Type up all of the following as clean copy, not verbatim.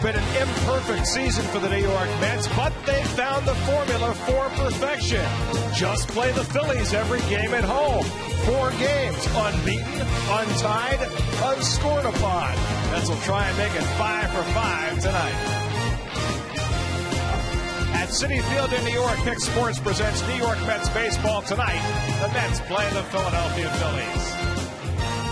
been an imperfect season for the New York Mets, but they found the formula for perfection. Just play the Phillies every game at home. 4 games, unbeaten, untied, unscored upon. Mets will try and make it 5 for 5 tonight. At Citi Field in New York, Pick Sports presents New York Mets baseball tonight. The Mets play the Philadelphia Phillies.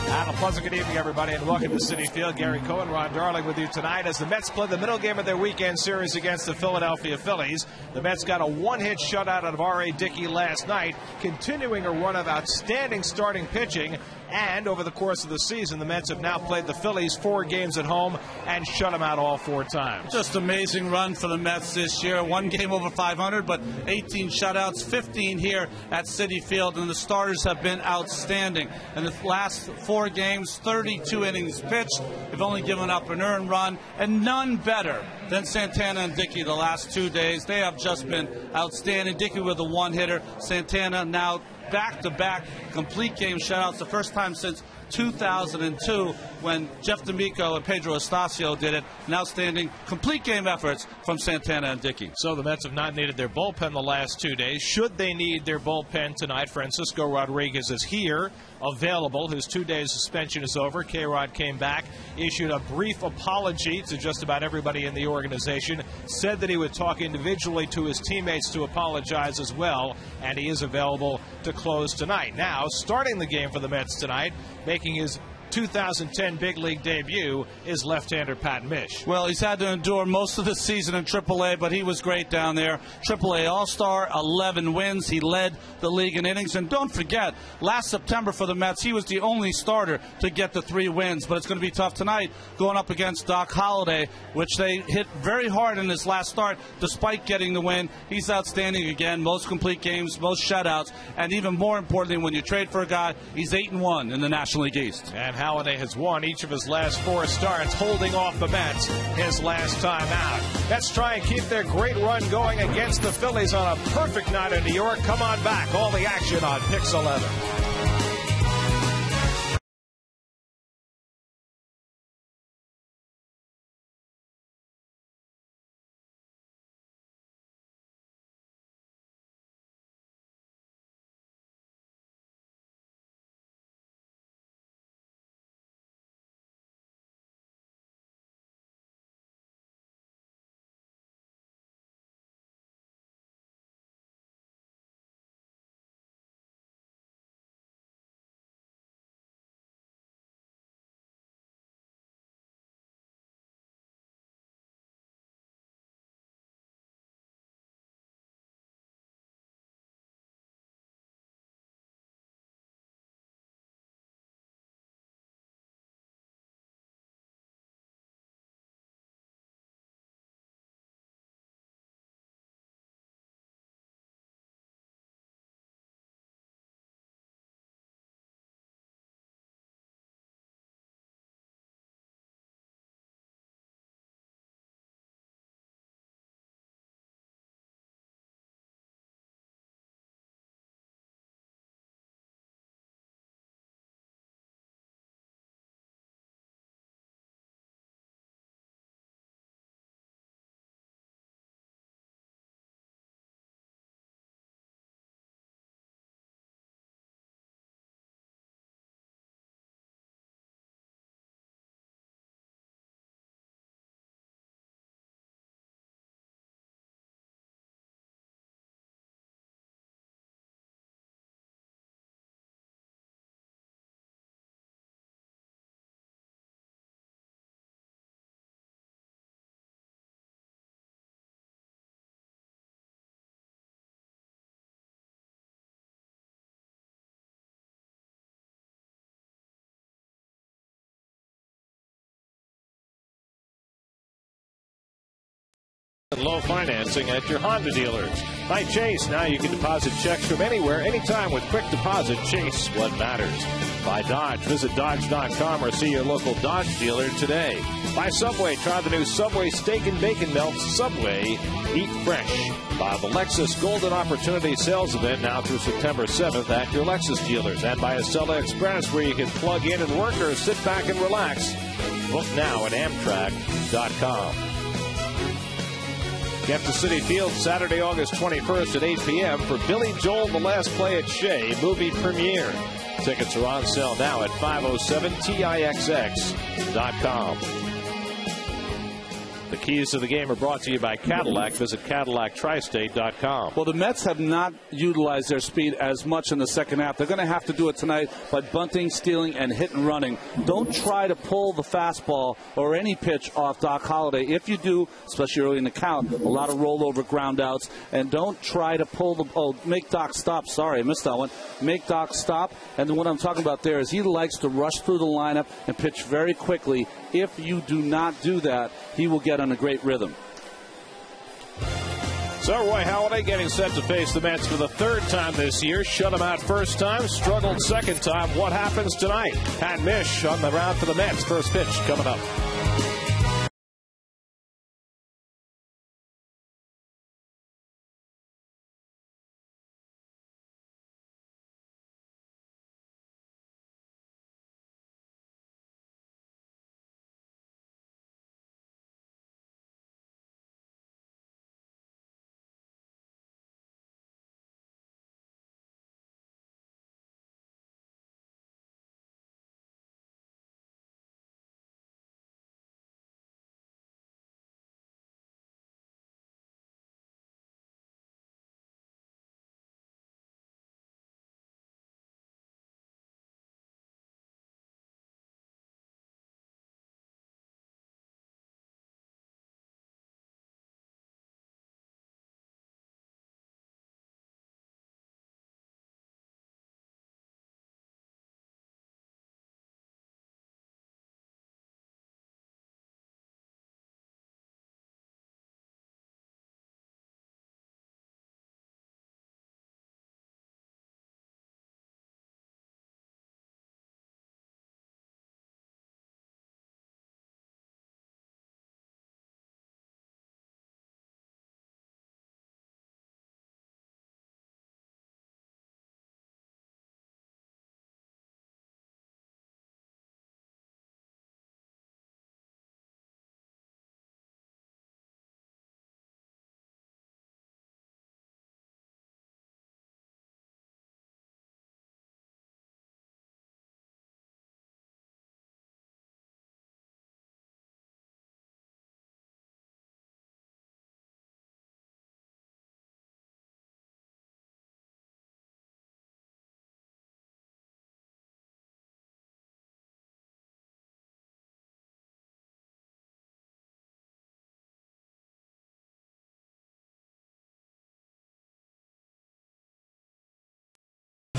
And a pleasant good evening, everybody, and welcome to Citi Field. Gary Cohen, Ron Darling with you tonight as the Mets play the middle game of their weekend series against the Philadelphia Phillies. The Mets got a one-hit shutout out of R.A. Dickey last night, continuing a run of outstanding starting pitching. And over the course of the season, the Mets have now played the Phillies 4 games at home and shut them out all 4 times. Just amazing run for the Mets this year. 1 game over 500, but 18 shutouts, 15 here at Citi Field, and the starters have been outstanding. In the last 4 games, 32 innings pitched. They've only given up an earned run, and none better than Santana and Dickey the last 2 days. They have just been outstanding. Dickey with a one-hitter. Santana now back-to-back complete game shutouts, the first time since 2002 when Jeff D'Amico and Pedro Estacio did it. An outstanding complete game efforts from Santana and Dickey. So the Mets have not needed their bullpen the last 2 days. Should they need their bullpen tonight, Francisco Rodriguez is here, available. His 2-day suspension is over. K-Rod came back, issued a brief apology to just about everybody in the organization, said that he would talk individually to his teammates to apologize as well, and he is available to close tonight. Now, starting the game for the Mets tonight, making his 2010 big league debut is left-hander Pat Mish. Well, he's had to endure most of the season in AAA, but he was great down there. AAA All-Star, 11 wins. He led the league in innings. And don't forget, last September for the Mets, he was the only starter to get the 3 wins. But it's going to be tough tonight going up against Doc Holliday, which they hit very hard in this last start despite getting the win. He's outstanding again, most complete games, most shutouts, and even more importantly, when you trade for a guy, he's 8-1 in the National League East. And Halladay has won each of his last 4 starts, holding off the Mets his last time out. Mets try and keep their great run going against the Phillies on a perfect night in New York. Come on back. All the action on Pix 11. Low financing at your Honda dealers. By Chase, now you can deposit checks from anywhere, anytime with quick deposit. Chase, what matters. By Dodge, visit Dodge.com or see your local Dodge dealer today. By Subway, try the new Subway Steak and Bacon Melt. Subway, eat fresh. By the Lexus Golden Opportunity Sales Event now through September 7th at your Lexus dealers. And by Acela Express, where you can plug in and work or sit back and relax. Book now at Amtrak.com. Get to Citi Field Saturday, August 21st at 8 p.m. for Billy Joel, The Last Play at Shea movie premiere. Tickets are on sale now at 507tixx.com. The keys to the game are brought to you by Cadillac. Visit CadillacTristate.com. Well, the Mets have not utilized their speed as much in the second half. They're going to have to do it tonight by bunting, stealing, and hit and running. Don't try to pull the fastball or any pitch off Doc Holliday. If you do, especially early in the count, a lot of rollover ground outs. And don't try to pull the make Doc stop. Sorry, I missed that one. Make Doc stop. And then what I'm talking about there is he likes to rush through the lineup and pitch very quickly. If you do not do that, he will get on a great rhythm. So Roy Halladay getting set to face the Mets for the third time this year. Shut him out first time, struggled second time. What happens tonight? Pat Mish on the round for the Mets. First pitch coming up.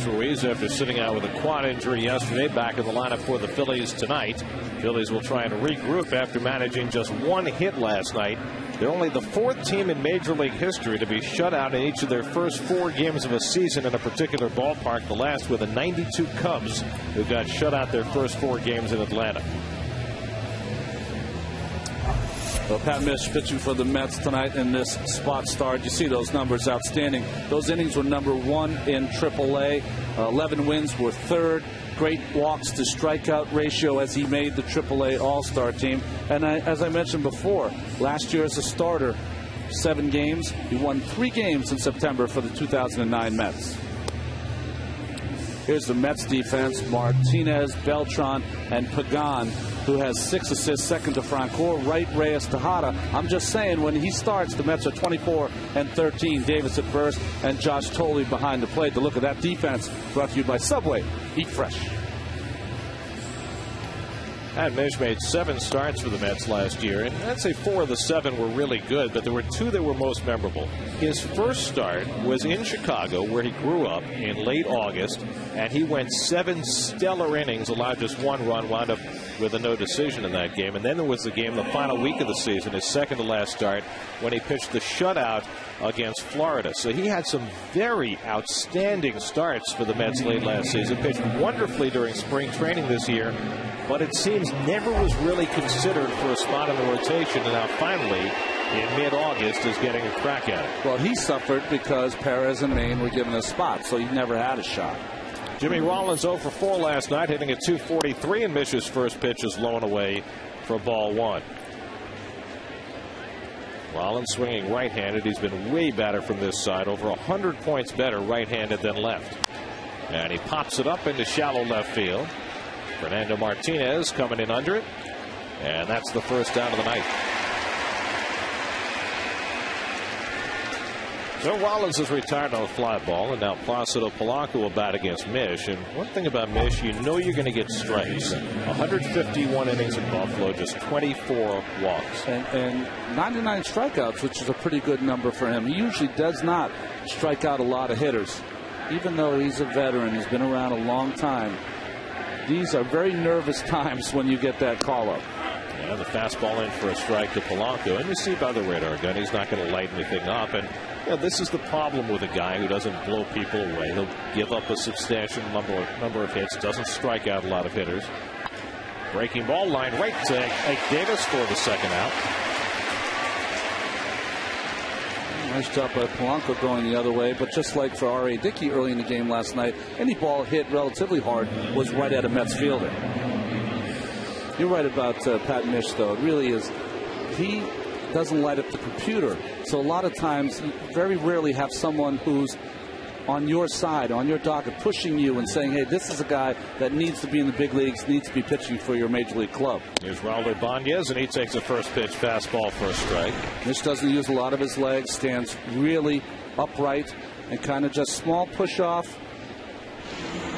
Ruiz, after sitting out with a quad injury yesterday, back in the lineup for the Phillies tonight. Phillies will try and regroup after managing just one hit last night. They're only the fourth team in Major League history to be shut out in each of their first 4 games of a season in a particular ballpark. The last with the 92 Cubs, who got shut out their first 4 games in Atlanta. Well, Pat Mish pitching for the Mets tonight in this spot start. You see those numbers outstanding. Those innings were number 1 in AAA. 11 wins were 3rd. Great walks to strikeout ratio as he made the AAA All-Star team. And as I mentioned before, last year as a starter, 7 games. He won 3 games in September for the 2009 Mets. Here's the Mets defense. Martinez, Beltran, and Pagan, who has 6 assists, second to Francoeur, right Reyes Tejada. I'm just saying, when he starts, the Mets are 24-13. Davis at first and Josh Tolley behind the plate. The look at that defense brought to you by Subway. Eat fresh. Pat Mish made 7 starts for the Mets last year, and I'd say 4 of the 7 were really good, but there were 2 that were most memorable. His first start was in Chicago, where he grew up, in late August, and he went 7 stellar innings, allowed just 1 run, wound up with a no decision in that game. And then there was the game, the final week of the season, his second to last start, when he pitched the shutout against Florida. So he had some very outstanding starts for the Mets late last season, pitched wonderfully during spring training this year, but it seems never was really considered for a spot in the rotation, and now finally in mid-August is getting a crack at it. Well, he suffered because Perez and Maine were given a spot, so he never had a shot. Jimmy Rollins 0 for 4 last night, hitting at .243, and Mish's first pitch is low and away for ball 1. Rollins swinging right-handed. He's been way better from this side, over 100 points better right-handed than left. And he pops it up into shallow left field. Fernando Martinez coming in under it. And that's the first down of the night. So Rollins is retired on a fly ball, and now Placido Polanco will bat against Mish. And one thing about Mish, you know you're going to get strikes. 151 innings in Buffalo, just 24 walks. And 99 strikeouts, which is a pretty good number for him. He usually does not strike out a lot of hitters. Even though he's a veteran, he's been around a long time. These are very nervous times when you get that call-up. Yeah, the fastball in for a strike to Polanco. And you see by the radar gun, he's not going to light anything up. And this is the problem with a guy who doesn't blow people away. He'll give up a substantial number of hits, doesn't strike out a lot of hitters. Breaking ball, line right to Ike Davis for the second out. Nice job by Polanco going the other way, but just like for R.A. Dickey early in the game last night, any ball hit relatively hard was right at a Mets fielder. You're right about Pat Mish, though. It really is. He doesn't light up the computer. So a lot of times, you very rarely have someone who's on your side, on your docket, pushing you and saying, hey, this is a guy that needs to be in the big leagues, needs to be pitching for your major league club. Here's Raul Ibanez, and he takes a first pitch fastball for a strike. Mish doesn't use a lot of his legs, stands really upright and kind of just small push off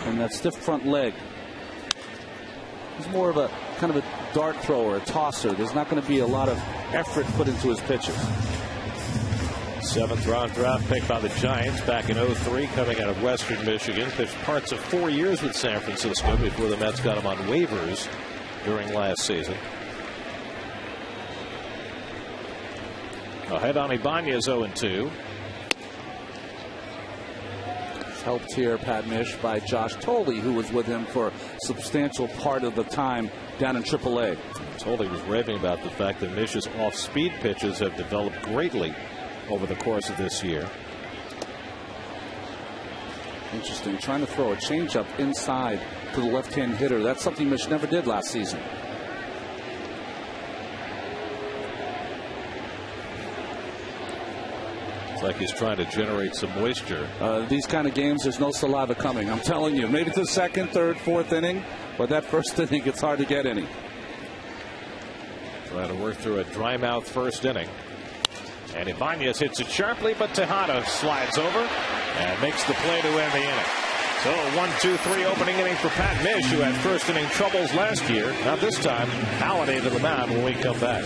and that stiff front leg. He's more of a kind of a dart thrower, a tosser. There's not going to be a lot of effort put into his pitches. 7th round draft pick by the Giants back in 03, coming out of Western Michigan. Pitched parts of 4 years with San Francisco before the Mets got him on waivers during last season. Ahead on Ibanez, 0-2. Helped here, Pat Mish, by Josh Tolley, who was with him for a substantial part of the time down in AAA. Tolley was raving about the fact that Mish's off-speed pitches have developed greatly over the course of this year. Interesting. Trying to throw a changeup inside to the left-hand hitter. That's something Mish never did last season. It's like he's trying to generate some moisture. These kind of games, there's no saliva coming. I'm telling you. Maybe to the second, third, fourth inning, but that first inning, it's hard to get any. Trying to work through a dry mouth first inning. And Ibanez hits it sharply, but Tejada slides over and makes the play to end the inning. So 1-2-3 opening inning for Pat Mish, who had first inning troubles last year. Now this time, Halladay to the mound when we come back.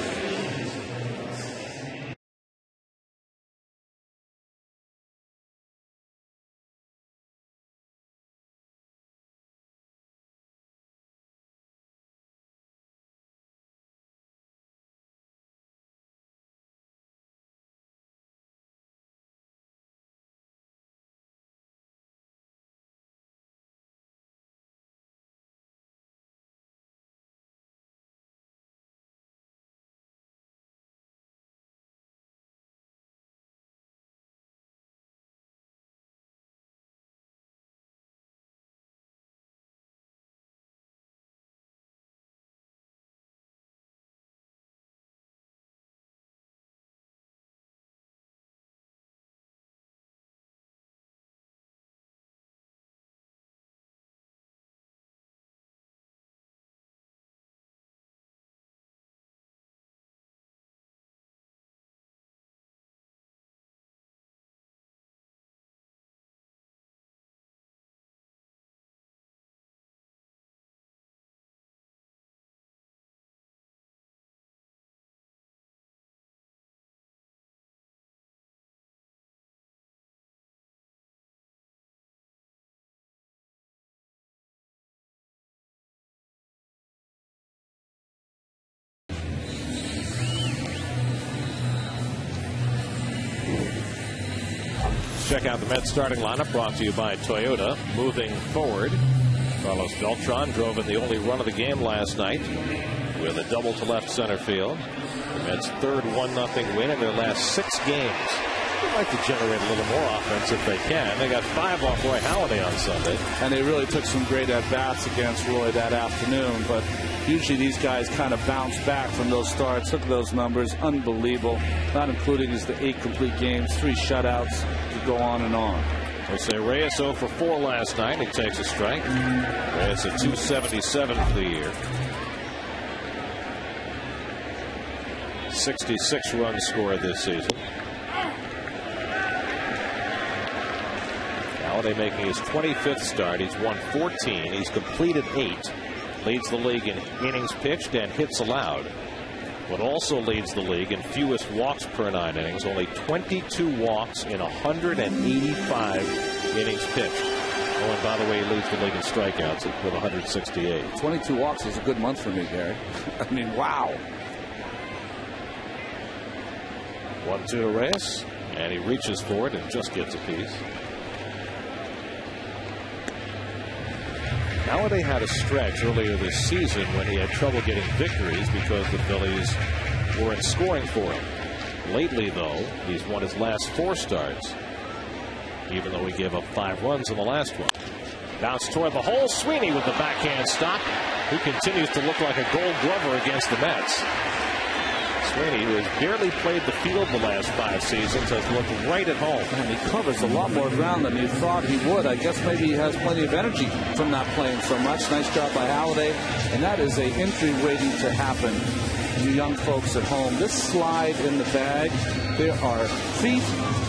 Check out the Mets starting lineup, brought to you by Toyota. Moving forward, Carlos Beltran drove in the only run of the game last night with a double to left center field. The Mets' third 1-0 win in their last 6 games. They'd like to generate a little more offense if they can. They got 5 off Roy Halladay on Sunday. And they really took some great at-bats against Roy that afternoon, but Usually these guys kind of bounce back from those starts. Look at those numbers. Unbelievable. Not included is the 8 complete games, 3 shutouts to go on and on. Jose Reyes 0 for 4 last night. He takes a strike. Reyes at 277 for the year. 66 runs scored this season. Halladay making his 25th start. He's won 14. He's completed 8. Leads the league in innings pitched and hits allowed. But also leads the league in fewest walks per 9 innings. Only 22 walks in 185 innings pitched. Oh, and by the way, he leads the league in strikeouts with 168. 22 walks is a good month for me, Gary. I mean, wow. 1-2 to Reyes, and he reaches for it and just gets a piece. Halladay had a stretch earlier this season when he had trouble getting victories because the Phillies weren't scoring for him. Lately, though, he's won his last 4 starts, even though he gave up 5 runs in the last one. Bounce toward the hole. Sweeney with the backhand stop. He continues to look like a Gold Glover against the Mets. Sweeney, who has barely played the field the last 5 seasons, has looked right at home. And he covers a lot more ground than you thought he would. I guess maybe he has plenty of energy from not playing so much. Nice job by Halladay. And that is an injury waiting to happen. You young folks at home, this slide in the bag, there are feet,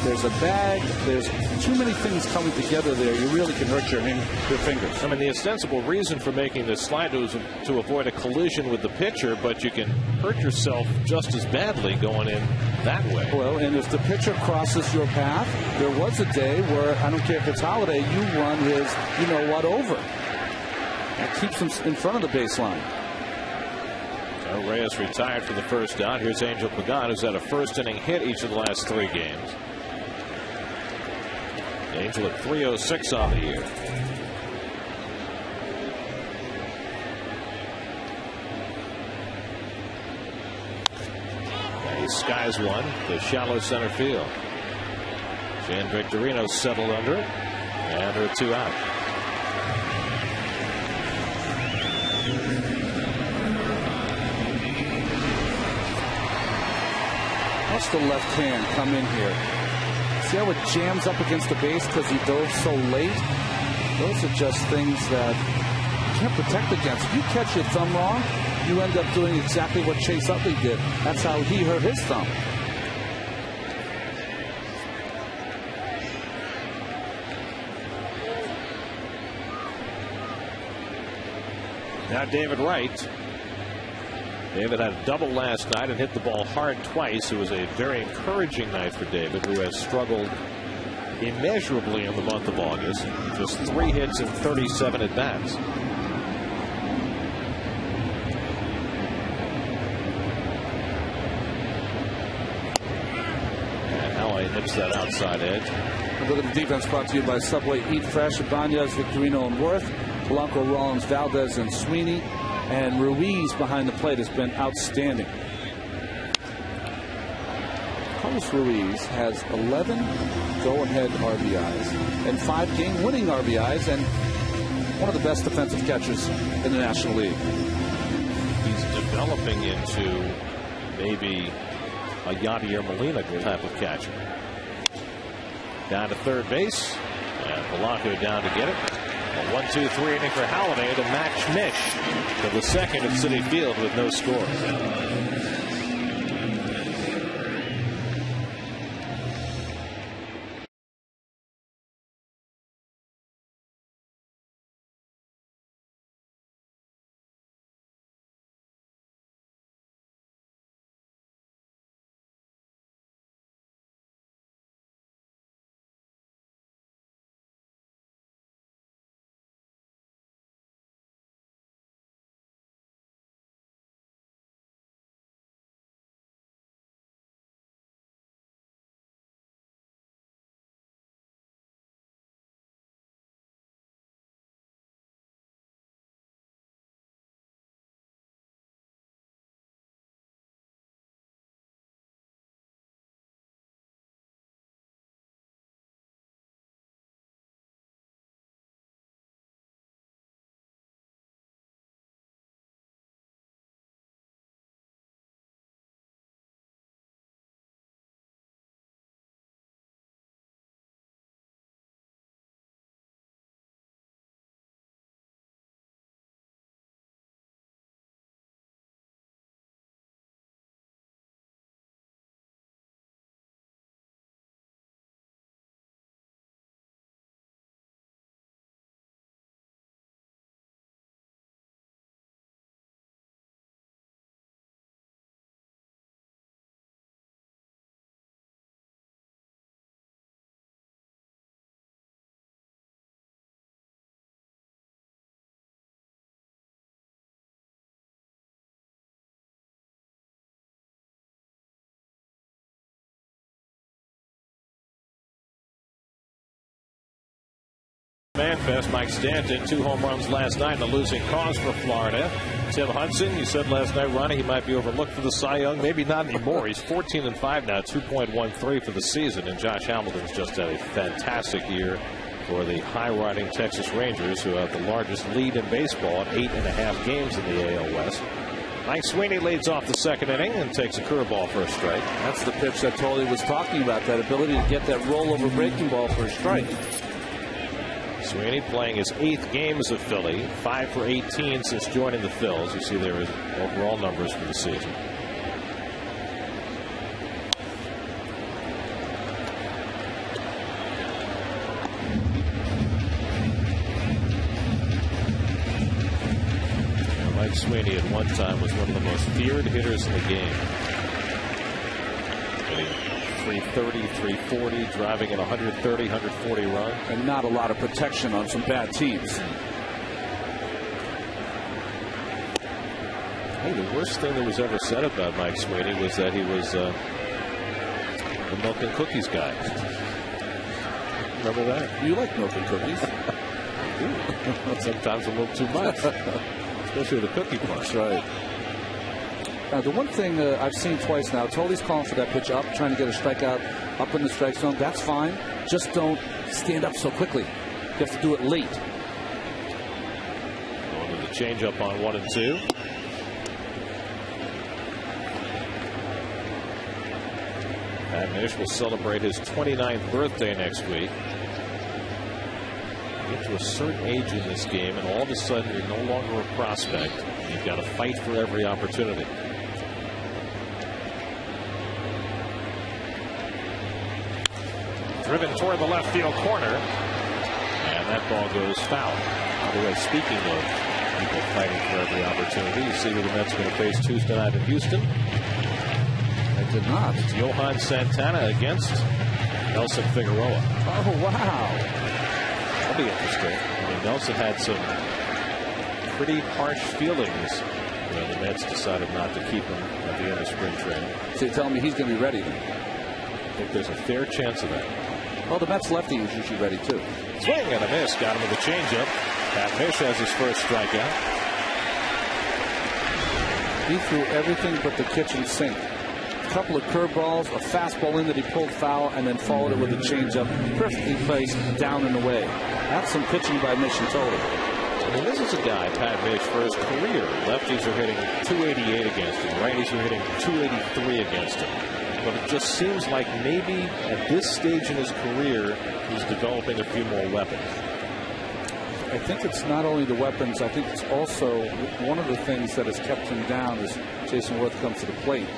there's a bag, there's too many things coming together there. You really can hurt your fingers. I mean, the ostensible reason for making this slide was to avoid a collision with the pitcher, but you can hurt yourself just as badly going in that way. Well, and if the pitcher crosses your path, there was a day where, I don't care if it's Halladay, you run his you-know-what over. That keeps him in front of the baseline. Reyes retired for the first out. Here's Angel Pagan, who's had a first-inning hit each of the last 3 games. Angel at 306 on the year. And he skies one to shallow center field. Jan Victorino settled under it, and there are 2 out. Watch the left hand come in here. See how it jams up against the base because he dove so late? Those are just things that you can't protect against. If you catch your thumb wrong, you end up doing exactly what Chase Utley did. That's how he hurt his thumb. Now David Wright. David had a double last night and hit the ball hard twice. It was a very encouraging night for David, who has struggled immeasurably in the month of August. Just 3 hits and 37 at bats. And Halladay nips that outside edge. Look at the defense brought to you by Subway. Eat fresh. Ibanez, Victorino, and Worth. Polanco, Rollins, Valdez, and Sweeney. And Ruiz behind the plate has been outstanding. Carlos Ruiz has 11 go-ahead RBIs and 5 game-winning RBIs, and one of the best defensive catchers in the National League. He's developing into maybe a Yadier Molina type of catcher. Down to third base, and Polanco down to get it. A 1-2-3 inning for Halladay to match Mish to the second at Citi Field with no score. Manfest, Mike Stanton, 2 home runs last night, a losing cause for Florida. Tim Hudson, you said last night, Ronnie, he might be overlooked for the Cy Young. Maybe not anymore. He's 14-5 now, 2.13 for the season. And Josh Hamilton's just had a fantastic year for the high-riding Texas Rangers, who have the largest lead in baseball at 8.5 games in the AL West. Mike Sweeney leads off the second inning and takes a curveball for a strike. That's the pitch that Toley was talking about, that ability to get that rollover breaking ball for a strike. Sweeney playing his 8th game as a Philly, 5 for 18 since joining the Phils. You see there his overall numbers for the season. Mike Sweeney at one time was one of the most feared hitters in the game. 330, 340, driving at 130, 140 runs. And not a lot of protection on some bad teams. Hey, the worst thing that was ever said about Mike Sweeney was that he was the milk and cookies guy. Remember that? You like milk and cookies? I do. Sometimes a little too much. Especially the cookie part. That's right. Now, the one thing I've seen twice now, Toley's calling for that pitch up, trying to get a strikeout up in the strike zone. That's fine. Just don't stand up so quickly. You have to do it late. Going to the changeup on 1 and 2. Pat Mish will celebrate his 29th birthday next week. You get to a certain age in this game, and all of a sudden you're no longer a prospect. You've got to fight for every opportunity. Driven toward the left field corner, and that ball goes foul. By the way, speaking of people fighting for every opportunity, you see who the Mets are going to face Tuesday night in Houston? I did not. It's Johan Santana against Nelson Figueroa. Oh, wow. That'll be interesting. I mean, Nelson had some pretty harsh feelings when the Mets decided not to keep him at the end of spring training. So you're telling me he's going to be ready then? I think there's a fair chance of that. Well, the Mets lefty is usually ready too. Swing and a miss. Got him with a changeup. Pat Mish has his first strikeout. He threw everything but the kitchen sink. A couple of curveballs, a fastball in that he pulled foul, and then followed it with a changeup. Perfectly placed down and away. That's some pitching by Mish and Toley. I mean, this is a guy, Pat Mish, for his career. Lefties are hitting 288 against him. Righties are hitting 283 against him. But it just seems like maybe at this stage in his career, he's developing a few more weapons. I think it's not only the weapons. I think it's also one of the things that has kept him down as Jason Worth comes to the plate.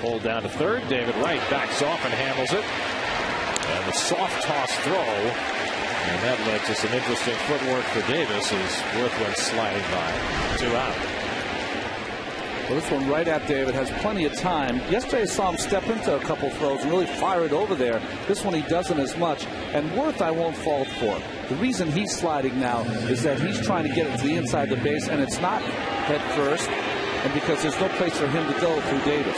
Pulled down to third. David Wright backs off and handles it. And the soft toss throw. And that led to some interesting footwork for Davis as Worth went sliding by. 2 out. Well, this one right at David has plenty of time. Yesterday I saw him step into a couple throws and really fire it over there. This one he doesn't as much. And Worth I won't fault for. The reason he's sliding now is that he's trying to get it to the inside the base, and it's not head first, and because there's no place for him to go through Davis.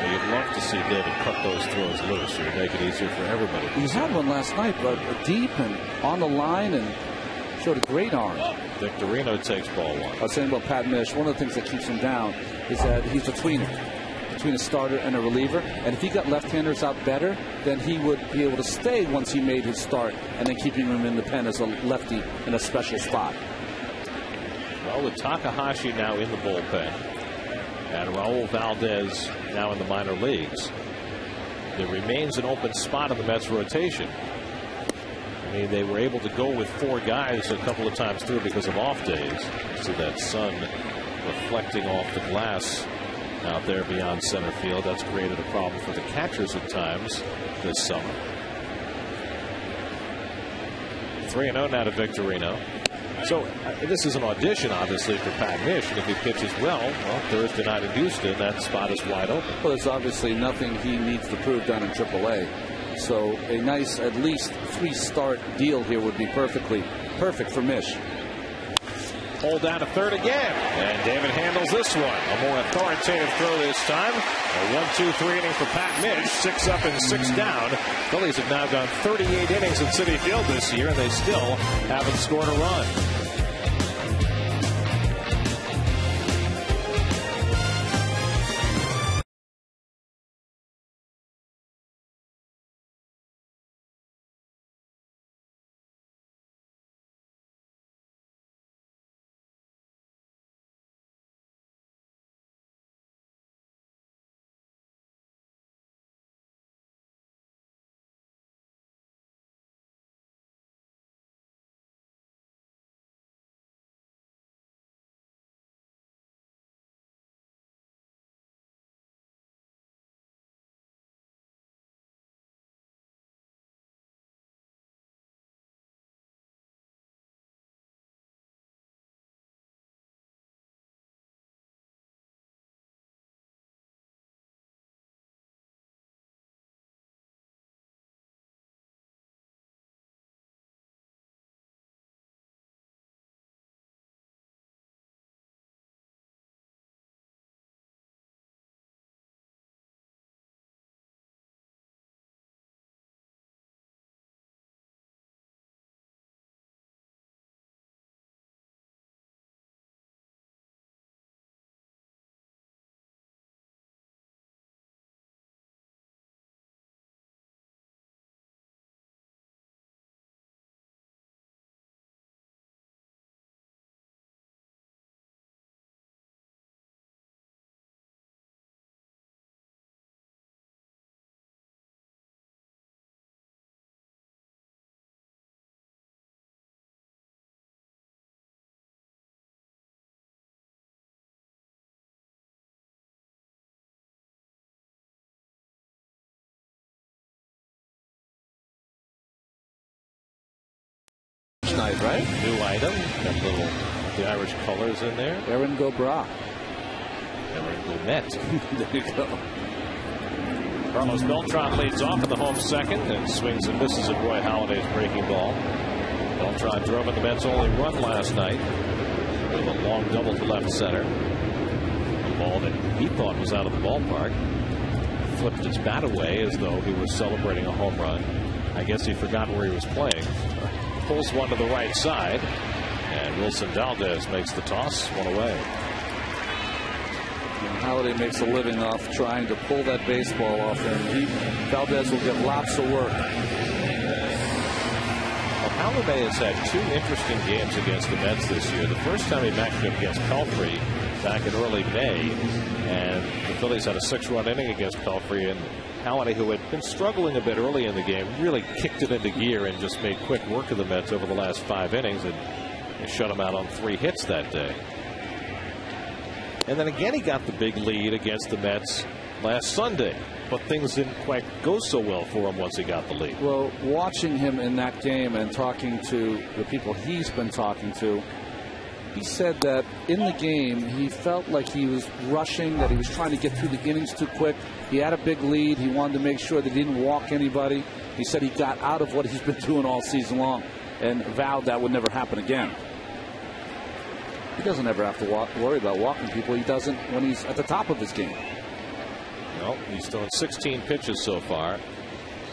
You'd love to see David cut those throws loose. It would make it easier for everybody. He had one last night, but deep and on the line, and showed a great arm. Victorino takes ball 1. I was saying about Pat Mish, one of the things that keeps him down is that he's a tweener. Between a starter and a reliever, and if he got left-handers out better, then he would be able to stay once he made his start, and then keeping him in the pen as a lefty in a special spot. Well, with Takahashi now in the bullpen and Raul Valdez now in the minor leagues, there remains an open spot in the Mets rotation. I mean, they were able to go with 4 guys a couple of times through because of off days. See that sun reflecting off the glass out there beyond center field. That's created a problem for the catchers at times this summer. 3-0 now to Victorino. So this is an audition, obviously, for Pat Mish. And if he pitches well, Thursday night in Houston, that spot is wide open. Well, there's obviously nothing he needs to prove down in AAA. So a nice, at least 3-start deal here would be perfect for Mish. Hold down to third again. And David handles this one. A more authoritative throw this time. A 1-2-3 inning for Pat Mitch. 6 up and 6 down. Phillies have now gone 38 innings at Citi Field this year, and they still haven't scored a run. Night, right? New item. Got the Irish colors in there. Aaron Gobra. Aaron Gomet. There you go. Carlos Beltran leads off in the home second and swings and misses at Roy Halladay's breaking ball. Beltran drove in the Mets' only run last night with a long double to left center. A ball that he thought was out of the ballpark. Flipped his bat away as though he was celebrating a home run. I guess he forgot where he was playing. Pulls one to the right side, and Wilson Valdez makes the toss, one away. And Halladay makes a living off trying to pull that baseball off, and Valdez will get lots of work. Well, Halladay has had 2 interesting games against the Mets this year. The first time he matched up against Pelfrey back in early May, and the Phillies had a 6-run inning against Pelfrey, and Halladay, who had been struggling a bit early in the game, really kicked it into gear and just made quick work of the Mets over the last 5 innings, and they shut him out on 3 hits that day. And then again he got the big lead against the Mets last Sunday, but things didn't quite go so well for him once he got the lead. Well, watching him in that game and talking to the people he's been talking to, he said that in the game he felt like he was rushing, that he was trying to get through the innings too quick. He had a big lead. He wanted to make sure that he didn't walk anybody. He said he got out of what he's been doing all season long and vowed that would never happen again. He doesn't ever have to worry about walking people. He doesn't when he's at the top of his game. No, he's thrown 16 pitches so far,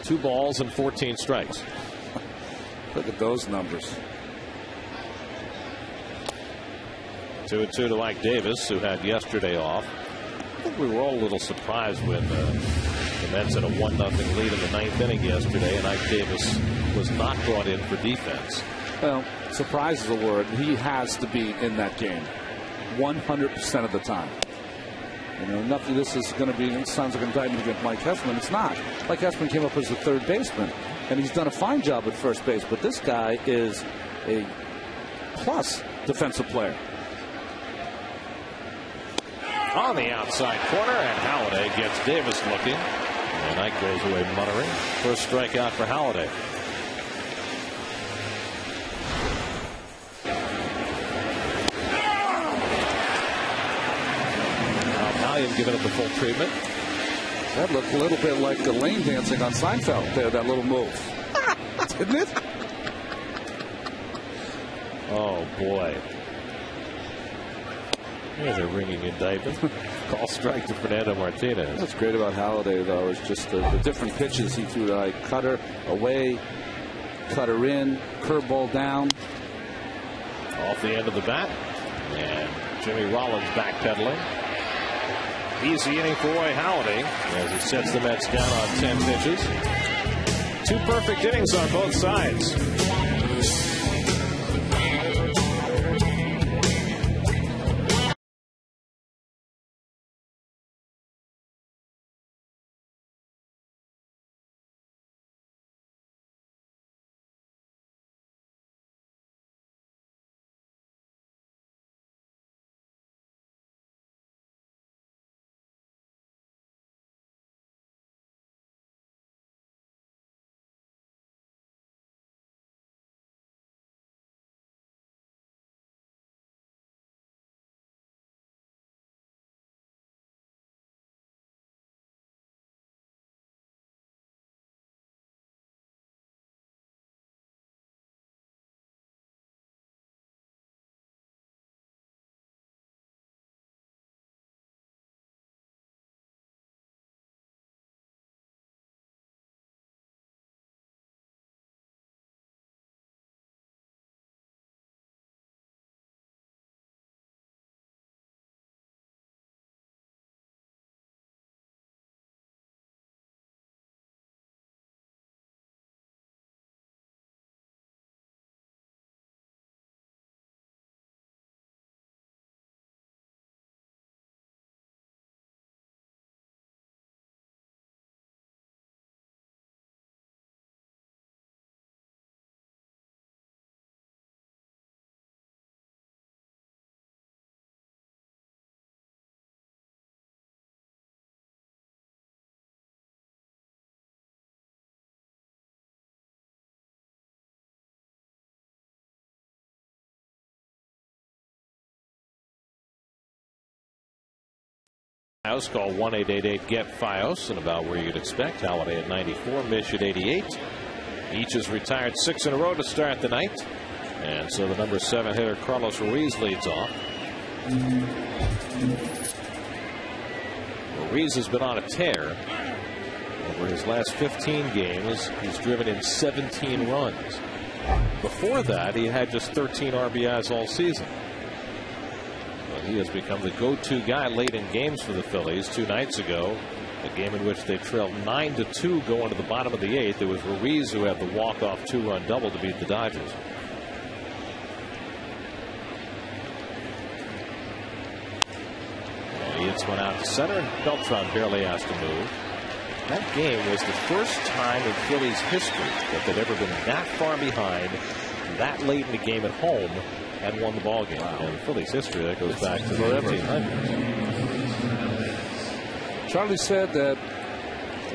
2 balls and 14 strikes. Look at those numbers. 2-2 to Ike Davis, who had yesterday off. I think we were all a little surprised when the Mets had a 1-0 lead in the 9th inning yesterday, and Ike Davis was not brought in for defense. Well, surprise is a word. He has to be in that game 100% of the time. You know, nothing. This is going to be. It sounds like indictment against Mike Hessman. It's not. Mike Hessman came up as the 3rd baseman, and he's done a fine job at first base. But this guy is a plus defensive player. On the outside corner, and Halladay gets Davis looking, and Ike goes away muttering. First strikeout for Halladay. Italian giving it the full treatment. That looked a little bit like the lane dancing on Seinfeld there, that little move. Didn't it? Oh, boy. There's a ringing indictment. Call strike to Fernando Martinez. What's great about Halladay, though, is just the different pitches he threw. Like cutter away, cutter in, curveball down. Off the end of the bat. And Jimmy Rollins backpedaling. Easy inning for Roy Halladay as he sets the Mets down on 10 pitches. 2 perfect innings on both sides. House call 1-888-GET-FIOS, and about where you'd expect. Halladay at 94, Mish at 88. Each has retired 6 in a row to start the night. And so the number 7 hitter, Carlos Ruiz, leads off. Ruiz has been on a tear. Over his last 15 games, he's driven in 17 runs. Before that, he had just 13 RBIs all season. He has become the go-to guy late in games for the Phillies. 2 nights ago, a game in which they trailed 9-2 going to the bottom of the 8th. It was Ruiz who had the walk-off 2-run double to beat the Dodgers. And he hits one out to center, and Beltran barely has to move. That game was the first time in Phillies history that they'd ever been that far behind, that late in the game at home, and won the ball game. Wow. And Phillies history, that goes back to the 1800s. Charlie said that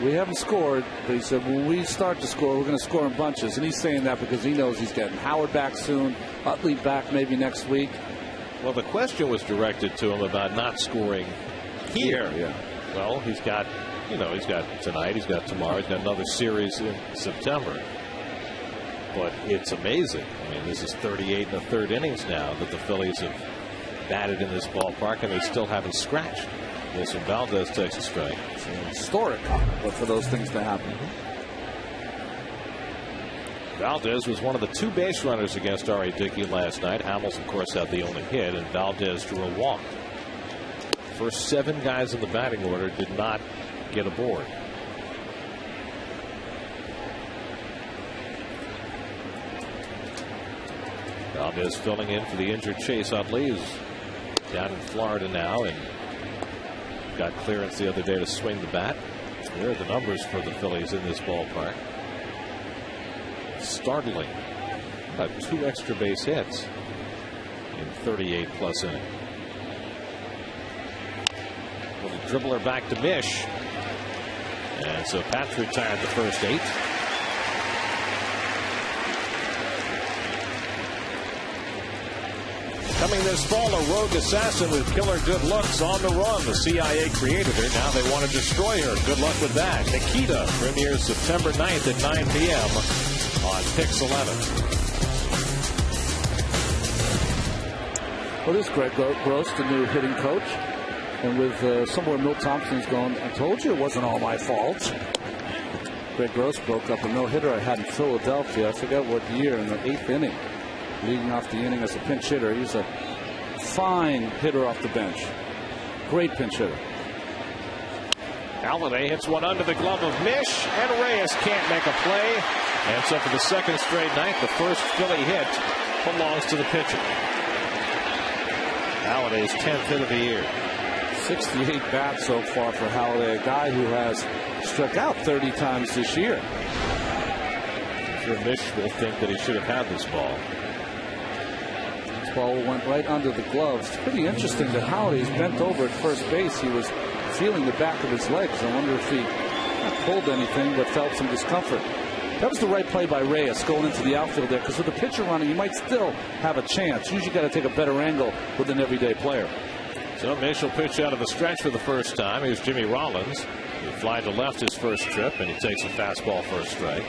we haven't scored, but he said when we start to score, we're going to score in bunches. And he's saying that because he knows he's getting Howard back soon, Utley back maybe next week. Well, the question was directed to him about not scoring here. Yeah. Well, he's got, he's got tonight, he's got tomorrow, he's got another series in September. But it's amazing. I mean, this is 38 in the 3rd innings now that the Phillies have batted in this ballpark, and they still haven't scratched. Wilson Valdez takes a strike. It's historic, but for those things to happen. Valdez was one of the 2 base runners against R.A. Dickey last night. Hamels, of course, had the only hit, and Valdez drew a walk. First 7 guys in the batting order did not get aboard. Valdez filling in for the injured Chase Utley, who's down in Florida now and got clearance the other day to swing the bat. Here are the numbers for the Phillies in this ballpark. Startling. About 2 extra base hits in 38 plus innings. Little dribbler back to Mish. And so Pat's retired the first 8. Coming this fall, a rogue assassin with killer good looks on the run. The CIA created her. Now they want to destroy her. Good luck with that. Nikita premieres September 9th at 9 p.m. on Pix 11. Well, this is Greg Gross, the new hitting coach. And with somewhere Milt Thompson's going, I told you it wasn't all my fault. Greg Gross broke up a no-hitter I had in Philadelphia. I forget what year, in the 8th inning. Leading off the inning as a pinch hitter. He's a fine hitter off the bench. Great pinch hitter. Halladay hits one under the glove of Mish, and Reyes can't make a play. And so for the second straight night, the first Philly hit belongs to the pitcher. Halladay's 10th hit of the year. 68 bats so far for Halladay, a guy who has struck out 30 times this year. I'm sure Mish will think that he should have had this ball. This ball went right under the gloves. It's pretty interesting that Halladay's bent over at first base. He was feeling the back of his legs. I wonder if he pulled anything but felt some discomfort. That was the right play by Reyes going into the outfield there, because with the pitcher running, you might still have a chance. Usually got to take a better angle with an everyday player. So Mish will pitch out of the stretch for the first time. Here's Jimmy Rollins. He flied to left his first trip, and he takes a fastball for a strike.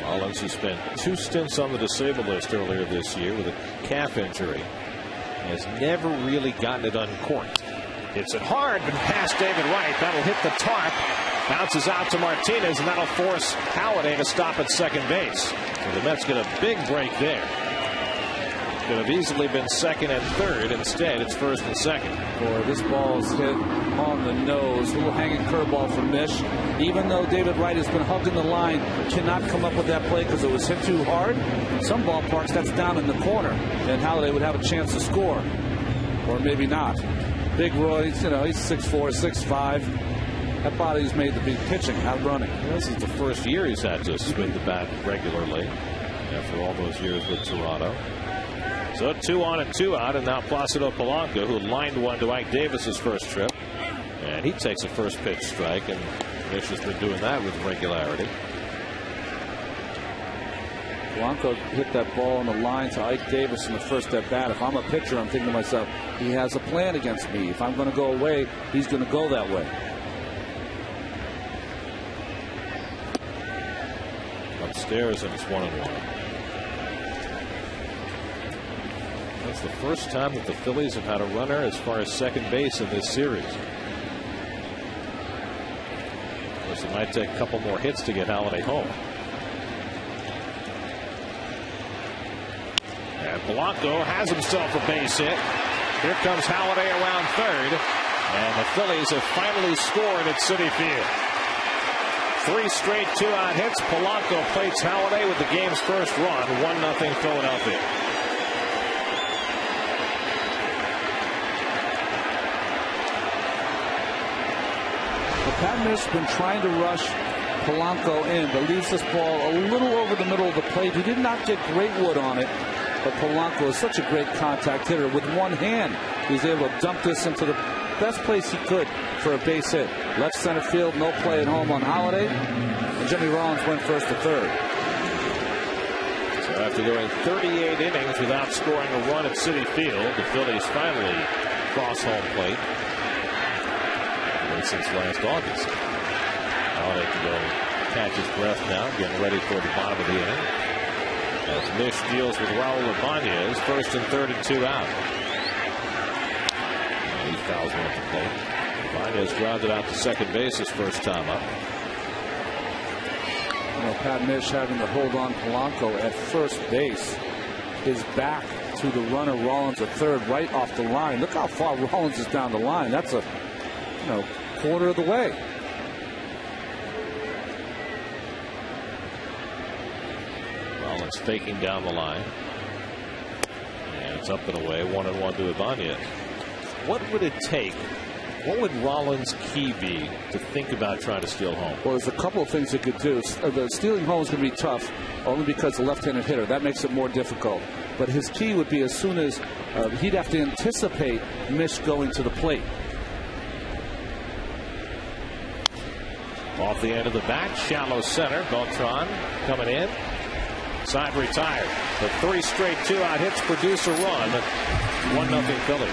Rollins, who spent 2 stints on the disabled list earlier this year with a calf injury, has never really gotten it uncorked. Hits it hard, but past David Wright. That'll hit the tarp. Bounces out to Martinez, and that'll force Halladay to stop at second base. So the Mets get a big break there. Could have easily been second and third. Instead, it's first and second. Boy, this ball's hit on the nose. A little hanging curveball from Mish. Even though David Wright has been hugging the line, cannot come up with that play because it was hit too hard. Some ballparks, that's down in the corner, and Halladay would have a chance to score. Or maybe not. Big Roy, he's 6'4", 6'5". That body's made to be pitching, not running. This is the first year he's had to swing the bat regularly after all those years with Toronto. So 2 on and 2 out, and now Placido Polanco, who lined one to Ike Davis's first trip, and he takes a first pitch strike, and Mish has been doing that with regularity. Polanco hit that ball on the line to Ike Davis in the first at bat. If I'm a pitcher, I'm thinking to myself, he has a plan against me. If I'm going to go away, he's going to go that way. Upstairs, and it's 1-1. That's the first time that the Phillies have had a runner as far as second base in this series. Of course, it might take a couple more hits to get Halladay home. And Polanco has himself a base hit. Here comes Halladay around third, and the Phillies have finally scored at Citi Field. 3 straight 2-out hits. Polanco plates Halladay with the game's first run. 1-0 Philadelphia. Pat Mish has been trying to rush Polanco in, but leaves this ball a little over the middle of the plate. He did not get great wood on it, but Polanco is such a great contact hitter. With one hand, he's able to dump this into the best place he could for a base hit. Left center field, no play at home on Halladay. And Jimmy Rollins went first to third. So after going 38 innings without scoring a run at Citi Field, the Phillies finally cross home plate. Since last August. Halladay can go catch his breath now, getting ready for the bottom of the inning. As Mish deals with Raul Ibanez, first and third and 2 out. And he fouls one at the plate. Ibanez grounded out to second base his first time up. Pat Mish having to hold on Polanco at first base. His back to the runner Rollins at third, right off the line. Look how far Rollins is down the line. That's a quarter of the way. Rollins faking down the line. And it's up and away. 1-1 to Ibanez. What would it take? What would Rollins' key be to think about trying to steal home? Well, there's a couple of things he could do. The stealing home is going to be tough, only because the left-handed hitter. That makes it more difficult. But his key would be as soon as he'd have to anticipate Mish going to the plate. Off the end of the bat, shallow center. Beltran coming in. Side retired. The 3 straight 2-out hits produce a run. 1-0 Phillies.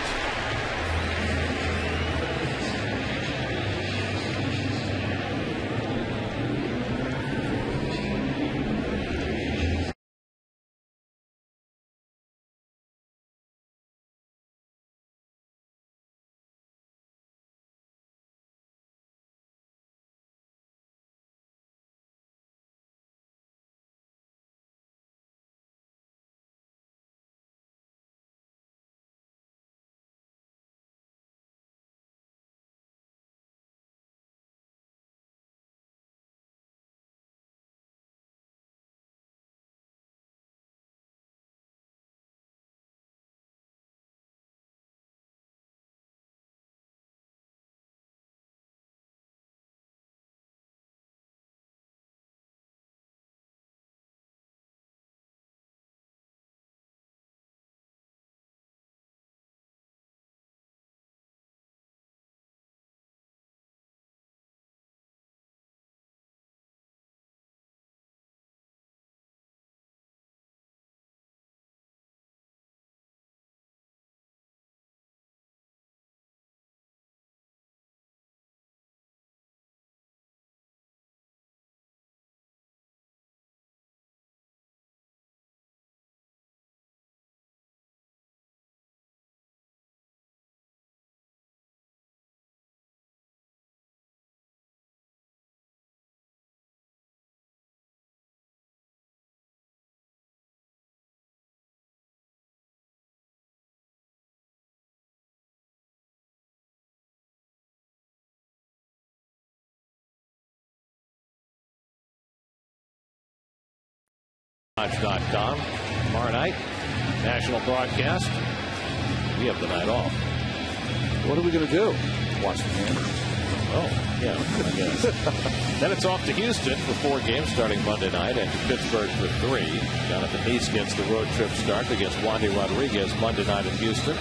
Dodge.com. Tomorrow night, national broadcast. We have the night off. What are we going to do? Watch the game. Oh, yeah, I guess. Then it's off to Houston for 4 games starting Monday night, and to Pittsburgh for 3. Jonathan Neese gets the road trip start against Wandy Rodriguez Monday night in Houston.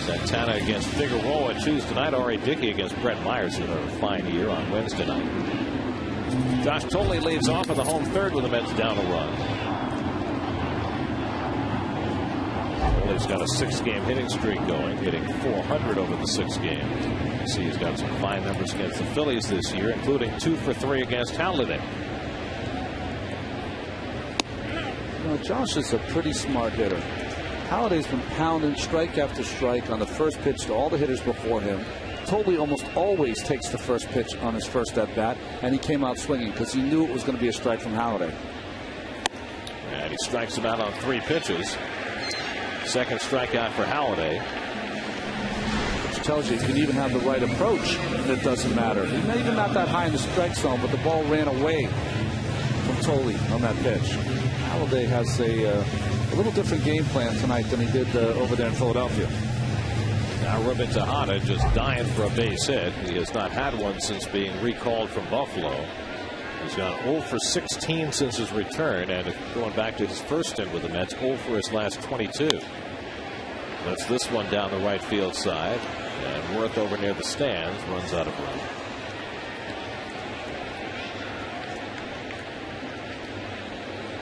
Santana against Figueroa Tuesday night. R.A. Dickey against Brett Myers, who had a fine year, on Wednesday night. Josh Tolley leads off in the home third with the Mets down a run. Tolley's got a 6-game hitting streak going, hitting .400 over the 6 games. You see he's got some fine numbers against the Phillies this year, including 2 for 3 against Halliday. You know, Josh is a pretty smart hitter. Halliday's been pounding strike after strike on the first pitch to all the hitters before him. Tolley almost always takes the first pitch on his first at bat, and he came out swinging because he knew it was going to be a strike from Halliday. And he strikes him out on 3 pitches. Second strikeout for Halliday. Which tells you can even have the right approach, and it doesn't matter. He's not even not that high in the strike zone, but the ball ran away from Tolley on that pitch. Halliday has a little different game plan tonight than he did over there in Philadelphia. Now Ruben Tejada just dying for a base hit. He has not had one since being recalled from Buffalo. He's gone 0 for 16 since his return, and going back to his first stint with the Mets, 0 for his last 22. That's this one down the right field side, and Worth over near the stands runs out of run.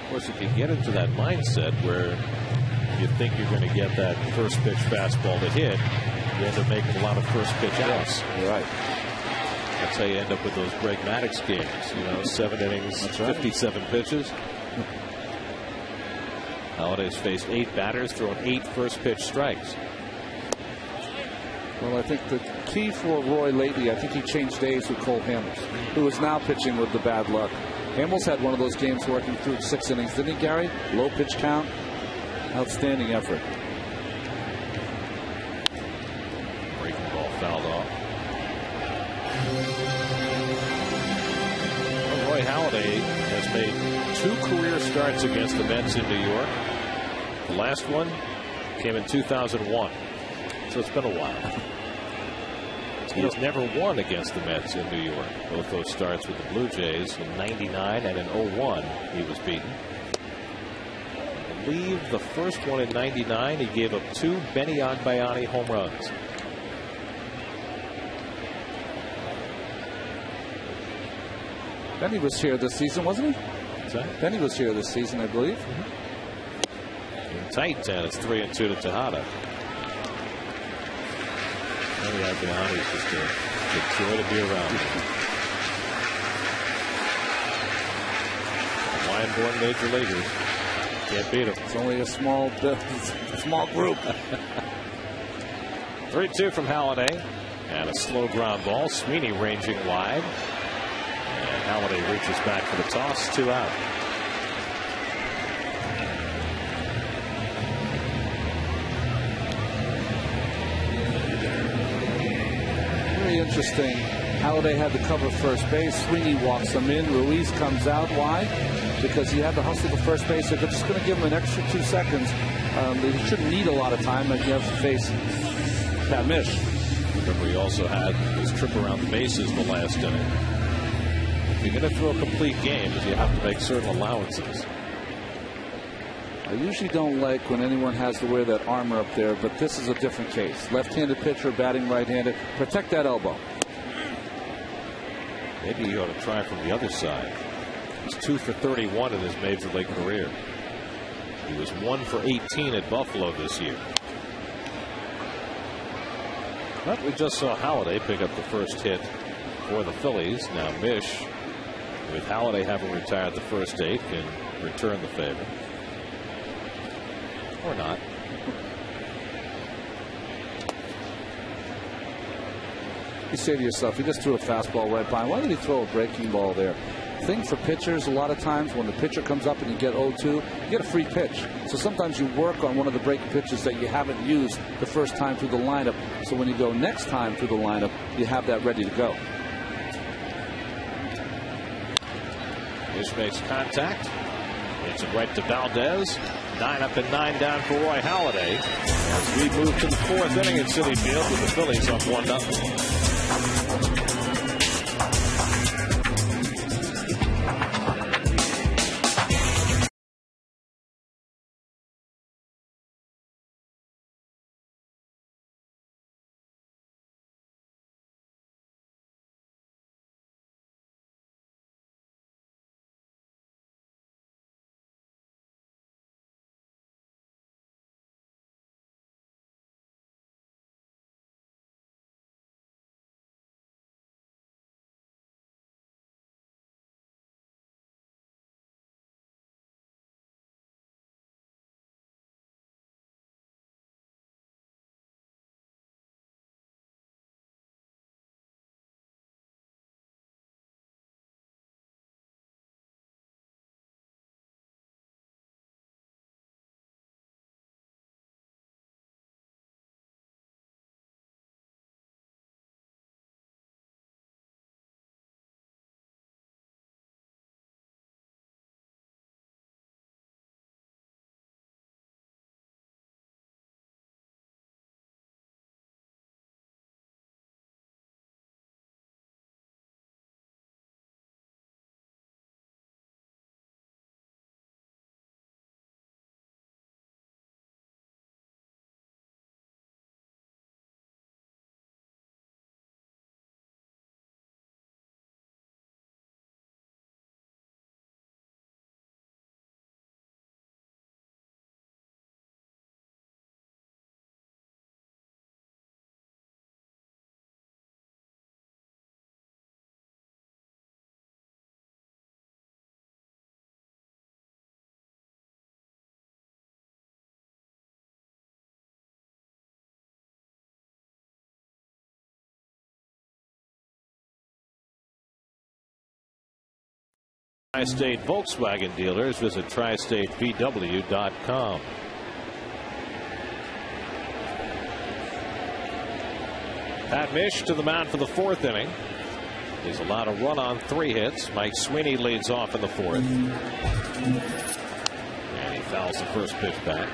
Of course, if you get into that mindset where you think you're going to get that first pitch fastball to hit, you end up making a lot of first pitch outs. You're right. That's how you end up with those Greg Maddux games. You know, 7 innings, 57 pitches. Halliday's faced 8 batters, thrown 8 first pitch strikes. Well, I think the key for Roy lately, I think he changed days with Cole Hamels, who is now pitching with the bad luck. Hamels had one of those games working through 6 innings, didn't he, Gary? Low pitch count. Outstanding effort. Breaking ball fouled off. Well, Roy Halladay has made 2 career starts against the Mets in New York. The last one came in 2001. So it's been a while. He has never won against the Mets in New York. Both those starts with the Blue Jays in '99 and in '01 he was beaten. I believe the first one in '99 he gave up 2 Benny Agbayani home runs. Benny was here this season, wasn't he? What's that? Benny was here this season, I believe. In tight, and it's 3-2 to Tejada. Benny Agbayani is just a joy to be around. Lion-born major leaguers. Can't beat him. It's only a small group. 3-2 from Halladay. And a slow ground ball. Sweeney ranging wide. And Halladay reaches back for the toss. 2 out. Very interesting. Halladay had to cover first base. Sweeney walks him in. Ruiz comes out. Why? Because he had to hustle to first base. They're just going to give him an extra 2 seconds. He shouldn't need a lot of time, but he has to face Pat Mish. Remember, he also had his trip around the bases the last inning. If you're going to throw a complete game, you have to make certain allowances. I usually don't like when anyone has to wear that armor up there, but this is a different case. Left-handed pitcher batting right-handed. Protect that elbow. Maybe he ought to try from the other side. He's 2 for 31 in his major league career. He was 1 for 18 at Buffalo this year. But we just saw Halladay pick up the first hit for the Phillies. Now Mish, with Halladay having retired the first 8, can return the favor. Or not. You say to yourself, he just threw a fastball right by him. Why did he throw a breaking ball there? Thing for pitchers, a lot of times when the pitcher comes up and you get 0-2, you get a free pitch. So sometimes you work on one of the breaking pitches that you haven't used the first time through the lineup. So when you go next time through the lineup, you have that ready to go. Mish makes contact. It's it right to Valdez. 9 up and 9 down for Roy Halladay as we move to the 4th inning at Citi Field with the Phillies up 1-0. Tri-State Volkswagen dealers. Visit tristatevw.com. Pat Mish to the mound for the 4th inning. He's allowed a run on 3 hits. Mike Sweeney leads off in the 4th. And he fouls the first pitch back.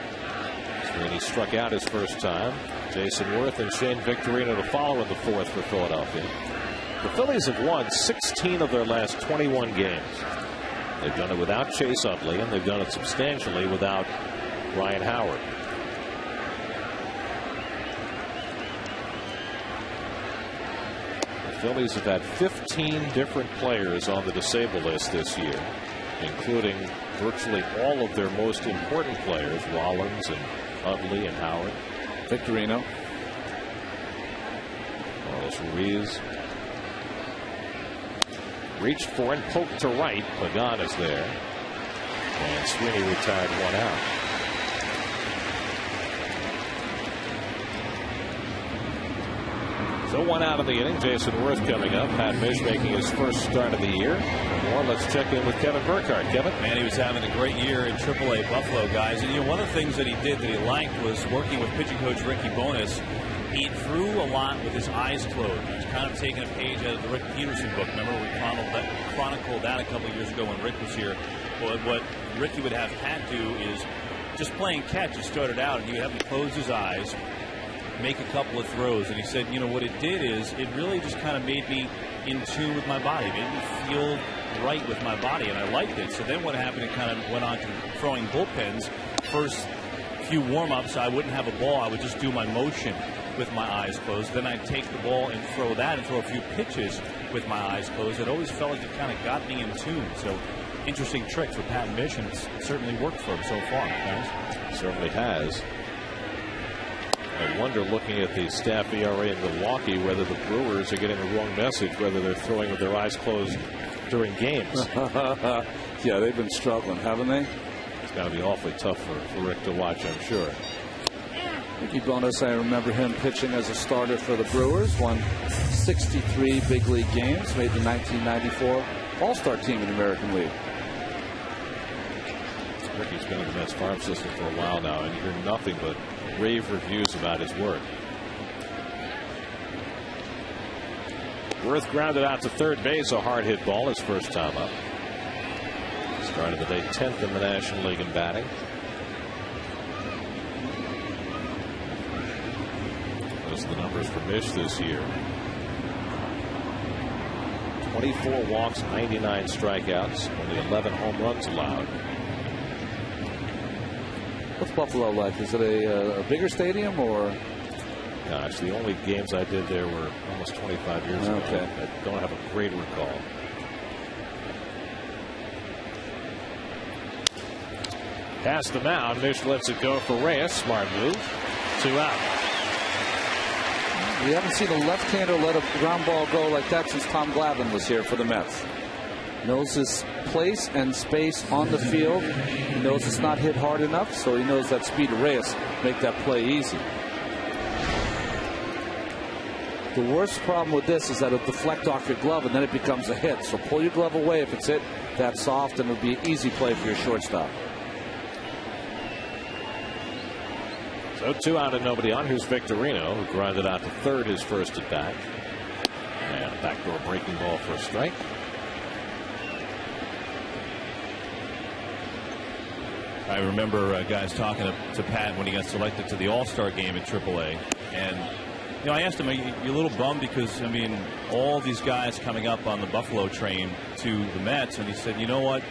Sweeney struck out his first time. Jason Worth and Shane Victorino to follow in the 4th for Philadelphia. The Phillies have won 16 of their last 21 games. They've done it without Chase Utley, and they've done it substantially without Ryan Howard. The Phillies have had 15 different players on the disabled list this year, including virtually all of their most important players, Rollins and Utley and Howard. Victorino. Carlos Ruiz. Reached for and poked to right. Pagan is there. And Sweeney retired 1 out. So 1 out of the inning. Jason Worth coming up. Pat Mish making his first start of the year. For more, let's check in with Kevin Burkhardt. Kevin? Man, he was having a great year in AAA Buffalo, guys. And, one of the things that he did that he liked was working with pitching coach Ricky Bonas. He threw a lot with his eyes closed. He's kind of taking a page out of the Rick Peterson book. Remember, we chronicled that a couple of years ago when Rick was here. Well, what Ricky would have Pat do is just playing catch. He started out, and he would have him close his eyes, make a couple of throws. And he said, what it did is it really just kind of made me in tune with my body, made me feel right with my body, and I liked it. So then what happened, it kind of went on to throwing bullpens. First few warm-ups, I wouldn't have a ball. I would just do my motion with my eyes closed. Then I'd take the ball and throw that and throw a few pitches with my eyes closed. It always felt like it kind of got me in tune. So interesting trick for Pat Mish, and it's certainly worked for him so far, guys. It certainly has. I wonder, looking at the staff ERA in Milwaukee, whether the Brewers are getting the wrong message, whether they're throwing with their eyes closed during games. Yeah, they've been struggling, haven't they? It's got to be awfully tough for Rick to watch, I'm sure. Ricky Bonas, I remember him pitching as a starter for the Brewers, won 63 big league games, made the 1994 All-Star team in the American League. Ricky's been in the Mets farm system for a while now, and you hear nothing but rave reviews about his work. Worth grounded out to third base, a hard hit ball his first time up. Started the day 10th in the National League in batting. Those are the numbers for Mish this year. 24 walks, 99 strikeouts, only 11 home runs allowed. What's Buffalo like? Is it a bigger stadium or? Gosh, the only games I did there were almost 25 years ago. I don't have a great recall. Past the mound, Mish lets it go for Reyes. Smart move. 2 out. We haven't seen a left-hander let a ground ball go like that since Tom Glavine was here for the Mets. Knows his place and space on the field. He knows it's not hit hard enough, so he knows that speed of Reyes make that play easy. The worst problem with this is that it'll deflect off your glove and then it becomes a hit. So pull your glove away if it's hit that soft, and it'll be an easy play for your shortstop. So 2 out and nobody on. Here's Victorino, who grounded out to third his first at bat. And a backdoor breaking ball for a strike. I remember guys talking to Pat when he got selected to the All-Star game at AAA. And, you know, I asked him, are you a little bummed? Because, I mean, all these guys coming up on the Buffalo train to the Mets. And he said, you know what?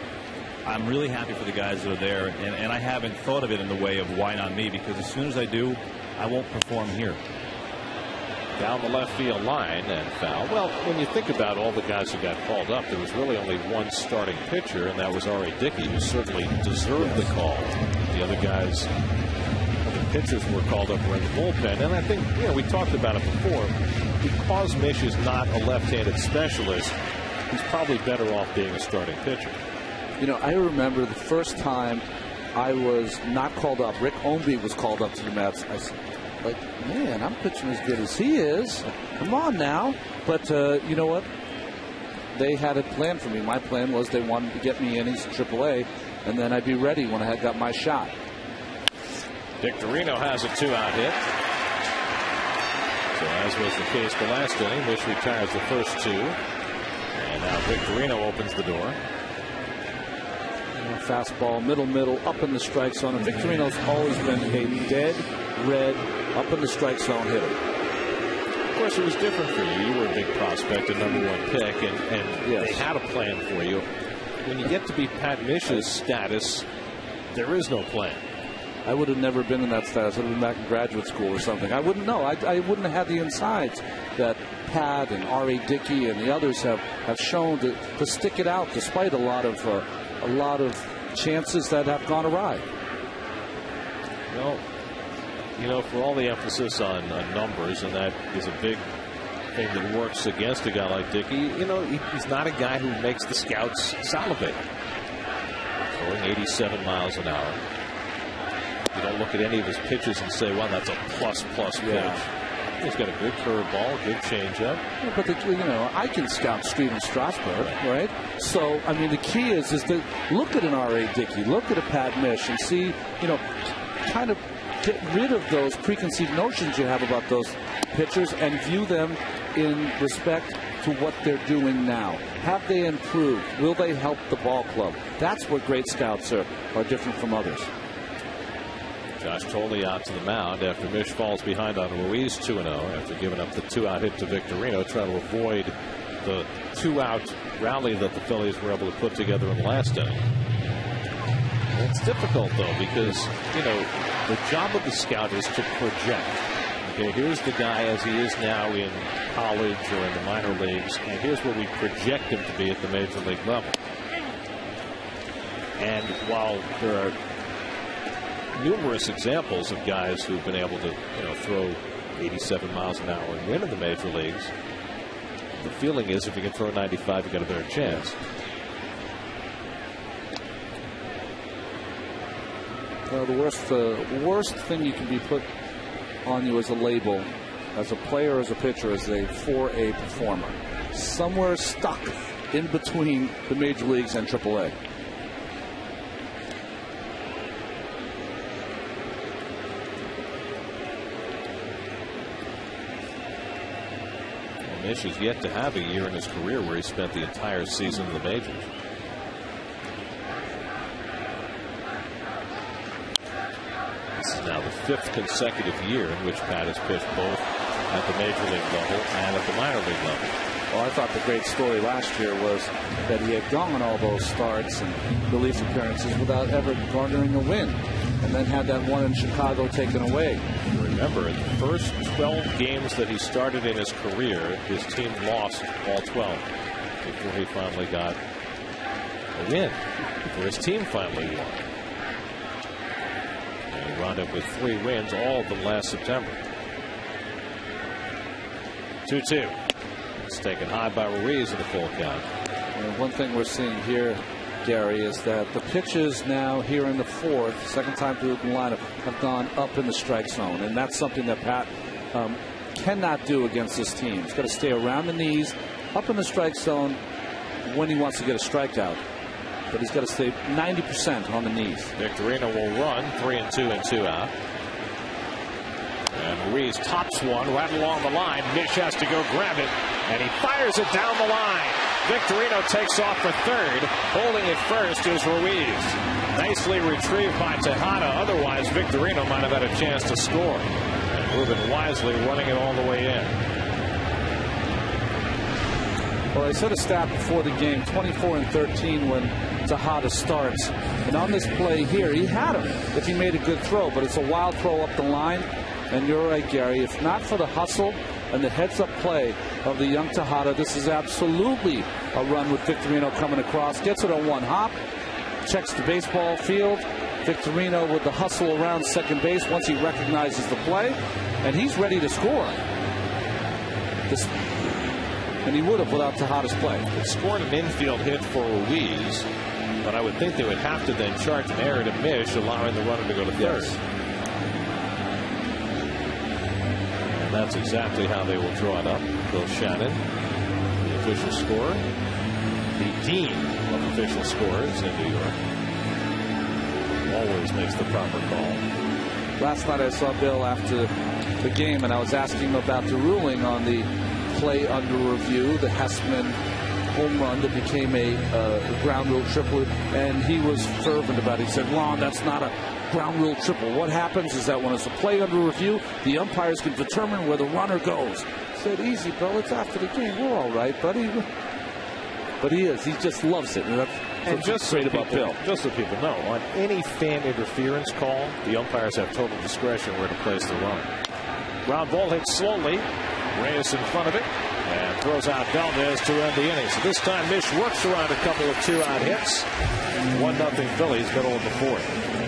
I'm really happy for the guys that are there, and I haven't thought of it in the way of why not me, because as soon as I do, I won't perform here. Down the left field line and foul. Well, when you think about all the guys who got called up, there was really only one starting pitcher, and that was R.A. Dickey, who certainly deserved the call. The other guys, the pitchers were called up were in the bullpen, and I think, you know, we talked about it before. Because Mish is not a left-handed specialist, he's probably better off being a starting pitcher. You know, I remember the first time I was not called up. Rick Ownby was called up to the Mets. I said, like, man, I'm pitching as good as he is. Come on now. But you know what? They had a plan for me. My plan was they wanted to get me innings in AAA, and then I'd be ready when I had got my shot. Victorino has a 2-out hit. So as was the case the last inning, Mish retires the first 2. And now Victorino opens the door. Fastball, middle, up in the strike zone. And Victorino's always been a dead red, up in the strike zone hitter. Of course, it was different for you. You were a big prospect, a #1 pick, and yes, they had a plan for you. When you get to be Pat Mish's status, there is no plan. I would have never been in that status. I would have been back in graduate school or something. I wouldn't know. I wouldn't have had the insides that Pat and R.A. Dickey and the others have shown to stick it out despite a lot of chances that have gone awry. Well, you know, for all the emphasis on numbers, and that is a big thing that works against a guy like Dickey, you know, he's not a guy who makes the scouts salivate. Throwing 87 miles an hour. You don't look at any of his pitches and say, well, that's a plus pitch. Yeah. He's got a good curveball, good changeup. Yeah, but you know, I can scout Steven Strasburg, right? So I mean, the key is to look at an R.A. Dickey, look at a Pat Mish, and see, you know, kind of get rid of those preconceived notions you have about those pitchers and view them in respect to what they're doing now. Have they improved? Will they help the ball club? That's what great scouts are different from others. Josh Tolley out to the mound after Mish falls behind on Ruiz 2-0 after giving up the 2-out hit to Victorino, trying to avoid the 2-out rally that the Phillies were able to put together in the last inning. It's difficult, though, because, you know, the job of the scout is to project. Okay, here's the guy as he is now in college or in the minor leagues, and here's where we project him to be at the major league level. And while there are numerous examples of guys who've been able to, you know, throw 87 miles an hour and win in the major leagues, the feeling is if you can throw 95, you got a better chance. The worst thing you can be put on you as a label, as a player, as a pitcher, is a 4A performer. Somewhere stuck in between the major leagues and AAA. Mish has yet to have a year in his career where he spent the entire season in the majors. 5th consecutive year in which Pat has pitched both at the major league level and at the minor league level. Well, I thought the great story last year was that he had gone all those starts and relief appearances without ever garnering a win, and then had that one in Chicago taken away. Remember, in the first 12 games that he started in his career, his team lost all 12 before he finally got a win, before his team finally won. And he wound up with 3 wins, all of them last September. 2-2. It's taken high by Ruiz in the full count. And one thing we're seeing here, Gary, is that the pitches now here in the 4th, second time through the lineup, have gone up in the strike zone. And that's something that Pat cannot do against this team. He's got to stay around the knees, up in the strike zone when he wants to get a strikeout. But he's got to stay 90% on the knees. Victorino will run 3-2 and 2 out. And Ruiz tops one right along the line. Mish has to go grab it, and he fires it down the line. Victorino takes off for third. Holding it first is Ruiz. Nicely retrieved by Tejada. Otherwise, Victorino might have had a chance to score. And Ruben wisely running it all the way in. Well, I said a stat before the game, 24-13 when Tejada starts. And on this play here, he had him if he made a good throw, but it's a wild throw up the line. And you're right, Gary. If not for the hustle and the heads-up play of the young Tejada, this is absolutely a run with Victorino coming across. Gets it on one hop, checks the baseball field. Victorino with the hustle around second base once he recognizes the play, and he's ready to score. And he would have without Tejada's play. It scored an infield hit for Ruiz, but I would think they would have to then charge an error to Mish, allowing the runner to go to third. Yes. And that's exactly how they will draw it up. Bill Shannon, the official scorer, the dean of official scorers in New York, always makes the proper call. Last night I saw Bill after the game, and I was asking him about the ruling on the play under review, the Hessman home run that became a ground rule triple, and he was fervent about it. He said, Ron, that's not a ground rule triple. What happens is that when it's a play under review, the umpires can determine where the runner goes. I said, easy, Bill, it's after the game. We're all right, buddy. But he just loves it. And just great about Bill. Just so people know, on any fan interference call, the umpires have total discretion where to place the runner. Ground ball hits slowly. Reyes in front of it and throws out Valdez to end the inning. So this time Mish works around a couple of 2-out hits. 1-0 Phillies, middle of the 4th.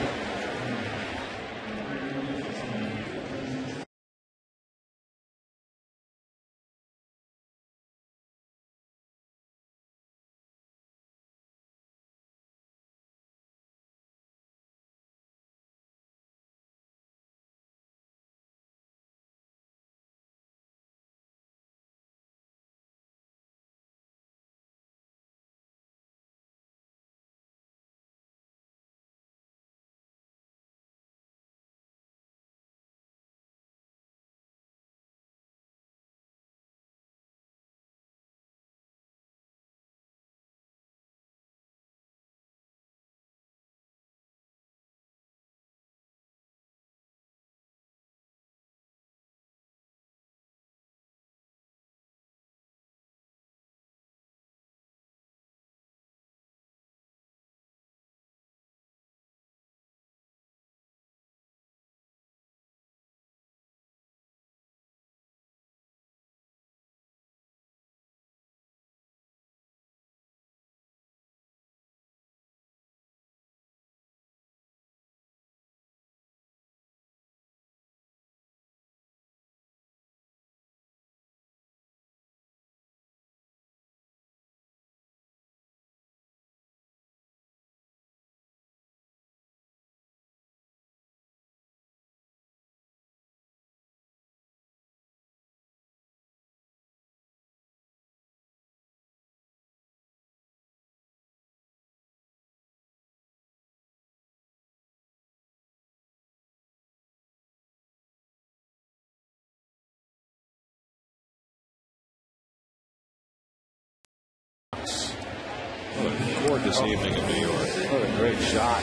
What a gorgeous evening in New York. What a great shot.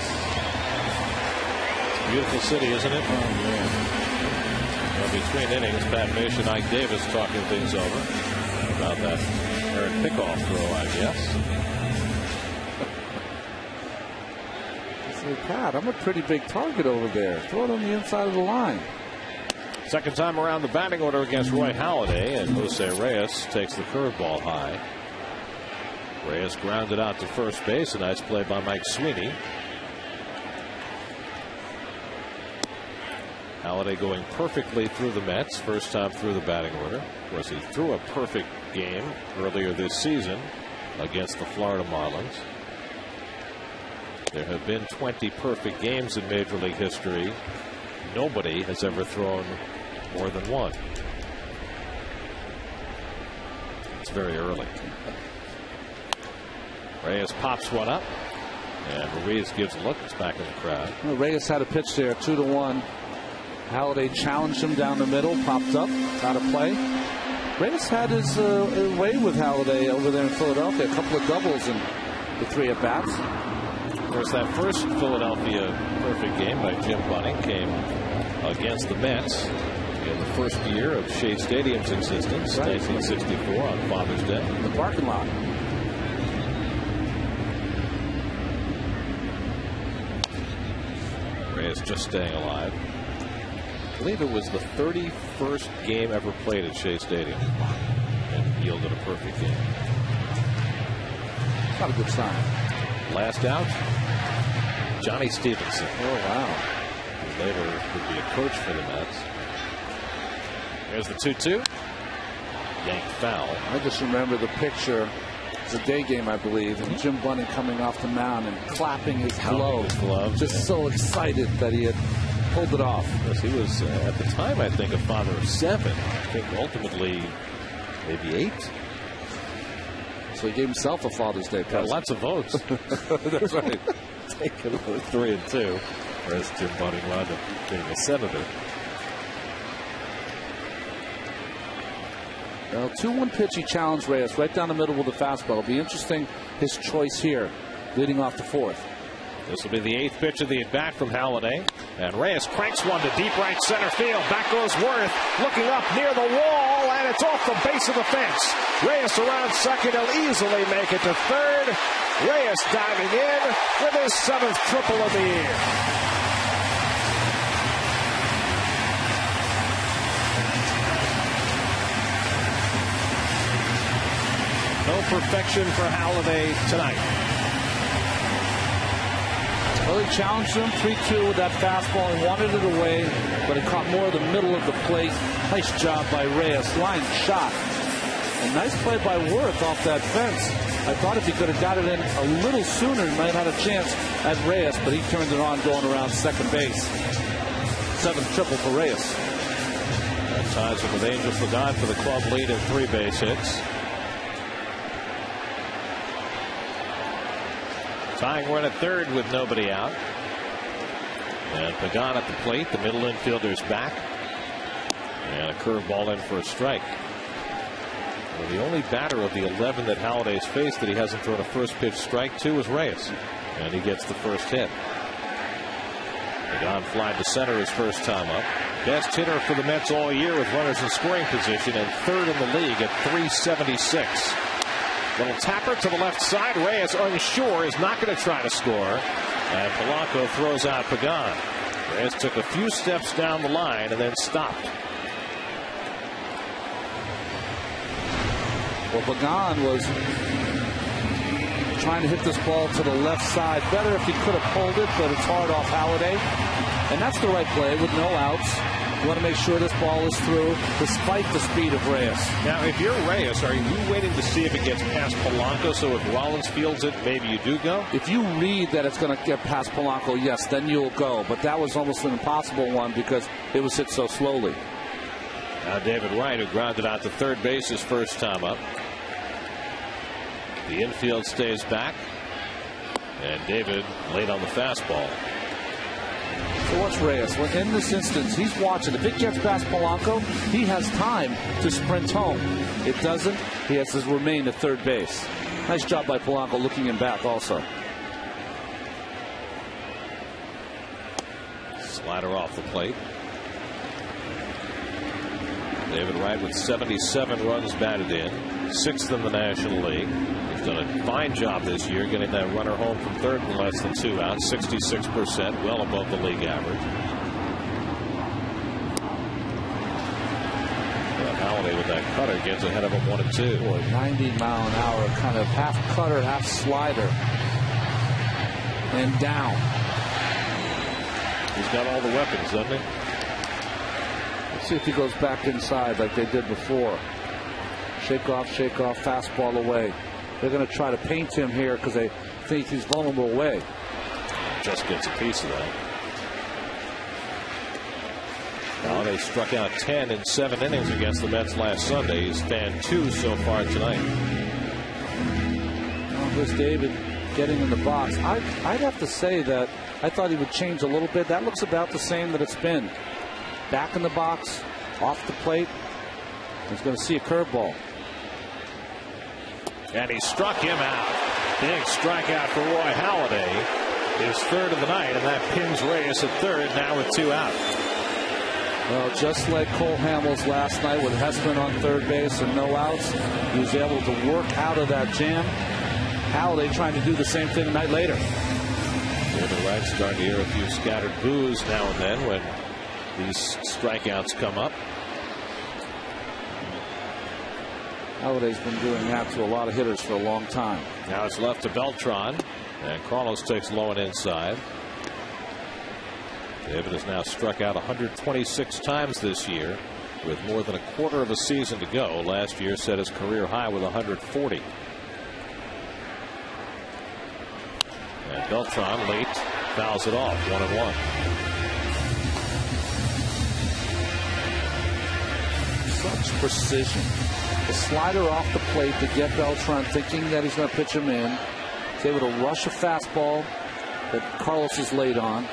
Beautiful city, isn't it? Oh, man. Well, between innings, Pat Fish and Ike Davis talking things over about that Aaron pickoff throw, I guess. Say, Pat, I'm a pretty big target over there. Throw it on the inside of the line. Second time around the batting order against Roy Halladay, and Jose Reyes takes the curveball high. Reyes grounded out to first base. A nice play by Mike Sweeney. Halladay going perfectly through the Mets, first time through the batting order. Of course, he threw a perfect game earlier this season against the Florida Marlins. There have been 20 perfect games in Major League history. Nobody has ever thrown more than one. It's very early. Reyes pops one up, and Ruiz gives a look. It's back in the crowd. Well, Reyes had a pitch there, 2-1. Halladay challenged him down the middle, popped up, got a play. Reyes had his way with Halladay over there in Philadelphia. A couple of doubles in the 3 at-bats. Of course, that first Philadelphia perfect game by Jim Bunning came against the Mets in the first year of Shea Stadium's existence, right. 1964 on Father's Day. In the parking lot. Reyes just staying alive. I believe it was the 31st game ever played at Shea Stadium and yielded a perfect game. Not a good sign. Last out, Johnny Stevenson. Oh, wow. Who later would be a coach for the Mets. There's the 2-2. Yanked foul. I just remember the picture. It's a day game, I believe, and Jim Bunning coming off the mound and clapping his glove. Just so excited that he had pulled it off. Yes, he was, at the time, I think, a father of 7. I think ultimately maybe 8. So he gave himself a Father's Day present. Got lots of votes. That's right. Taking it 3-2. Whereas Jim Bunning wound up being a senator. Well, 2-1 pitch. He challenged Reyes right down the middle with a fastball. It'll be interesting his choice here, leading off the 4th. This will be the 8th pitch of the at-bat from Halladay. And Reyes cranks one to deep right center field. Back goes Worth, looking up near the wall, and it's off the base of the fence. Reyes around second. He'll easily make it to third. Reyes diving in with his 7th triple of the year. No perfection for Halladay tonight. Well, he challenged him 3-2 with that fastball and wanted it away, but it caught more of the middle of the plate. Nice job by Reyes. Line shot. A nice play by Worth off that fence. I thought if he could have got it in a little sooner, he might have had a chance at Reyes, but he turned it on going around second base. 7th triple for Reyes. That ties him with Angel Pagan for the club lead in 3 base hits. Tying run at third with nobody out. And Pagan at the plate. The middle infielder's back. And a curveball in for a strike. Well, the only batter of the 11 that Halladay's faced that he hasn't thrown a first pitch strike to is Reyes. And he gets the first hit. Pagan flied to center his first time up. Best hitter for the Mets all year with runners in scoring position and 3rd in the league at .376. Little tapper to the left side. Reyes unsure, is not going to try to score. And Polanco throws out Pagan. Reyes took a few steps down the line and then stopped. Well, Pagan was trying to hit this ball to the left side. Better if he could have pulled it, but it's hard off Halladay. And that's the right play with no outs. You want to make sure this ball is through despite the speed of Reyes. Now, if you're Reyes, are you waiting to see if it gets past Polanco, so if Rollins fields it, maybe you do go? If you read that it's going to get past Polanco, yes, then you'll go. But that was almost an impossible one because it was hit so slowly. Now David Wright, who grounded out to third base his first time up. The infield stays back. And David late on the fastball. So what's Reyes? Well, in this instance, he's watching. If it gets past Polanco, he has time to sprint home. It doesn't. He has to remain at third base. Nice job by Polanco looking him back also. slider off the plate. David Wright with 77 runs batted in, 6th in the National League. He's done a fine job this year getting that runner home from third in less than 2 outs, 66%, well above the league average. Halladay with that cutter gets ahead of him 1-2. Boy, 90-mile-an-hour kind of half cutter, half slider, and down. He's got all the weapons, doesn't he? Let's see if he goes back inside like they did before. Shake off, fastball away. They're going to try to paint him here because they think he's vulnerable away. Just gets a piece of that. Halladay struck out 10 in 7 innings against the Mets last Sunday. He's fanned 2 so far tonight. Well, here's David getting in the box. I'd have to say that I thought he would change a little bit. That looks about the same that it's been. Back in the box, off the plate. He's going to see a curveball. And he struck him out. Big strikeout for Roy Halladay. His 3rd of the night, and that pins Reyes at 3rd now with 2 out. Well, just like Cole Hamels last night with Hessman on 3rd base and no outs, he was able to work out of that jam. Halladay trying to do the same thing a night later. David Wright starting to hear a few scattered boos now and then when these strikeouts come up. Halladay's been doing that to a lot of hitters for a long time. Now it's left to Beltran, and Carlos takes low and inside. David has now struck out 126 times this year with more than a quarter of a season to go. Last year set his career high with 140. And Beltran late fouls it off, 1-1. Such precision. The slider off the plate to get Beltran thinking that he's going to pitch him in. He's able to rush a fastball that Carlos is late on.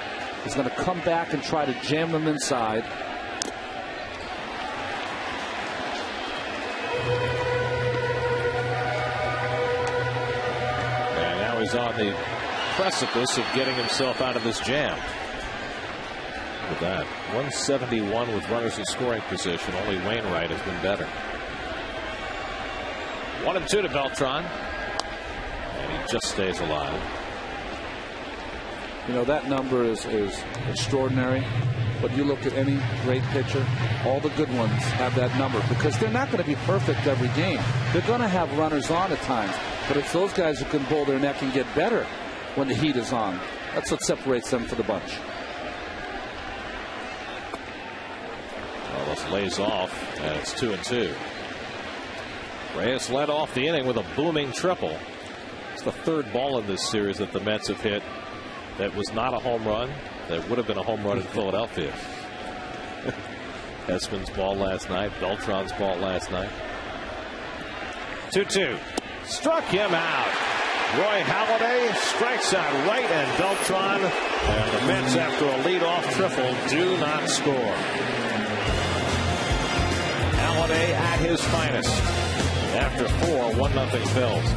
He's going to come back and try to jam him inside. And now he's on the precipice of getting himself out of this jam. Look at that. 171 with runners in scoring position. Only Wainwright has been better. 1-2 to Beltran. And he just stays alive. You know, that number is extraordinary. But you look at any great pitcher, all the good ones have that number because they're not going to be perfect every game. They're going to have runners on at times. But it's those guys who can bull their neck and get better when the heat is on. That's what separates them for the bunch. Carlos lays off, and it's 2-2. Reyes led off the inning with a booming triple. It's the 3rd ball in this series that the Mets have hit that was not a home run. That would have been a home run in Philadelphia. Hessman's ball last night. Beltran's ball last night. 2-2. Struck him out. Roy Halladay strikes out Wright and Beltran. And the Mets, after a leadoff triple, do not score. Halladay at his finest after 4 1-0 Phils.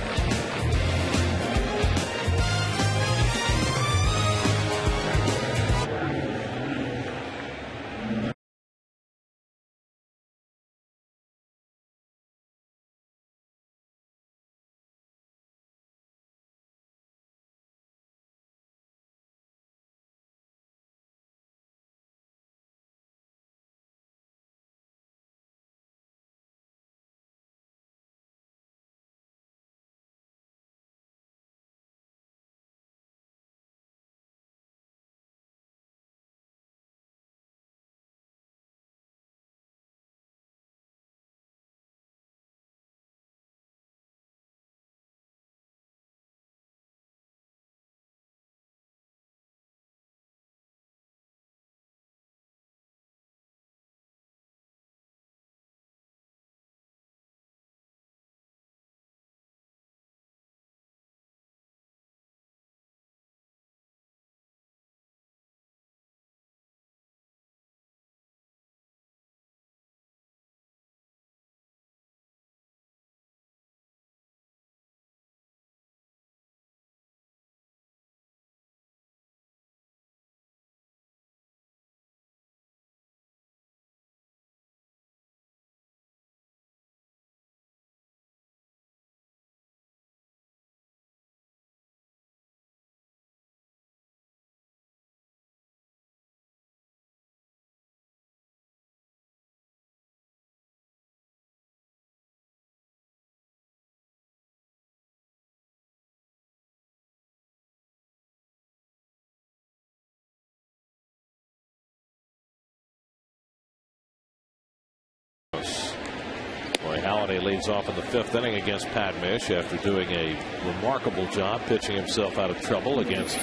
Roy Halladay leads off in the 5th inning against Pat Mish after doing a remarkable job pitching himself out of trouble against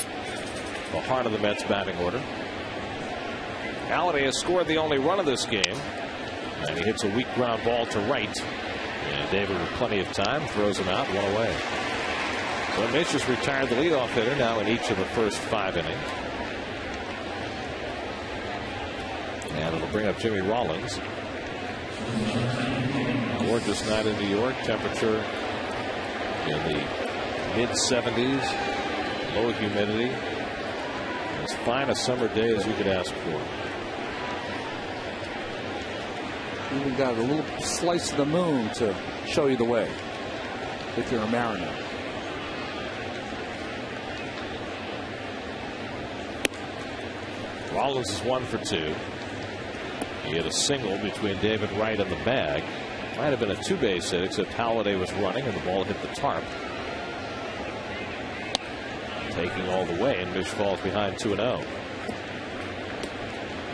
the heart of the Mets batting order. Halladay has scored the only run of this game, and he hits a weak ground ball to right. And David, with plenty of time, throws him out, 1 away. So Mish has retired the leadoff hitter now in each of the first 5 innings. And it'll bring up Jimmy Rollins. Gorgeous night in New York. Temperature in the mid-70s. Low humidity. As fine a summer day as you could ask for. Even got a little slice of the moon to show you the way if you're a Mariner. Rollins is 1 for 2. He hit a single between David Wright and the bag. Might have been a 2-base hit, except Halladay was running and the ball hit the tarp. Taking all the way, and Mish falls behind 2-0.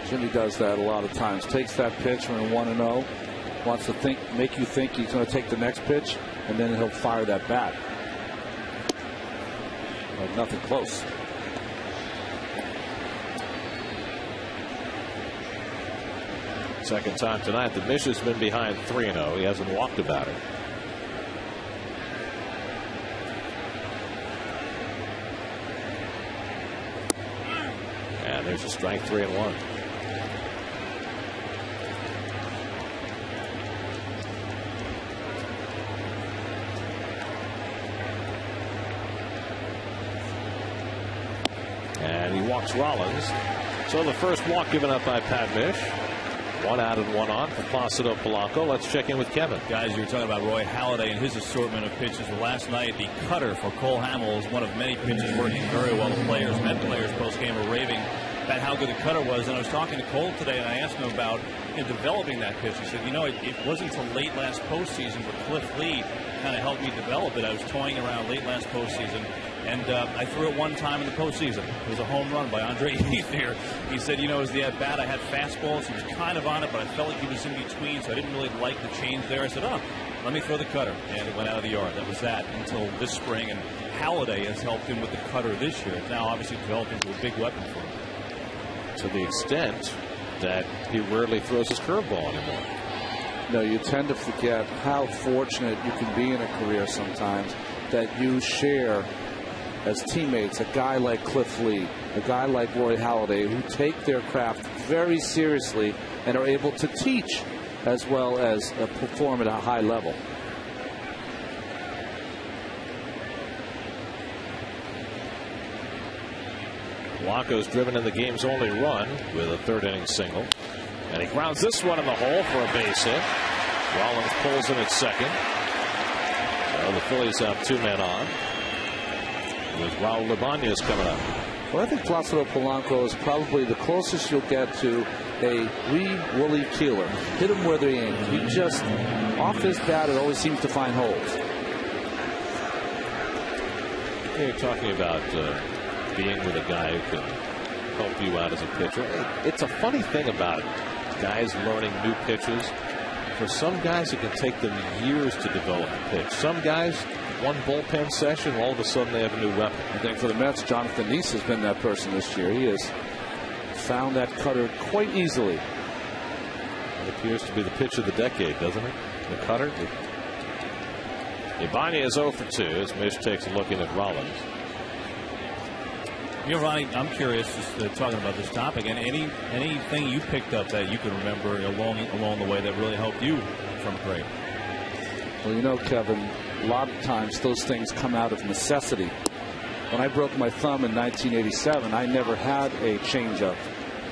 Jimmy does that a lot of times. Takes that pitch when 1-0. Wants to make you think he's going to take the next pitch, and then he'll fire that bat. Like nothing close. Second time tonight that Mish has been behind 3-0. He hasn't walked a batter. And there's a strike, 3-1. And he walks Rollins. So the first walk given up by Pat Mish. 1 out and 1 on for Placido Polanco. Let's check in with Kevin. Guys, you were talking about Roy Halladay and his assortment of pitches. Well, last night, the cutter for Cole Hamels is one of many pitches working very well. The players, Met players, post-game were raving about how good the cutter was. And I was talking to Cole today, and I asked him about developing that pitch. He said, it wasn't until late last postseason where Cliff Lee kind of helped me develop it. I was toying around late last postseason. And I threw it one time in the postseason. It was a home run by Andre Ethier. He said, as the at-bat, I had fastballs. He was kind of on it, but I felt like he was in between, so I didn't really like the change there. I said, let me throw the cutter. And it went out of the yard. That was that until this spring. And Halladay has helped him with the cutter this year. It's now obviously developed into a big weapon for him. To the extent that he rarely throws his curveball anymore. No, you tend to forget how fortunate you can be in a career sometimes that you share as teammates a guy like Cliff Lee, a guy like Roy Halladay, who take their craft very seriously and are able to teach as well as perform at a high level. Polanco's driven in the game's only run with a 3rd inning single. And he grounds this one in the hole for a base hit. Rollins pulls in at second. Well, the Phillies have 2 men on, with Raul Ibanez coming up. Well, I think Placido Polanco is probably the closest you'll get to a Wooly Keeler. Hit him where they aim. He just, off his bat, it always seems to find holes. You're talking about being with a guy who can help you out as a pitcher. It's a funny thing about guys learning new pitches. For some guys, it can take them years to develop a pitch. Some guys, one bullpen session, all of a sudden they have a new weapon. I think for the Mets, Jonathan Neese has been that person this year. He has found that cutter quite easily. It appears to be the pitch of the decade, doesn't it? The cutter. Ibanez 0 for 2 as Mish takes a look in at Rollins. Ronnie, I'm curious, just talking about this topic, and anything you picked up that you can remember along the way that really helped you from great? Well, Kevin, a lot of times those things come out of necessity. When I broke my thumb in 1987, I never had a changeup,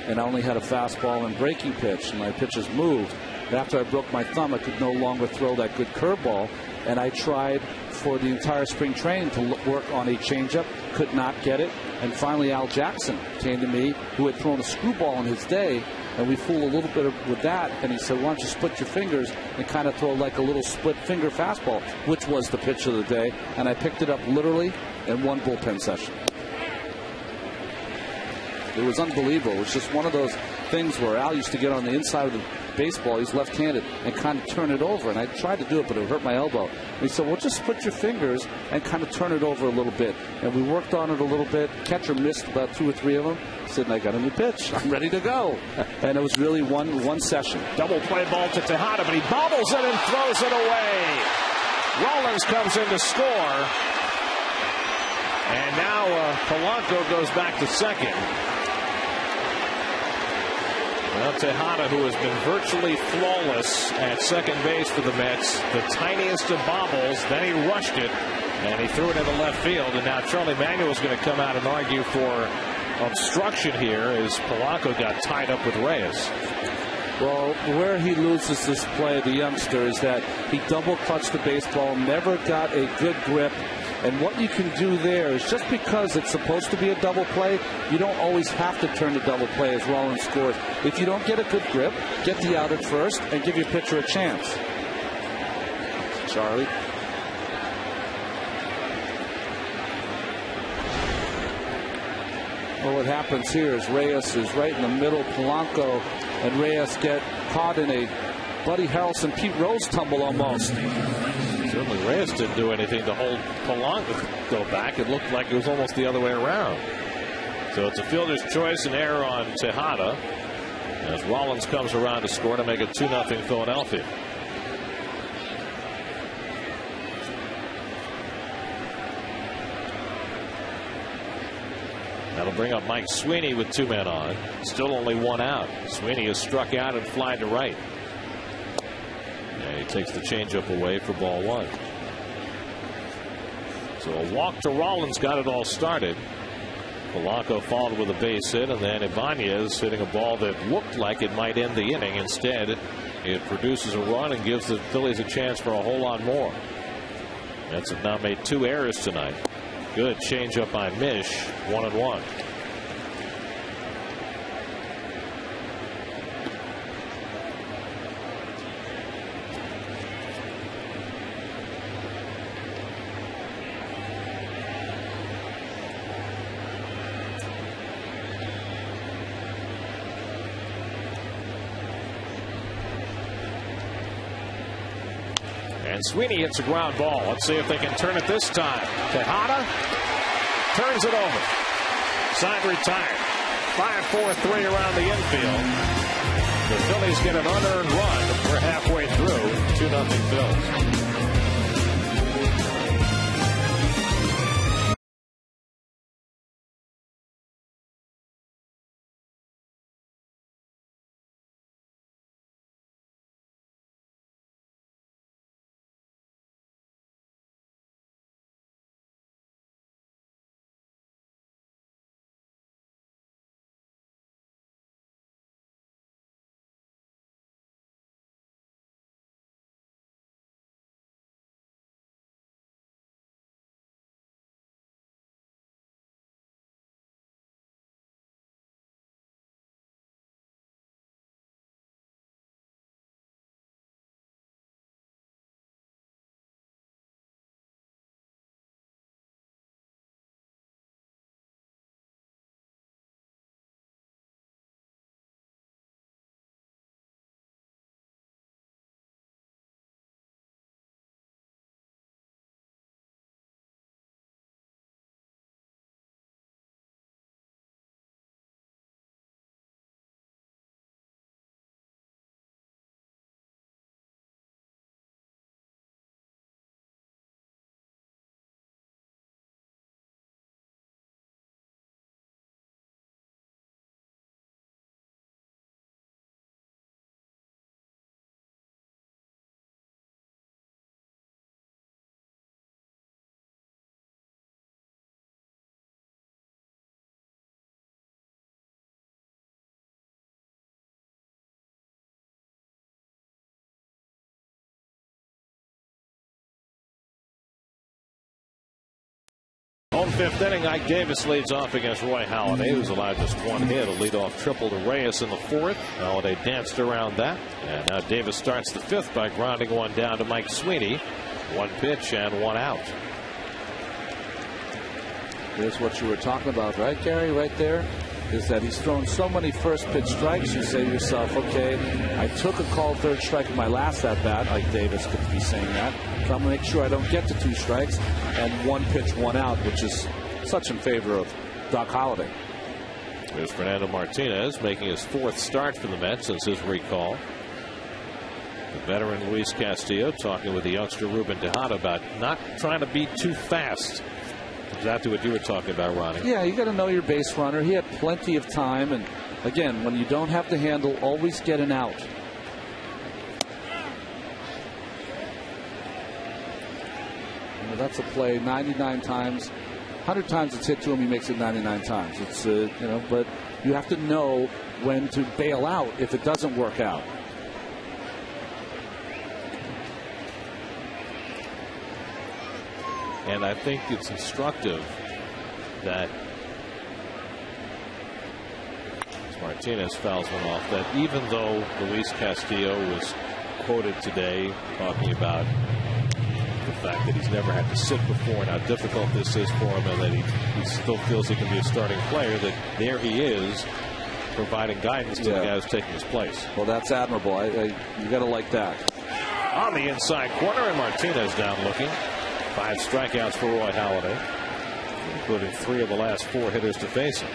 and I only had a fastball and breaking pitch, and my pitches moved. And after I broke my thumb, I could no longer throw that good curveball, and I tried for the entire spring training to work on a changeup, could not get it. And finally, Al Jackson came to me, who had thrown a screwball in his day, and we fooled a little bit with that. And he said, why don't you split your fingers and kind of throw like a little split finger fastball, which was the pitch of the day. And I picked it up literally in one bullpen session. It was unbelievable. It was just one of those things where Al used to get on the inside of the baseball, he's left-handed, and kind of turn it over. And I tried to do it, but it hurt my elbow. And he said, well, just put your fingers and kind of turn it over a little bit. And we worked on it a little bit. Catcher missed about 2 or 3 of them. He said, I got a new pitch. I'm ready to go. And it was really one session. Double play ball to Tejada, but he bobbles it and throws it away. Rollins comes in to score. And now Polanco goes back to second. Well, Tejada, who has been virtually flawless at second base for the Mets, the tiniest of bobbles, then he rushed it, and he threw it into left field. And now Charlie Manuel's going to come out and argue for obstruction here as Polanco got tied up with Reyes. Well, where he loses this play, the youngster, is that he double clutched the baseball, never got a good grip. And what you can do there is, just because it's supposed to be a double play, you don't always have to turn the double play as Rollins scores. If you don't get a good grip, get the out at first and give your pitcher a chance. Charlie. Well, what happens here is Reyes is right in the middle. Polanco and Reyes get caught in a Buddy Harrelson, Pete Rose tumble almost. Certainly Reyes didn't do anything to hold Polanco go back. It looked like it was almost the other way around. So it's a fielder's choice and error on Tejada as Rollins comes around to score to make it 2-0 Philadelphia. That'll bring up Mike Sweeney with 2 men on. Still only 1 out. Sweeney is struck out and flied to right. And he takes the changeup away for ball 1. So a walk to Rollins got it all started. Polanco followed with a base hit, and then Ibanez hitting a ball that looked like it might end the inning. Instead, it produces a run and gives the Phillies a chance for a whole lot more. Mets have now made 2 errors tonight. Good changeup by Mish, 1-1. And Sweeney hits a ground ball. Let's see if they can turn it this time. Tejada turns it over. Side retired. 5-4-3 around the infield. The Phillies get an unearned run. We're halfway through. 2-0 Phillies. Home 5th inning, Ike Davis leads off against Roy Halladay, who's allowed just 1 hit. A leadoff triple to Reyes in the 4th. Halladay danced around that. And now Davis starts the 5th by grounding 1 down to Mike Sweeney. 1 pitch and 1 out. There's what you were talking about, right, Gary? Right there. is that he's thrown so many first pitch strikes. You say to yourself, okay, I took a called third strike in my last at bat, like Davis could be saying that. So I'm going to make sure I don't get to 2 strikes and 1 pitch, 1 out, which is such in favor of Doc Holliday. There's Fernando Martinez making his 4th start for the Mets since his recall. The veteran Luis Castillo talking with the youngster Ruben Tejada about not trying to be too fast. Exactly what you were talking about, Ronnie. Yeah, you got to know your base runner. He had plenty of time, and again, when you don't have the handle, always get an out. You know, that's a play 99 times. 100 times it's hit to him, he makes it 99 times. It's you know, but you have to know when to bail out if it doesn't work out. And I think it's instructive that Martinez fouls one off, that even though Luis Castillo was quoted today talking about the fact that he's never had to sit before and how difficult this is for him, and that he still feels he can be a starting player, that there he is providing guidance to the guy who's taking his place. Well, that's admirable. You got to like that. On the inside corner, and Martinez down looking. 5 strikeouts for Roy Halladay, including 3 of the last 4 hitters to face him.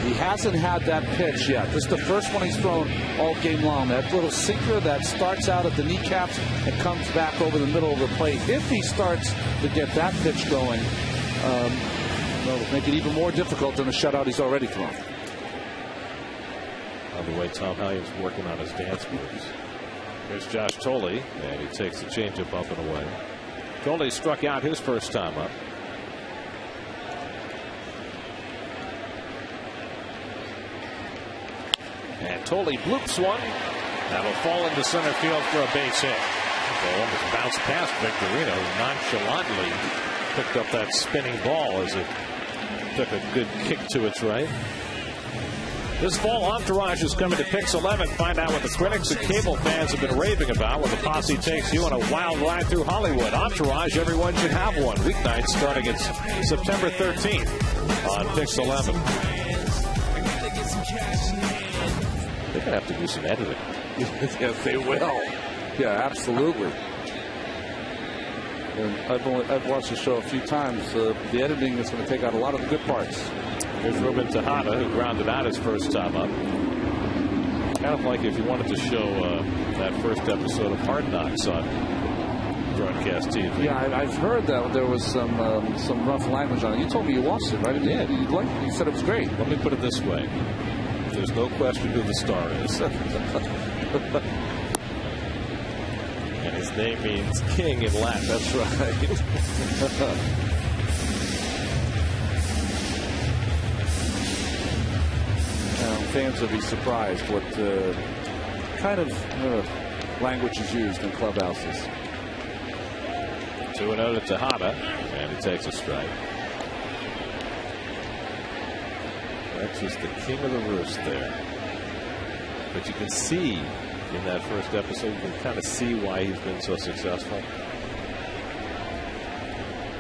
He hasn't had that pitch yet. This is the first one he's thrown all game long. That little sinker that starts out at the kneecaps and comes back over the middle of the plate. If he starts to get that pitch going, it'll make it even more difficult than the shutout he's already thrown. On the way, Tom Hallion's working on his dance moves. Here's Josh Tolle, and he takes the changeup up and away. Tolle struck out his first time up. And Tolle bloops one. That'll fall into center field for a base hit. They almost bounced past Victorino, who nonchalantly picked up that spinning ball as it took a good kick to its right. This fall, Entourage is coming to Pix 11. Find out what the critics and cable fans have been raving about when the posse takes you on a wild ride through Hollywood. Entourage, everyone should have one. Weeknights starting at September 13th on Pix 11. They're going to have to do some editing. Yes, they will. Yeah, absolutely. And I've watched the show a few times. The editing is going to take out a lot of the good parts. Here's Ruben Tejada, who grounded out his first time up. Kind of like if you wanted to show that first episode of Hard Knocks on broadcast TV. Yeah, I've heard that there was some rough language on it. You told me you watched it, right? Yeah. You liked it. You said it was great. Let me put it this way. There's no question who the star is. And his name means king in Latin. That's right. Fans will be surprised what kind of language is used in clubhouses. 2-0 to Tejada, and he takes a strike. That's just the king of the roost there. But you can see in that first episode, you can kind of see why he's been so successful.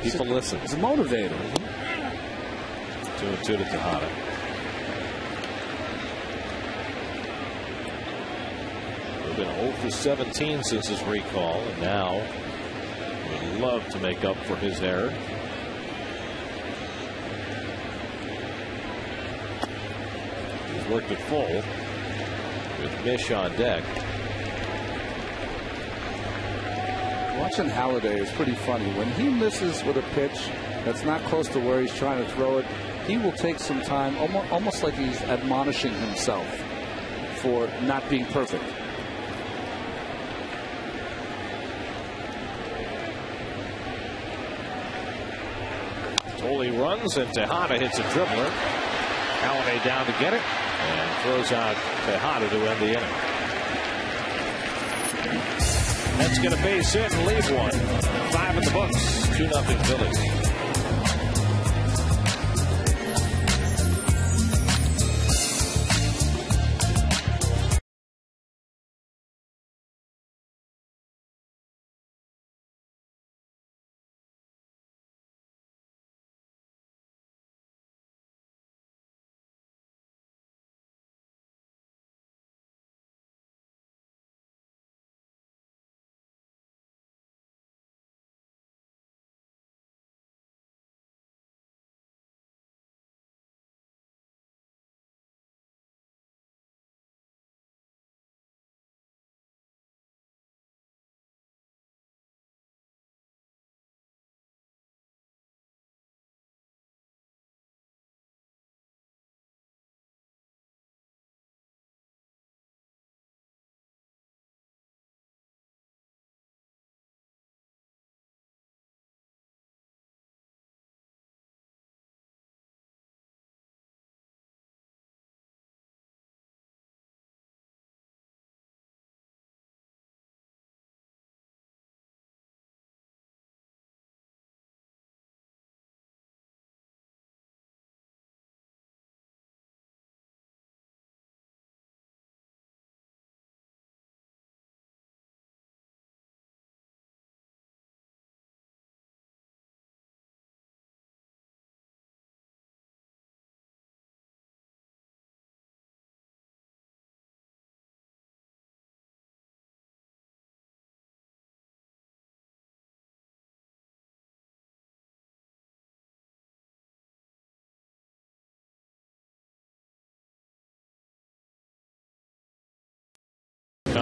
People listen. He's a motivator. 2-2 to Tejada. Been 0 for 17 since his recall, and now would love to make up for his error. He's worked it full with Mish on deck. Watching Halladay is pretty funny. When he misses with a pitch that's not close to where he's trying to throw it, he will take some time, almost like he's admonishing himself for not being perfect. Tolle runs, and Tejada hits a dribbler. Halladay down to get it, and throws out Tejada to end the inning. Mets get a base hit and leave one. 5 in the books. 2-0 Phillies.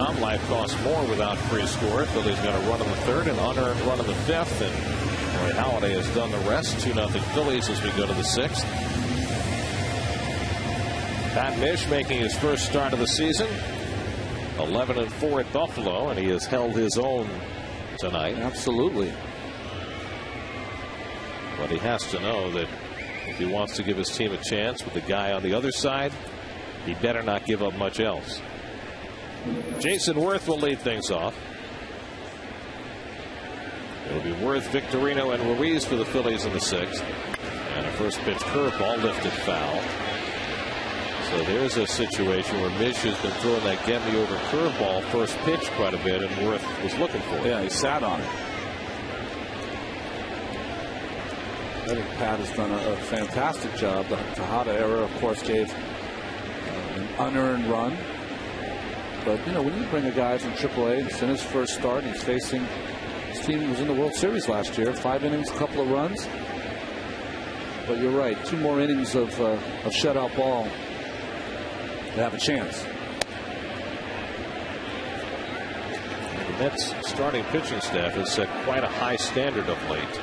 PHIAT.com. Life costs more without free score. Phillies got a run in the third, an unearned run in the fifth, and Roy Halladay has done the rest. 2-0 Phillies as we go to the sixth. Pat Mish making his first start of the season. 11-4 at Buffalo, and he has held his own tonight. Absolutely. But he has to know that if he wants to give his team a chance with the guy on the other side, he better not give up much else. Jason Worth will lead things off. It'll be Worth, Victorino, and Ruiz for the Phillies in the sixth. And a first pitch curveball lifted foul. So there's a situation where Mish has been throwing that get me over curveball first pitch quite a bit, and Worth was looking for it. Yeah, he sat on it. I think Pat has done a fantastic job. The Tejada era, of course, gave an unearned run. But, you know, when you bring a guy from AAA, it's in his first start, he's facing, his team was in the World Series last year, 5 innings, a couple of runs. But you're right, 2 more innings of shutout ball to have a chance. The Mets starting pitching staff has set quite a high standard of late.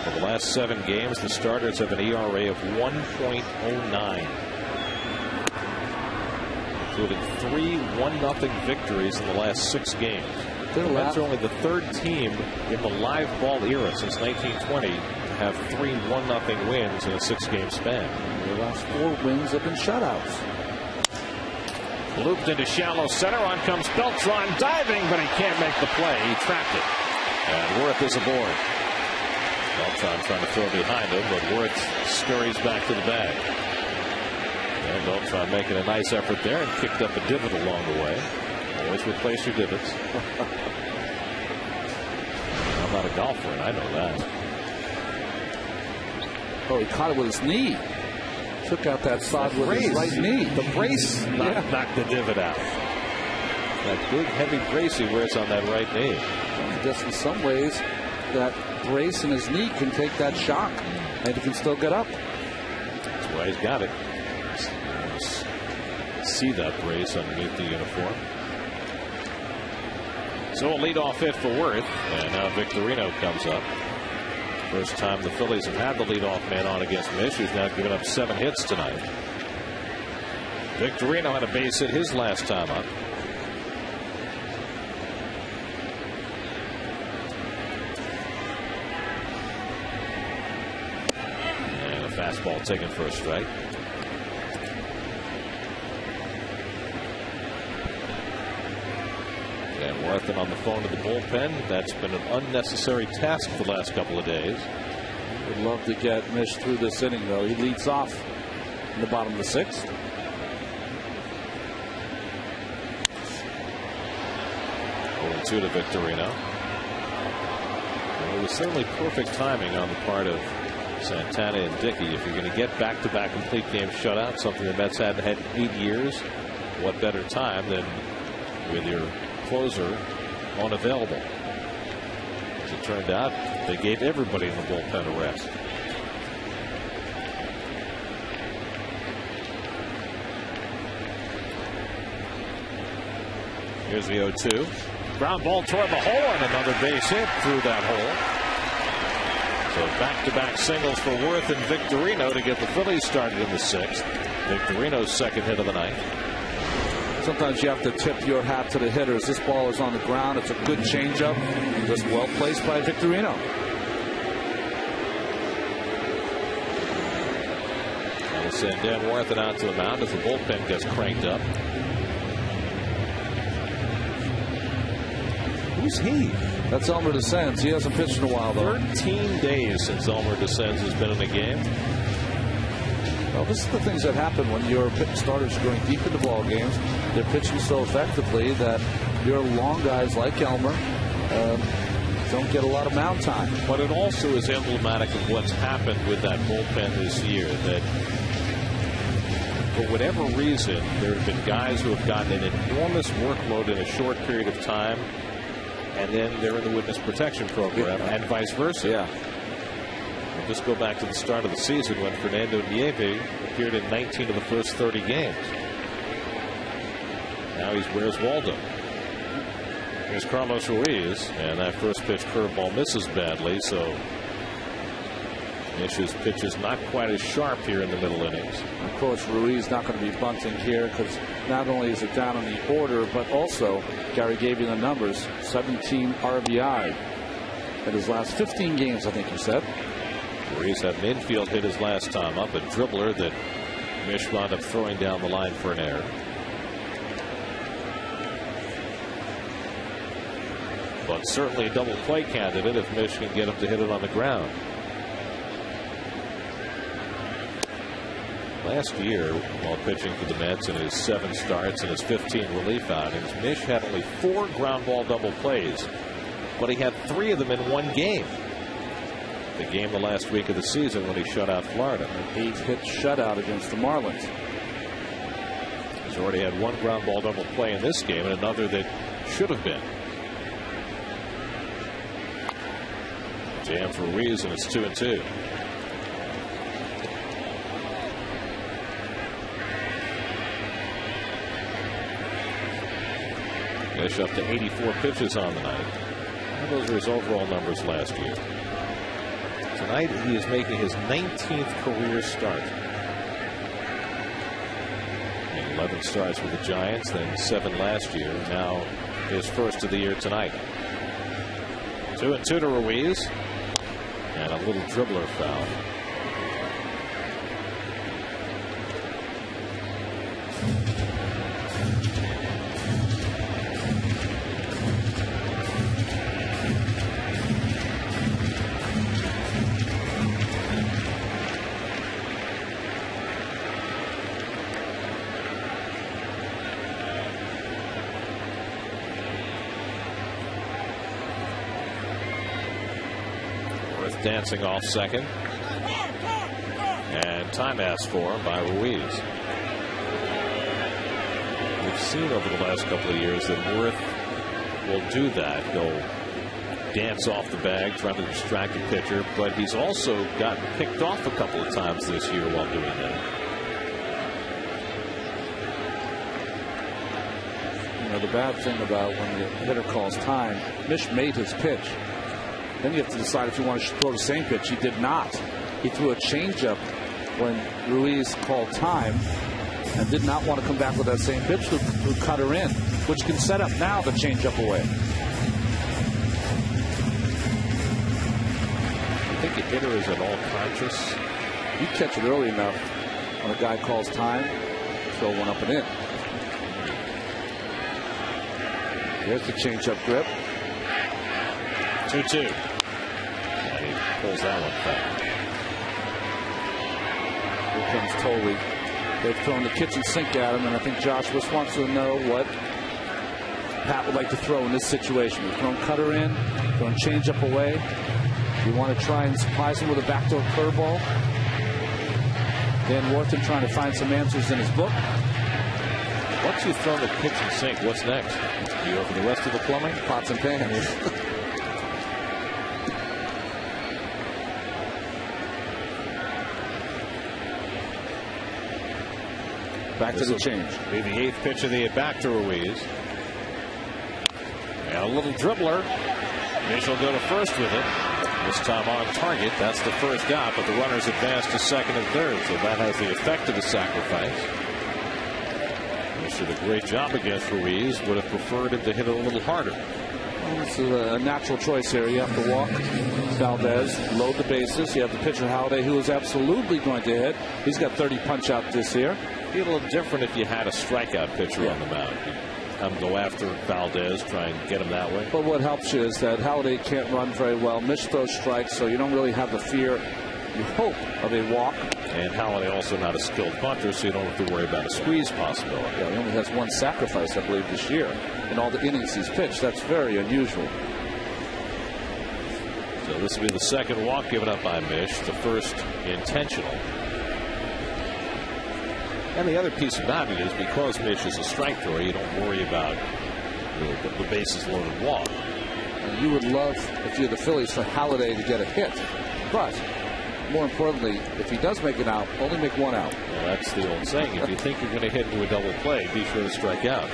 For the last 7 games, the starters have an ERA of 1.09. Including 3 1-0 victories in the last 6 games. The Mets are only the 3rd team in the live ball era since 1920 to have 3 1-0 wins in a 6-game span. The last 4 wins have been shutouts. Looped into shallow center. On comes Beltran diving, but he can't make the play. He trapped it. And Worth is aboard. Beltran trying to throw behind him, but Worth scurries back to the bag. And Beltran making a nice effort there and kicked up a divot along the way. Always replace your divots. I'm not a golfer, and I know that. Oh, he caught it with his knee. Took out that sod with his right knee. The brace knocked the divot out. That big, heavy brace he wears on that right knee. I guess in some ways, that brace in his knee can take that shock, and he can still get up. That's why he's got it. See that brace underneath the uniform. So a leadoff hit for Worth, and now Victorino comes up. First time the Phillies have had the leadoff man on against Mish, who's now given up 7 hits tonight. Victorino had a base hit his last time up. And a fastball taken for a strike. And Worth on the phone to the bullpen. That's been an unnecessary task the last couple of days. Would love to get Mish through this inning, though. He leads off in the bottom of the 6th. To Victorino. Well, it was certainly perfect timing on the part of Santana and Dickey. If you're going to get back-to-back complete game shutout, something the Mets hadn't had in 8 years, what better time than with your closer unavailable? As it turned out, they gave everybody in the bullpen a rest. Here's the 0-2. Ground ball toward the hole, and another base hit through that hole. So back-to-back singles for Worth and Victorino to get the Phillies started in the 6th. Victorino's second hit of the night. Sometimes you have to tip your hat to the hitters. This ball is on the ground. It's a good changeup. Just well placed by Victorino. And they send Dan Worth out to the mound as the bullpen gets cranked up. Who's he? That's Elmer Descends. He hasn't pitched in a while, though. 13 days since Elmer Descends has been in the game. Well, this is the things that happen when your starters are going deep into ball games. They're pitching so effectively that your long guys like Elmer don't get a lot of mound time. But it also is emblematic of what's happened with that bullpen this year. That for whatever reason, there have been guys who have gotten an enormous workload in a short period of time, and then they're in the witness protection program, and vice versa. Yeah. We'll just go back to the start of the season when Fernando Nieve appeared in 19 of the first 30 games. Now he's Where's Waldo. Here's Carlos Ruiz, and that first pitch curveball misses badly, so Mish's pitch is not quite as sharp here in the middle innings. Of course, Ruiz not going to be bunting here because not only is it down in the order, but also Gary gave you the numbers: 17 RBI in his last 15 games, I think you said. Ruiz had an infield hit his last time up, a dribbler that Mish wound up throwing down the line for an error. But certainly a double play candidate if Mish can get him to hit it on the ground. Last year, while pitching for the Mets in his 7 starts and his 15 relief outings, Mish had only 4 ground ball double plays, but he had 3 of them in one game. The game the last week of the season when he shut out Florida. An 8-hit shutout against the Marlins. He's already had 1 ground ball double play in this game and another that should have been. Jams Ruiz, and it's 2-2. Mish up to 84 pitches on the night. And those are his overall numbers last year. Tonight he is making his 19th career start. 11 starts with the Giants, then 7 last year. Now his first of the year tonight. 2-2 to Ruiz. And a little dribbler foul. Dancing off second, and time asked for by Ruiz. We've seen over the last couple of years that Worth will do that. He'll dance off the bag, trying to distract the pitcher, but he's also gotten picked off a couple of times this year while doing that. You know, the bad thing about when the hitter calls time, Mish made his pitch. Then you have to decide if you want to throw the same pitch. He did not. He threw a changeup when Ruiz called time and did not want to come back with that same pitch to cut her in, which can set up now the changeup away. I think a hitter is at all conscious. You catch it early enough when a guy calls time, throw one up and in. There's the changeup grip. 2-2. And he pulls that one back. Here comes Tolley. They've thrown the kitchen sink at him, and I think Josh just wants to know what Pat would like to throw in this situation. We've thrown cutter in, thrown changeup away. You want to try and surprise him with a backdoor curveball. Dan Wortham trying to find some answers in his book. Once you've thrown the kitchen sink, what's next? You go for the rest of the plumbing? Pots and pans. Back to the change. Be the 8th pitch of the at bat to Ruiz. And a little dribbler. Mish will go to first with it. This time on target. That's the first out, but the runners advance to second and third, so that has the effect of the sacrifice. Mish did a great job against Ruiz. Would have preferred him to hit it a little harder. Well, this is a natural choice here. You have to walk Valdez, load the bases. You have the pitcher Halladay, who is absolutely going to hit. He's got 30 punch out this year. Be a little different if you had a strikeout pitcher on the mound. Go after Valdez, try and get him that way. But what helps you is that Halladay can't run very well. Mish throws strikes, so you don't really have the fear, you hope, of a walk. And Halladay also not a skilled punter, so you don't have to worry about a squeeze possibility. Yeah, he only has 1 sacrifice, I believe, this year in all the innings he's pitched. That's very unusual. So this will be the second walk given up by Mish, the first intentional. And the other piece about it is because Mish is a strike thrower, you don't worry about the bases loaded walk. And you would love, if you're the Phillies, for Halladay to get a hit. But more importantly, if he does make it out, only make 1 out. Well, that's the old saying. If you think you're going to hit into a double play, be sure to strike out.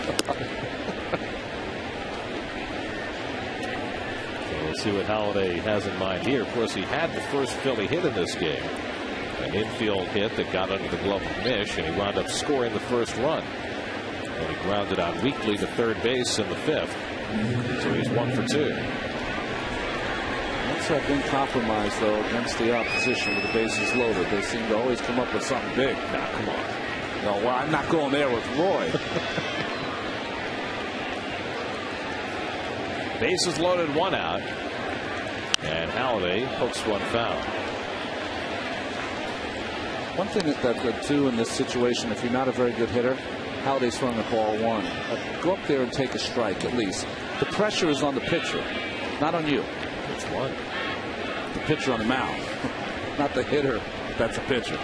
We'll see what Halladay has in mind here. Of course, he had the first Philly hit in this game. An infield hit that got under the glove of Mish, and he wound up scoring the first run. And he grounded out weakly to third base in the 5th. So he's 1 for 2. That's have been compromised, though, against the opposition with the bases loaded. They seem to always come up with something big. Now, come on. No, well, I'm not going there with Roy. Bases loaded, 1 out. And Halladay hooks one foul. One thing that could do in this situation, if you're not a very good hitter, Halladay's throwing the ball 1. Go up there and take a strike at least. The pressure is on the pitcher, not on you. It's 1. The pitcher on the mound, not the hitter. That's a pitcher.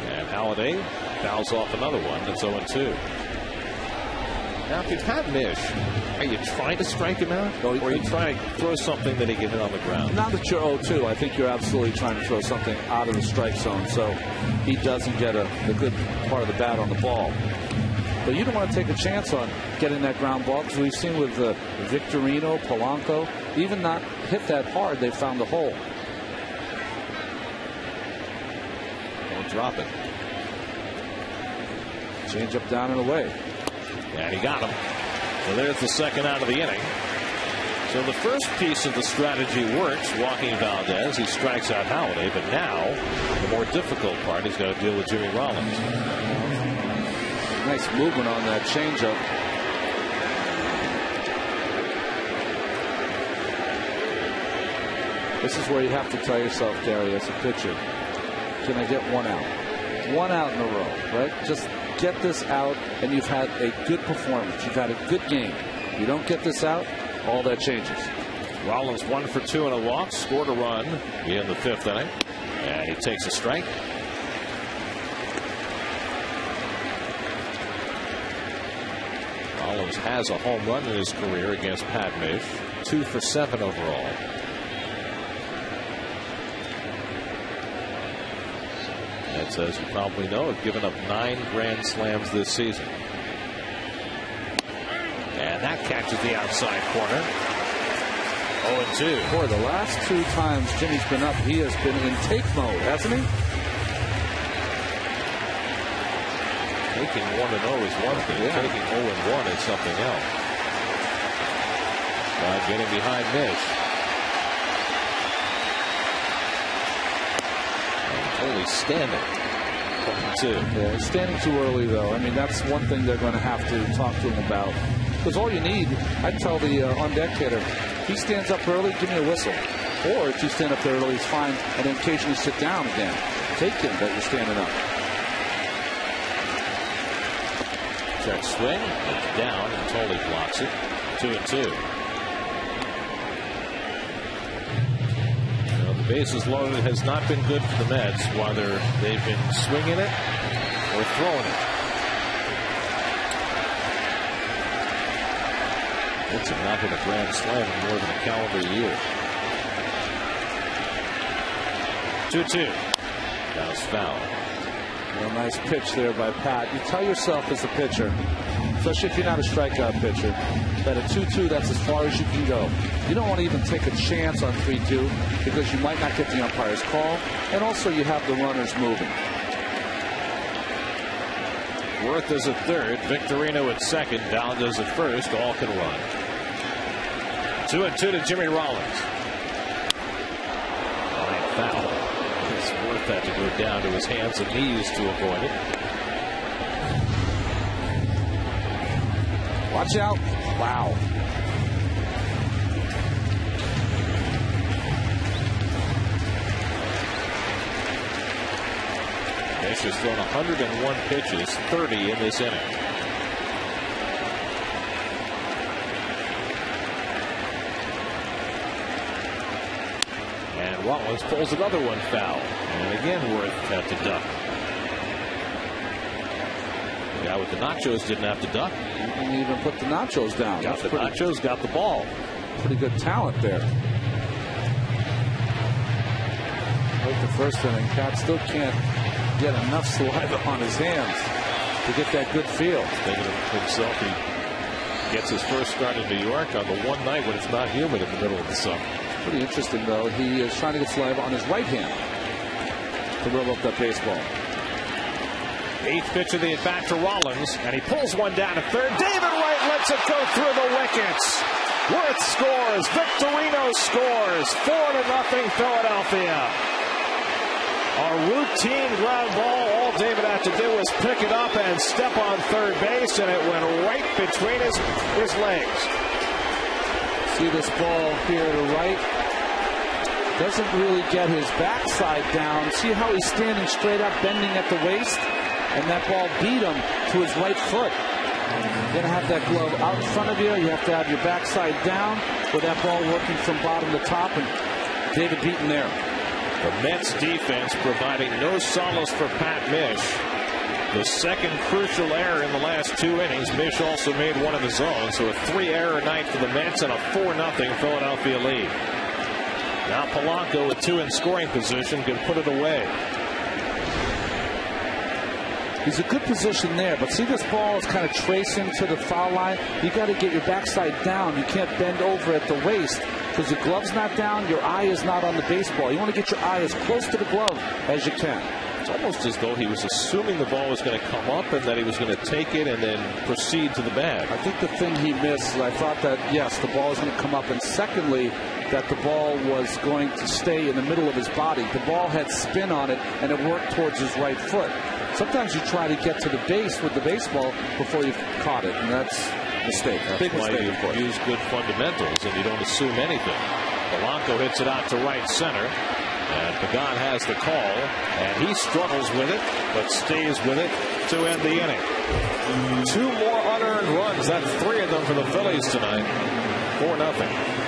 And Halladay fouls off another one. That's 0-2. Now, if you've had Mish, are you trying to strike him out? Or are you trying to throw something that he can hit on the ground? Now that you're 0-2, I think you're absolutely trying to throw something out of the strike zone so he doesn't get the good part of the bat on the ball. But you don't want to take a chance on getting that ground ball, because we've seen with Victorino, Polanco, even not hit that hard, they found the hole. Don't drop it. Change up, down and away. And he got him. So there's the second out of the inning. So the first piece of the strategy works. Walking Valdez, he strikes out Halladay, but now the more difficult part, he's got to deal with Jimmy Rollins. Nice movement on that changeup. This is where you have to tell yourself, Gary, as a pitcher, can I get 1 out? 1 out in a row, right? Just get this out, and you've had a good performance. You've had a good game. You don't get this out, all that changes. Rollins 1 for 2 and a walk, scored a run in the 5th inning, and he takes a strike. Rollins has a home run in his career against Pat Mish, 2 for 7 overall. Mets, as you probably know, have given up 9 grand slams this season. And that catches the outside corner. 0-2. Boy, the last 2 times Jimmy's been up, he has been in take mode, hasn't he? Taking 1-0 is one thing. Yeah. Taking 0-1 is something else. Getting behind Mish. Only standing. 2. Yeah, he's standing too early, though. I mean, that's one thing they're going to have to talk to him about. Because all you need, I'd tell the on-deck hitter, if he stands up early, give me a whistle. Or if you stand up there early, it's fine. And then occasionally sit down again. Take him that you're standing up. Check swing. It's down, and Tolley blocks it. 2-2. Bases loaded has not been good for the Mets, whether they've been swinging it or throwing it. It's not hit a grand slam in more than a calendar year. 2-2. That was foul. Well, nice pitch there by Pat. You tell yourself as a pitcher, especially if you're not a strikeout pitcher, that a 2-2, that's as far as you can go. You don't want to even take a chance on 3-2 because you might not get the umpire's call, and also you have the runners moving. Worth is at third, Victorino at second, Valdez at first. All can run. 2-2 to Jimmy Rollins. Line foul. Worth had to go down to his hands and knees to avoid it. Watch out. Wow. Mish has thrown 101 pitches, 30 in this inning. And Rollins pulls another one foul. And again, Worth had to duck. The guy with the nachos didn't have to duck. You didn't even put the nachos down. Got the nachos, got the ball. Pretty good talent there. Like the first inning, Cat still can't get enough saliva on his hands. to get that good feel. Thinking of himself, he gets his first start in New York on the one night when it's not humid in the middle of the summer. Pretty interesting, though. He is trying to get saliva on his right hand to roll up that baseball. 8th pitch of the at bat to Rollins, and he pulls one down to third. David Wright lets it go through the wickets. Wirth scores. Victorino scores. 4-0 Philadelphia. A routine ground ball. All David had to do was pick it up and step on third base, and it went right between his legs. See this ball here to right. Doesn't really get his backside down. See how he's standing straight up, bending at the waist? And that ball beat him to his right foot. You're going to have that glove out in front of you. You have to have your backside down with that ball working from bottom to top. And David beaten there. The Mets defense providing no solace for Pat Mish. The second crucial error in the last 2 innings. Mish also made one of his own. So a 3-error night for the Mets and a 4-0 Philadelphia lead. Now Polanco with 2 in scoring position can put it away. He's a good position there, but see this ball is kind of tracing to the foul line. You got to get your backside down. You can't bend over at the waist because your glove's not down. Your eye is not on the baseball. You want to get your eye as close to the glove as you can. It's almost as though he was assuming the ball was going to come up and that he was going to take it and then proceed to the bag. I think the thing he missed is I thought that, yes, the ball was going to come up, and secondly, that the ball was going to stay in the middle of his body. The ball had spin on it, and it worked towards his right foot. Sometimes you try to get to the base with the baseball before you've caught it, and that's a mistake. Big mistake. You use good fundamentals, and you don't assume anything. Polanco hits it out to right center, and Pagan has the call, and he struggles with it, but stays with it to end the inning. 2 more unearned runs. That's 3 of them for the Phillies tonight. 4-0.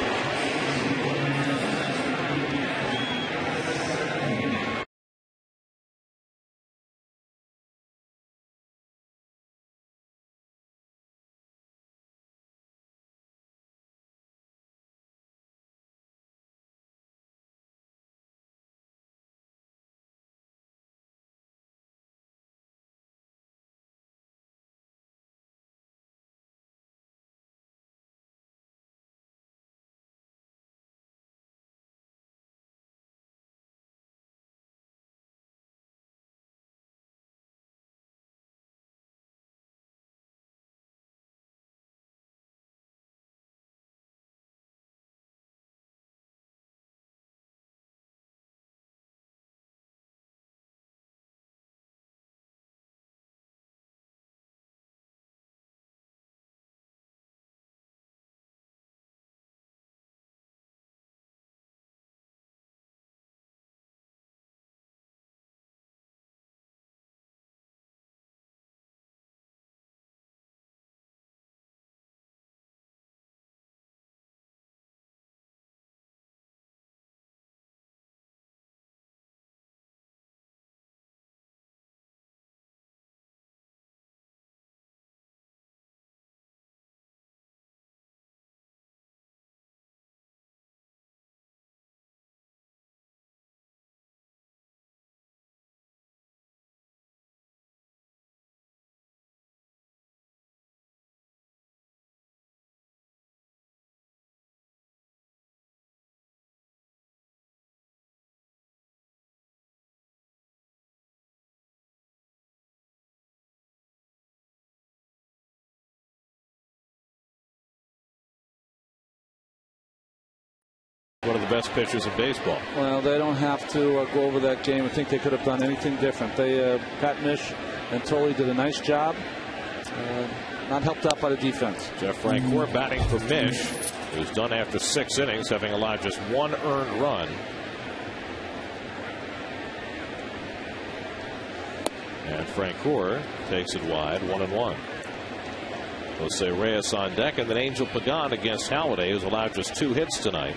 One of the best pitchers in baseball. Well, they don't have to go over that game. I think they could have done anything different. They, Pat Mish and Tolley did a nice job. Not helped out by the defense. Jeff Francoeur batting for Mish, who's done after 6 innings, having allowed just 1 earned run. And Francoeur takes it wide, 1-1. Jose Reyes on deck, and then Angel Pagan against Halladay, who's allowed just 2 hits tonight.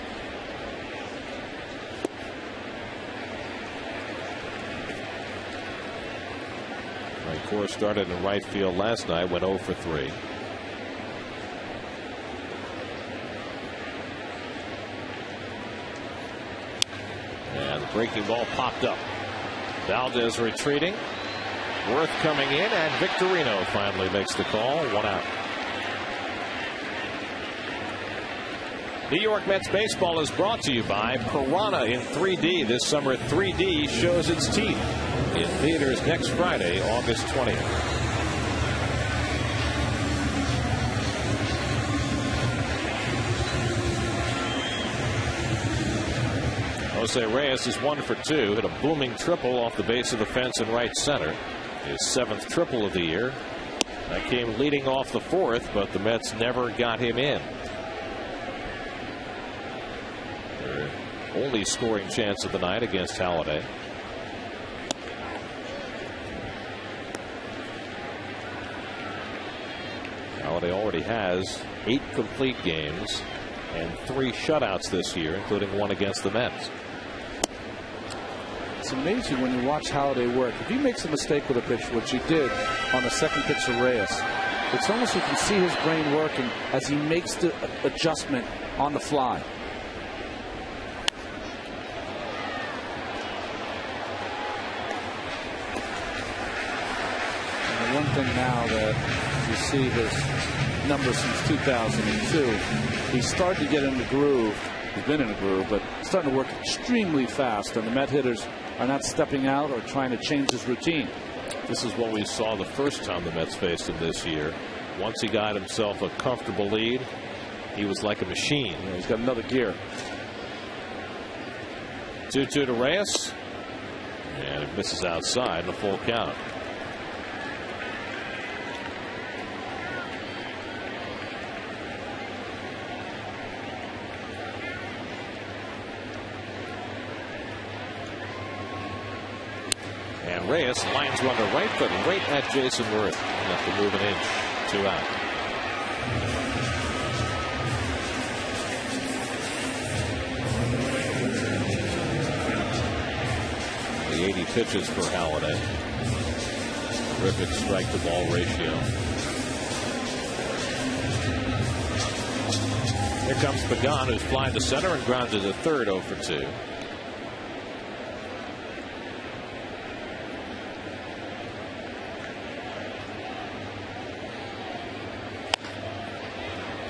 Francoeur started in right field last night, went 0 for 3. And the breaking ball popped up. Valdez retreating. Worth coming in, and Victorino finally makes the call. 1 out. New York Mets baseball is brought to you by Piranha in 3D. This summer, 3D shows its teeth in theaters next Friday, August 20th. Jose Reyes is 1 for 2. Hit a booming triple off the base of the fence in right center. His 7th triple of the year. That came leading off the 4th, but the Mets never got him in. Their only scoring chance of the night against Halladay. Halladay already has 8 complete games and 3 shutouts this year, including 1 against the Mets. It's amazing when you watch Halladay work. If he makes a mistake with a pitch, which he did on the second pitch to Reyes, it's almost you can see his brain working as he makes the adjustment on the fly. And the one thing now that you see his numbers since 2002, he's starting to get in the groove. He's been in a groove, but starting to work extremely fast, and the Met hitters are not stepping out or trying to change his routine. This is what we saw the first time the Mets faced him this year. Once he got himself a comfortable lead, he was like a machine. Yeah, he's got another gear. 2-2 to Reyes, and it misses outside in a full count. And Reyes lines one to right, but right at Jason Worth. Enough to move an inch. 2 out. The 80 pitches for Halladay. Terrific strike to ball ratio. Here comes Pagan, who's flying to center and grounded to third. 0 for 2.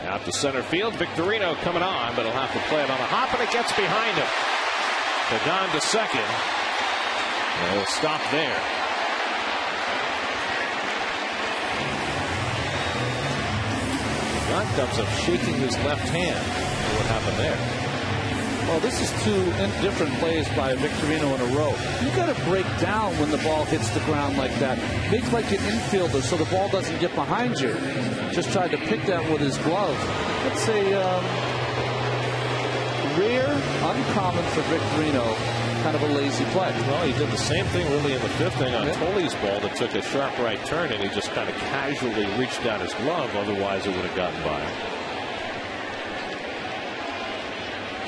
Out to center field. Victorino coming on, but he'll have to play it on a hop, and it gets behind him. Pagan to second. And he'll stop there. Pagan comes up shaking his left hand. What happened there? Well, this is 2 different plays by Victorino in a row. You got to break down when the ball hits the ground like that. Make like an infielder so the ball doesn't get behind you. Just tried to pick that with his glove. It's a rare, uncommon for Victorino, kind of a lazy play. Well, he did the same thing really in the 5th inning on Toley's ball that took a sharp right turn, and he just kind of casually reached out his glove. Otherwise, it would have gotten by him.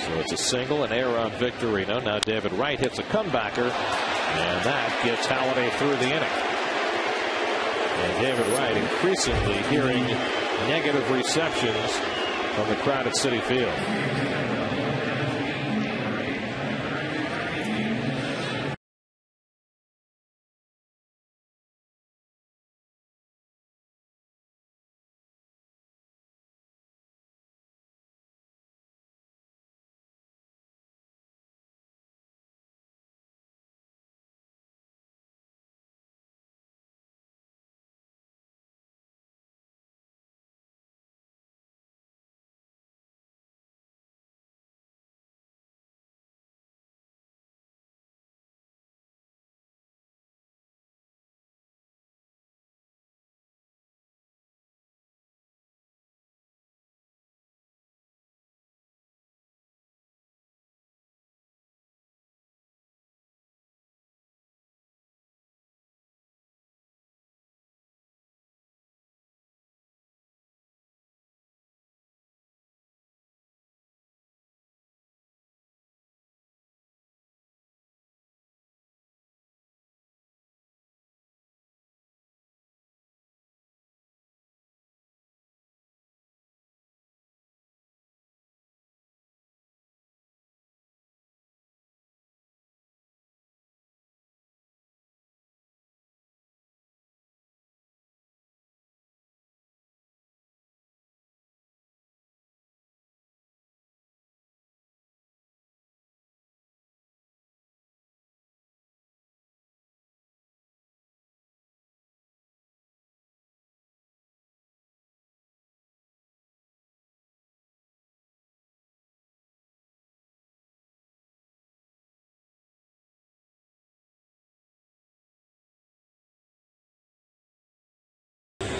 So it's a single, an error on Victorino. Now David Wright hits a comebacker, and that gets Halladay through the inning. And David Wright increasingly hearing negative receptions from the crowd at Citi Field.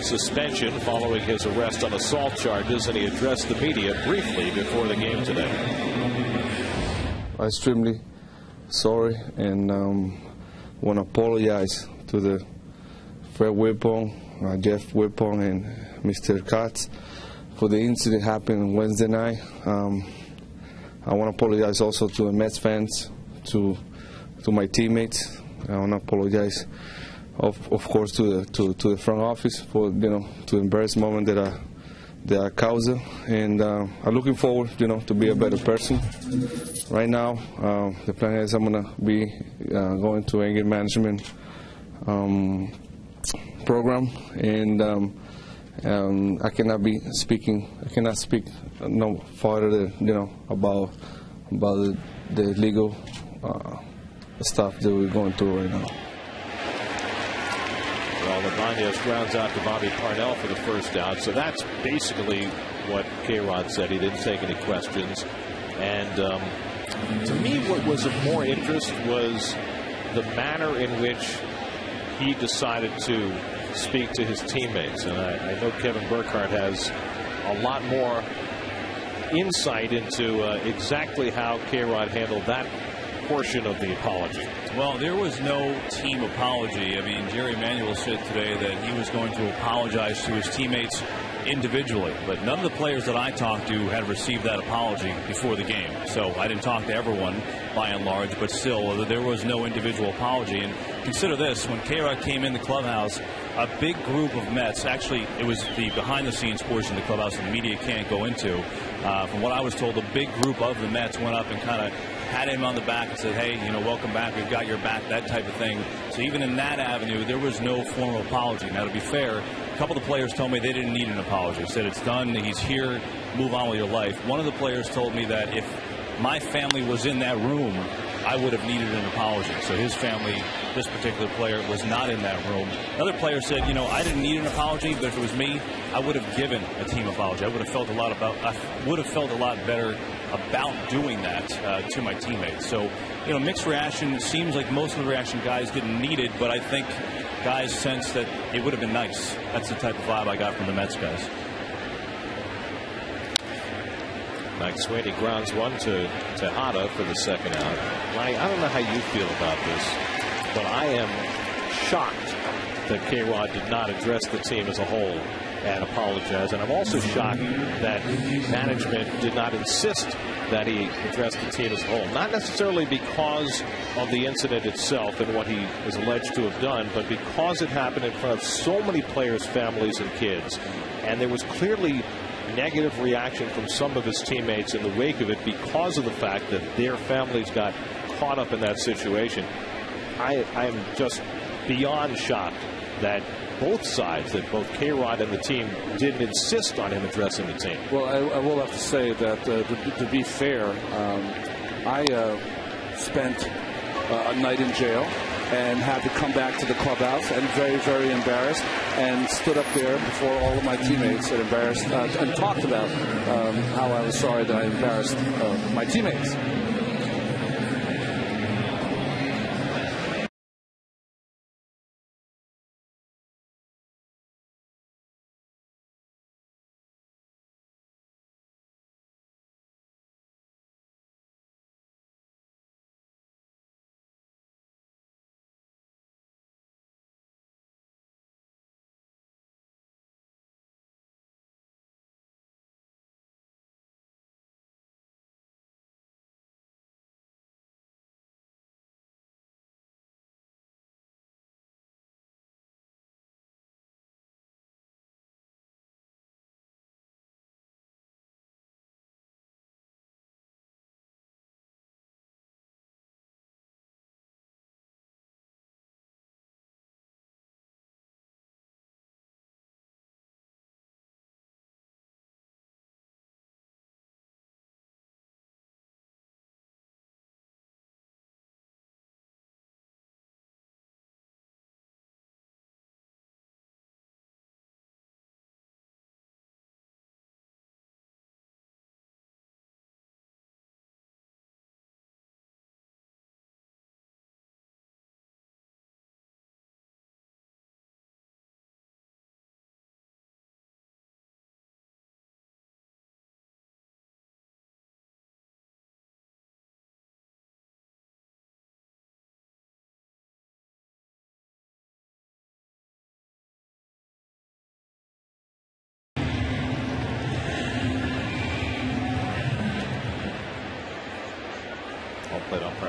suspension following his arrest on assault charges, and he addressed the media briefly before the game today. I'm extremely sorry and want to apologize to the Fred Whipple, Jeff Whipple, and Mr. Katz for the incident happened Wednesday night. I want to apologize also to the Mets fans, to my teammates. I want to apologize, of course, to the front office for to the embarrassing moment that I caused, and I'm looking forward to be a better person. Right now, the plan is I'm gonna be going to anger management program, and I cannot speak no further about the legal stuff that we're going through right now. Well, Ibanez grounds out to Bobby Parnell for the first out, so that's basically what K-Rod said. He didn't take any questions, and to me what was of more interest was the manner in which he decided to speak to his teammates, and I know Kevin Burkhardt has a lot more insight into exactly how K-Rod handled that portion of the apology. Well, there was no team apology. I mean, Jerry Manuel said today that he was going to apologize to his teammates individually, but none of the players that I talked to had received that apology before the game. So I didn't talk to everyone by and large, but still there was no individual apology. And consider this, when K-Rod came in the clubhouse, a big group of Mets, actually it was the behind the scenes portion of the clubhouse that the media can't go into. From what I was told, a big group of the Mets went up and kind of patted him on the back and said, hey, welcome back, we've got your back, that type of thing. So even in that avenue, there was no formal apology. Now, to be fair, a couple of the players told me they didn't need an apology. Said it's done, he's here, move on with your life. One of the players told me that if my family was in that room, I would have needed an apology. So his family, this particular player, was not in that room. Another player said, I didn't need an apology, but if it was me, I would have given a team apology. I would have felt a lot better about doing that to my teammates. So, mixed reaction. Seems like most of the reaction guys didn't need it, but I think guys sense that it would have been nice. That's the type of vibe I got from the Mets guys. Mike Sweeney grounds one to Tejada for the second out. Lonnie, I don't know how you feel about this, but I am shocked that K-Rod did not address the team as a whole and apologize. And I'm also shocked that management did not insist that he address the team as a whole. Not necessarily because of the incident itself and what he is alleged to have done, but because it happened in front of so many players' families and kids. And there was clearly negative reaction from some of his teammates in the wake of it because of the fact that their families got caught up in that situation. I am just beyond shocked that both sides, that both K-Rod and the team, didn't insist on him addressing the team. Well, I will have to say that to be fair, I spent a night in jail and had to come back to the clubhouse and very, very embarrassed, and stood up there before all of my teammates and embarrassed and talked about how I was sorry that I embarrassed my teammates.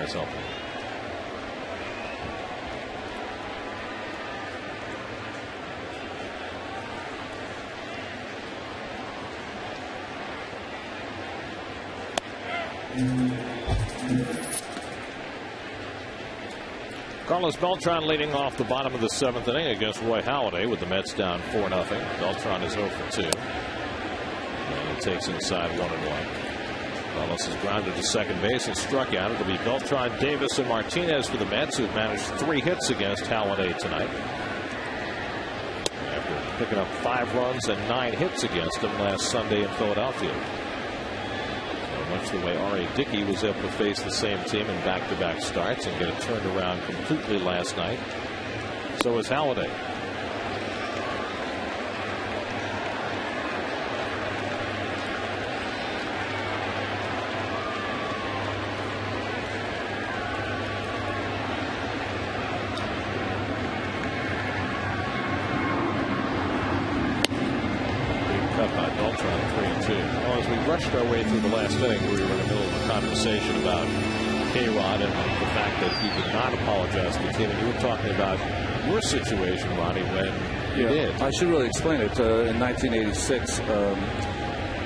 guys healthy. Carlos Beltran leading off the bottom of the 7th inning against Roy Halladay with the Mets down 4-0. Beltran is 0 for 2. And he takes inside 1-1. Carlos is grounded to second base and struck out. It'll be Beltran, Davis, and Martinez for the Mets, who've managed 3 hits against Halladay tonight, after picking up 5 runs and 9 hits against him last Sunday in Philadelphia. Much the way R.A. Dickey was able to face the same team in back-to-back starts and get it turned around completely last night. So is Halladay. Rushed our way through the last inning. We were in the middle of a conversation about K-Rod and the fact that he did not apologize to the team. And you were talking about your situation, Ronnie, when you did. I should really explain it. In 1986,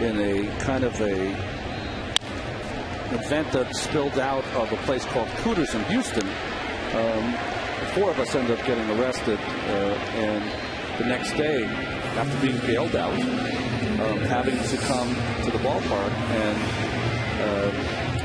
in a kind of an event that spilled out of a place called Cooters in Houston, 4 of us ended up getting arrested. And the next day, after being bailed out, having to come to the ballpark, and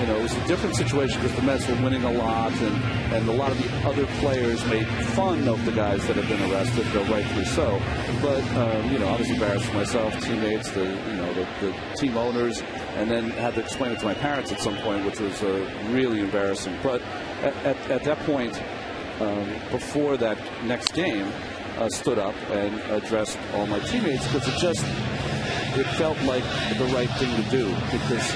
it was a different situation because the Mets were winning a lot, and a lot of the other players made fun of the guys that had been arrested, rightfully so. But I was embarrassed for myself, teammates, the team owners, and then had to explain it to my parents at some point, which was really embarrassing. But at that point, before that next game, stood up and addressed all my teammates because it felt like the right thing to do because,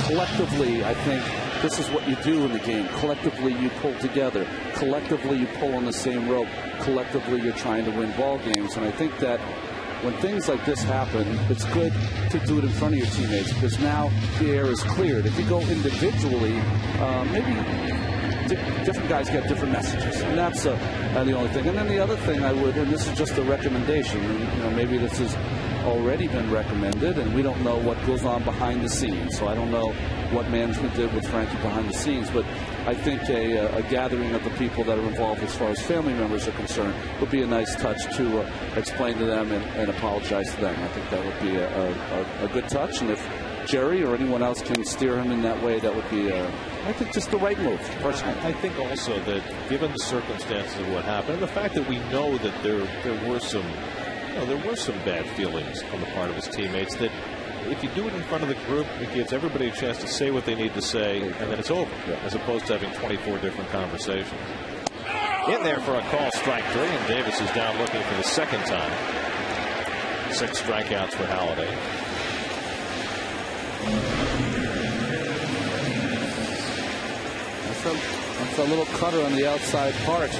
collectively, I think this is what you do in the game. Collectively, you pull together. Collectively, you pull on the same rope. Collectively, you're trying to win ball games. And I think that when things like this happen, it's good to do it in front of your teammates because now the air is cleared. If you go individually, maybe different guys get different messages, and that's the only thing. And then the other thing I would, and this is just a recommendation, and, maybe this has already been recommended, and we don't know what goes on behind the scenes. So I don't know what management did with Frankie behind the scenes, but I think a gathering of the people that are involved as far as family members are concerned would be a nice touch to explain to them and apologize to them. I think that would be a good touch, and if Jerry or anyone else can steer him in that way, that would be, I think, just the right move, personally. I think also that given the circumstances of what happened, and the fact that we know that there were some bad feelings on the part of his teammates, that if you do it in front of the group, it gives everybody a chance to say what they need to say, and then it's over, as opposed to having 24 different conversations. In there for a call, strike 3, and Davis is down looking for the second time. 6 strikeouts for Halladay. That's a little cutter on the outside part.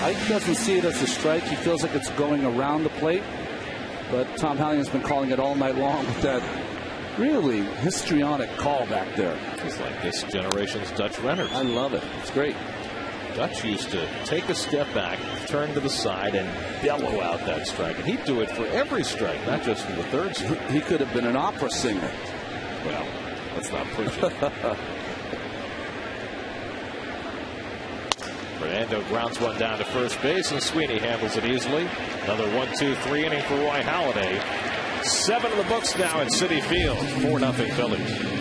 Ike doesn't see it as a strike. He feels like it's going around the plate. But Tom Hallion's been calling it all night long with that really histrionic call back there. It's like this generation's Dutch Rennert. I love it. It's great. Dutch used to take a step back, turn to the side, and bellow out that strike. And he'd do it for every strike, not just for the third strike. He could have been an opera singer. Well, let's not push it. Fernando grounds one down to first base, and Sweeney handles it easily. Another 1-2-3 inning for Roy Halladay. 7 in the books now at Citi Field. 4-0 Phillies.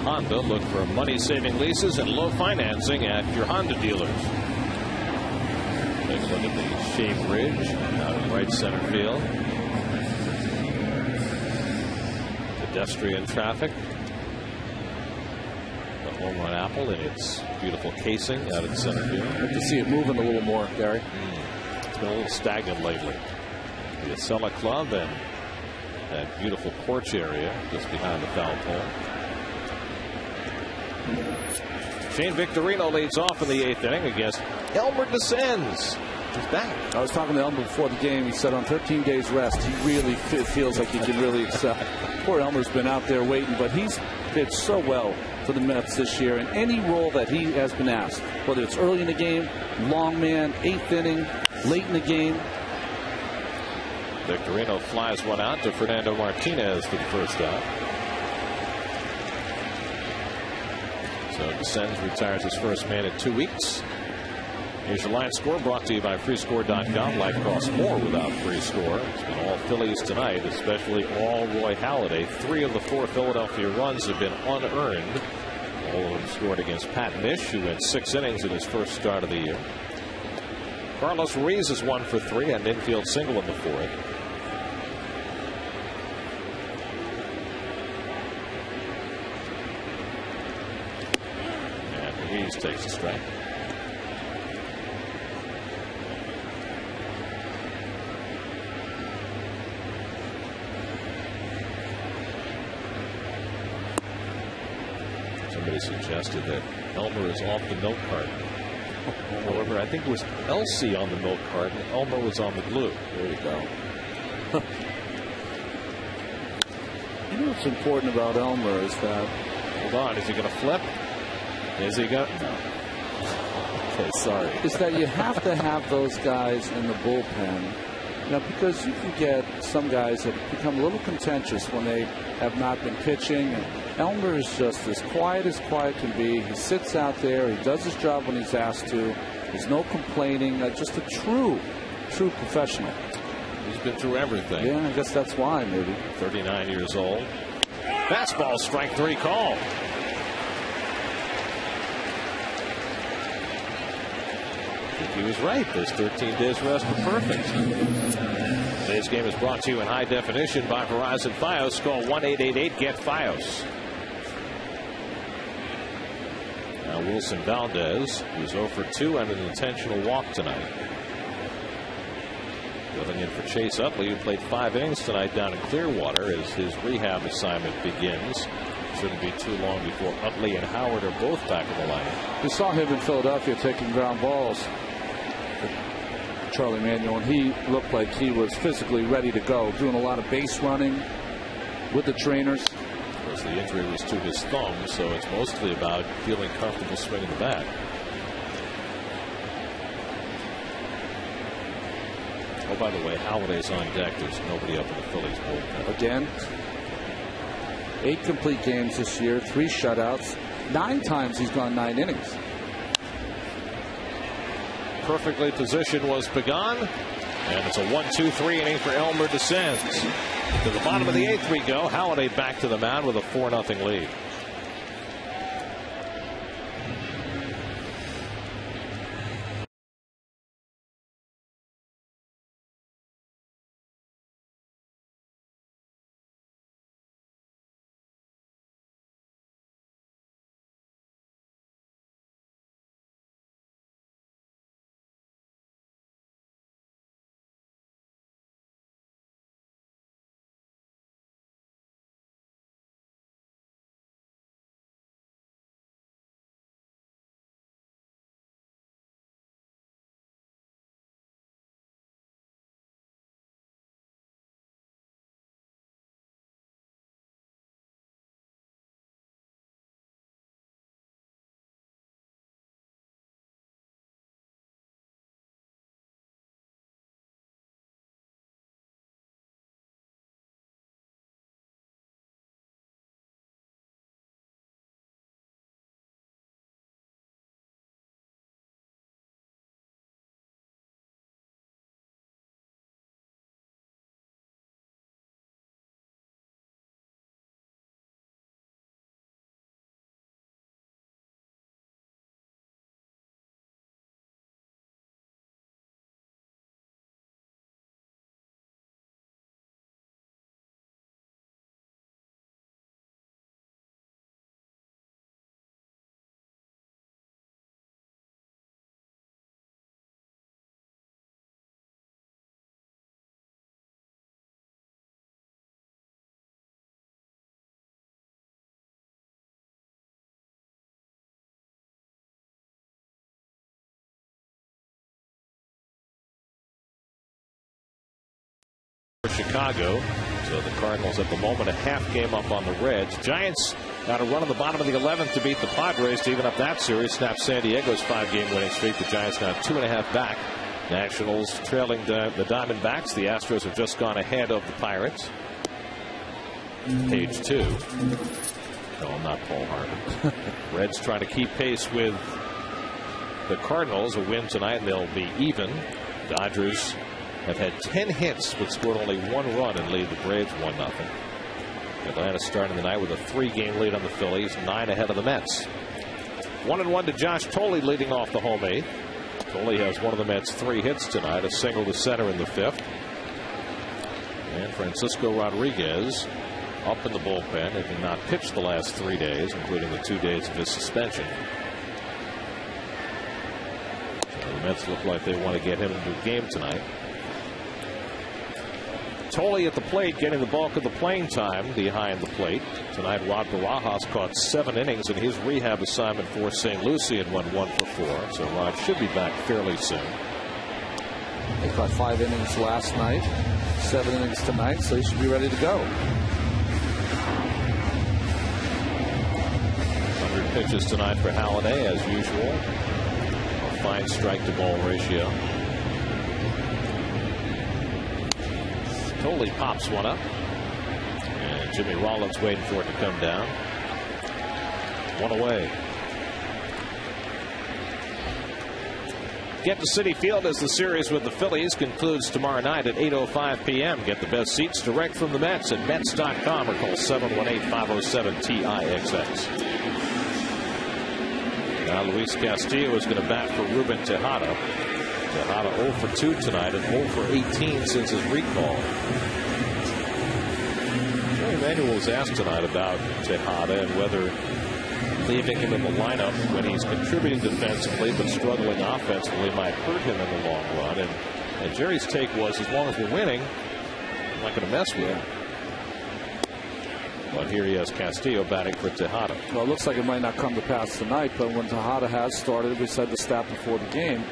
Honda. Look for money-saving leases and low financing at your Honda dealers. Take a look at the shaved ridge out in right center field. Pedestrian traffic. The home run apple in its beautiful casing out in center field. I'd like to see it moving a little more, Gary. It's been a little stagnant lately. The Acela Club and that beautiful porch area just behind the foul pole. Shane Victorino leads off in the 8th inning against Elmer Descends. He's back. I was talking to Elmer before the game. He said on 13 days rest, he really feels like he can really excel. Poor Elmer's been out there waiting, but he's pitched so well for the Mets this year in any role that he has been asked, whether it's early in the game, long man, 8th inning, late in the game. Victorino flies one out to Fernando Martinez for the first out. So Descends retires his first man in 2 weeks. Here's your line score brought to you by freescore.com. Life costs more without free score. It's been all Phillies tonight, especially all Roy Halladay. 3 of the 4 Philadelphia runs have been unearned. All of them scored against Pat Nish, who went 6 innings in his first start of the year. Carlos Ruiz is 1 for 3, an infield single in the 4th. And Ruiz takes a strike. Somebody suggested that Elmer is off the milk carton. However, I think it was Elsie on the milk carton. Elmer was on the glue. There you go. You know what's important about Elmer is that. Hold on. Is he going to flip? Is he going to? No. Okay, sorry. Is that you have to have those guys in the bullpen. Now, because you can get some guys that become a little contentious when they have not been pitching. And Elmer is just as quiet can be. He sits out there. He does his job when he's asked to. There's no complaining. Just a true professional. He's been through everything. Yeah, I guess that's why, maybe. 39 years old. Fastball, strike 3 call. I think he was right. Those 13 days rest were perfect. Today's game is brought to you in high definition by Verizon Fios. Call 1-888-GET-FIOS. Now Wilson Valdez, who's 0 for 2 and an intentional walk tonight. Filling in for Chase Utley, who played 5 innings tonight down in Clearwater as his rehab assignment begins. Shouldn't be too long before Utley and Howard are both back in the lineup. We saw him in Philadelphia taking ground balls. Charlie Manuel, and he looked like he was physically ready to go, doing a lot of base running with the trainers. Of course, the injury was to his thumb, so it's mostly about feeling comfortable swinging the bat. Oh, by the way, Halliday's on deck. There's nobody up in the Phillies bullpen. Again, 8 complete games this year, 3 shutouts. 9 times he's gone 9 innings. Perfectly positioned was Pagan, and it's a 1-2-3 inning for Elmer Descends. To the bottom of the 8th we go. Halladay back to the mound with a 4-0 lead. Chicago. So the Cardinals at the moment a half game up on the Reds. Giants got a run on the bottom of the 11th to beat the Padres to even up that series. Snap San Diego's 5-game winning streak. The Giants now 2.5 back. Nationals trailing the Diamondbacks. The Astros have just gone ahead of the Pirates. Page 2. No, not Paul Harvey. Reds trying to keep pace with the Cardinals. A win tonight and they'll be even. Dodgers have had 10 hits but scored only 1 run and lead the Braves 1-0. Atlanta starting the night with a 3-game lead on the Phillies, 9 ahead of the Mets. 1-1 to Josh Thole leading off the home 8th. Thole has one of the Mets' 3 hits tonight, a single to center in the 5th. And Francisco Rodriguez up in the bullpen, having not pitched the last 3 days, including the 2 days of his suspension. So the Mets look like they want to get him into a game tonight. Thole at the plate, getting the bulk of the playing time behind the plate. Tonight, Rod Barajas caught 7 innings in his rehab assignment for St. Lucie and went 1 for 4. So Rod should be back fairly soon. He caught 5 innings last night, 7 innings tonight, so he should be ready to go. 100 pitches tonight for Halladay, as usual. A fine strike-to-ball ratio. Thole pops one up. And Jimmy Rollins waiting for it to come down. 1 away. Get to Citi Field as the series with the Phillies concludes tomorrow night at 8:05 p.m. Get the best seats direct from the Mets at Mets.com or call 718-507-TIXX. Now Luis Castillo is going to bat for Ruben Tejada. Tejada 0 for 2 tonight and 0 for 18 since his recall. Joey Manuel was asked tonight about Tejada and whether leaving him in the lineup when he's contributing defensively but struggling offensively might hurt him in the long run. And Jerry's take was, as long as we're winning, I'm not going to mess with him. But here he has Castillo batting for Tejada. Well, it looks like it might not come to pass tonight, but when Tejada has started, we said the stat before the game,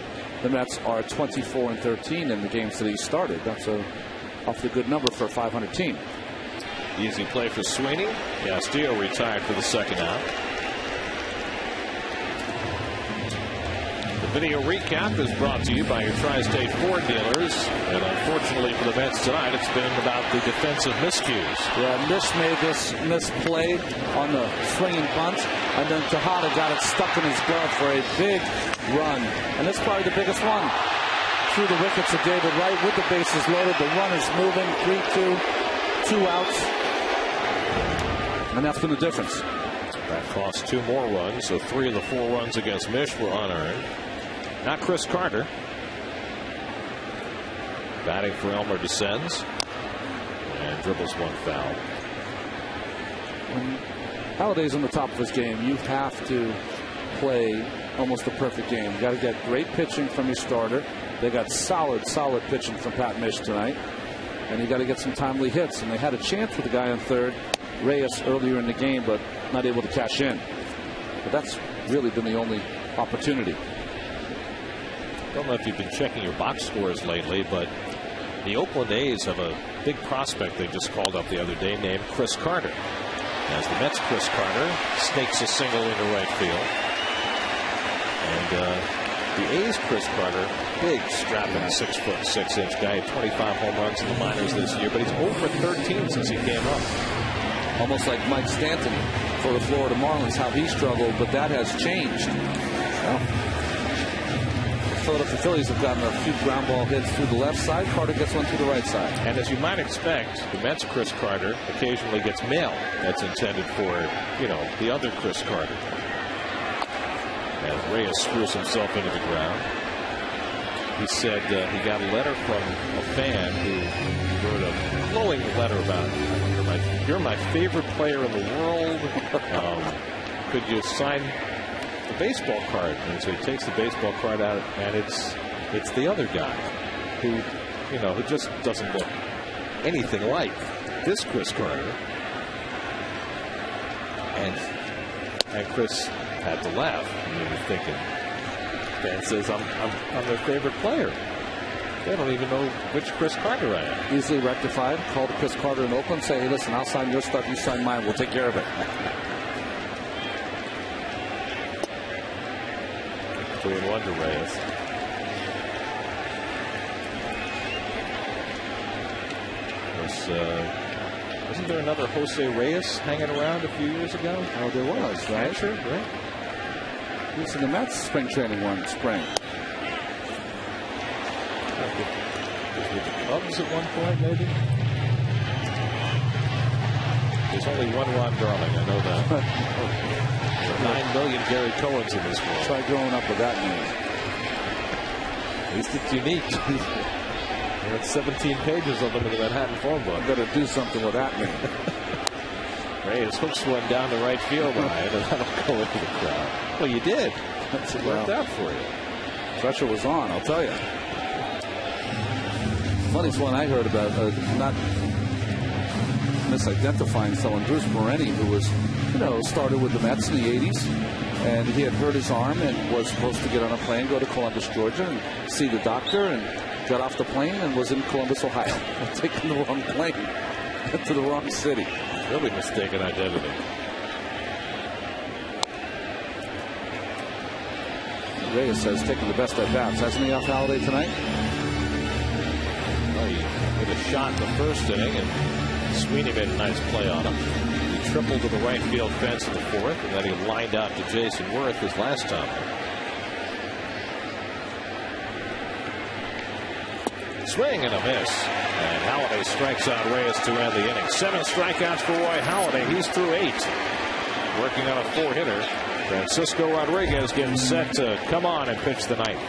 the Mets are 24-13 in the games that he started. That's a awfully good number for a .500 team. Easy play for Sweeney. Castillo retired for the second out. The video recap is brought to you by your Tri-State Ford dealers. And unfortunately for the Mets tonight, it's been about the defensive miscues. Yeah, Mish made this misplay on the swinging bunt, and then Tejada got it stuck in his glove for a big run. And that's probably the biggest one. Through the wickets of David Wright with the bases loaded. The runners moving, 3-2, 2 outs. And that's been the difference. That cost 2 more runs, so 3 of the 4 runs against Mish were unearned. Now Chris Carter batting for Elmer descends and dribbles 1 foul. When Halladay's on the top of his game, you have to play almost a perfect game. You got to get great pitching from your starter. They got solid pitching from Pat Mish tonight. And you got to get some timely hits. And they had a chance with the guy on third, Reyes, earlier in the game, but not able to cash in. But that's really been the only opportunity. I don't know if you've been checking your box scores lately, but the Oakland A's have a big prospect they just called up the other day named Chris Carter. As the Mets' Chris Carter snakes a single into right field. And the A's' Chris Carter, big strapping 6'6" guy, 25 home runs in the minors this year, but he's over 13 since he came up. Almost like Mike Stanton for the Florida Marlins, how he struggled, but that has changed. Well, the Philadelphia Phillies have gotten a few ground ball hits through the left side. Carter gets one through the right side. And as you might expect, the Mets' Chris Carter occasionally gets mail that's intended for, the other Chris Carter. As Reyes screws himself into the ground. He said he got a letter from a fan who wrote a glowing letter about you're my favorite player in the world. Could you sign the baseball card? And so he takes the baseball card out, and it's the other guy who just doesn't look anything like this Chris Carter. And Chris had to laugh. And he was thinking, fan says I'm their favorite player. They don't even know which Chris Carter I am. Easily rectified. Call to Chris Carter in Oakland. Say, hey, listen, I'll sign your stuff. You sign mine. We'll take care of it. 3-1 to Reyes. Wasn't there another Jose Reyes hanging around a few years ago? Oh, there was, right? Sure, right? He was in the Mets spring training one spring. With the Cubs at one point, maybe? There's only one Ron Darling, I know that. There are 9 million Gary Cohens in this world. Try growing up with that name. At least it's unique. There are 17 pages of them in the Manhattan phone book. Better do something with that name. Reyes hooks one down the right field line, and that'll go into the crowd. Well, you did. It worked out for you. Pressure was on, I'll tell you. Funniest one I heard about, not misidentifying someone, Bruce Moreni, who was, started with the Mets in the 80s, and he had hurt his arm and was supposed to get on a plane, go to Columbus, Georgia, and see the doctor, and got off the plane and was in Columbus, Ohio, taking the wrong plane to the wrong city. Really mistaken identity. Reyes says taking the best at bats. Hasn't he off Holiday tonight? Well, he hit a shot in the first inning, and Sweeney made a nice play on him. He tripled to the right field fence in the fourth, and then he lined out to Jason Worth his last time. Swing and a miss. And Halladay strikes out Reyes to end the inning. 7 strikeouts for Roy Halladay. He's through 8. Working on a 4-hitter. Francisco Rodriguez getting set to come on and pitch the ninth.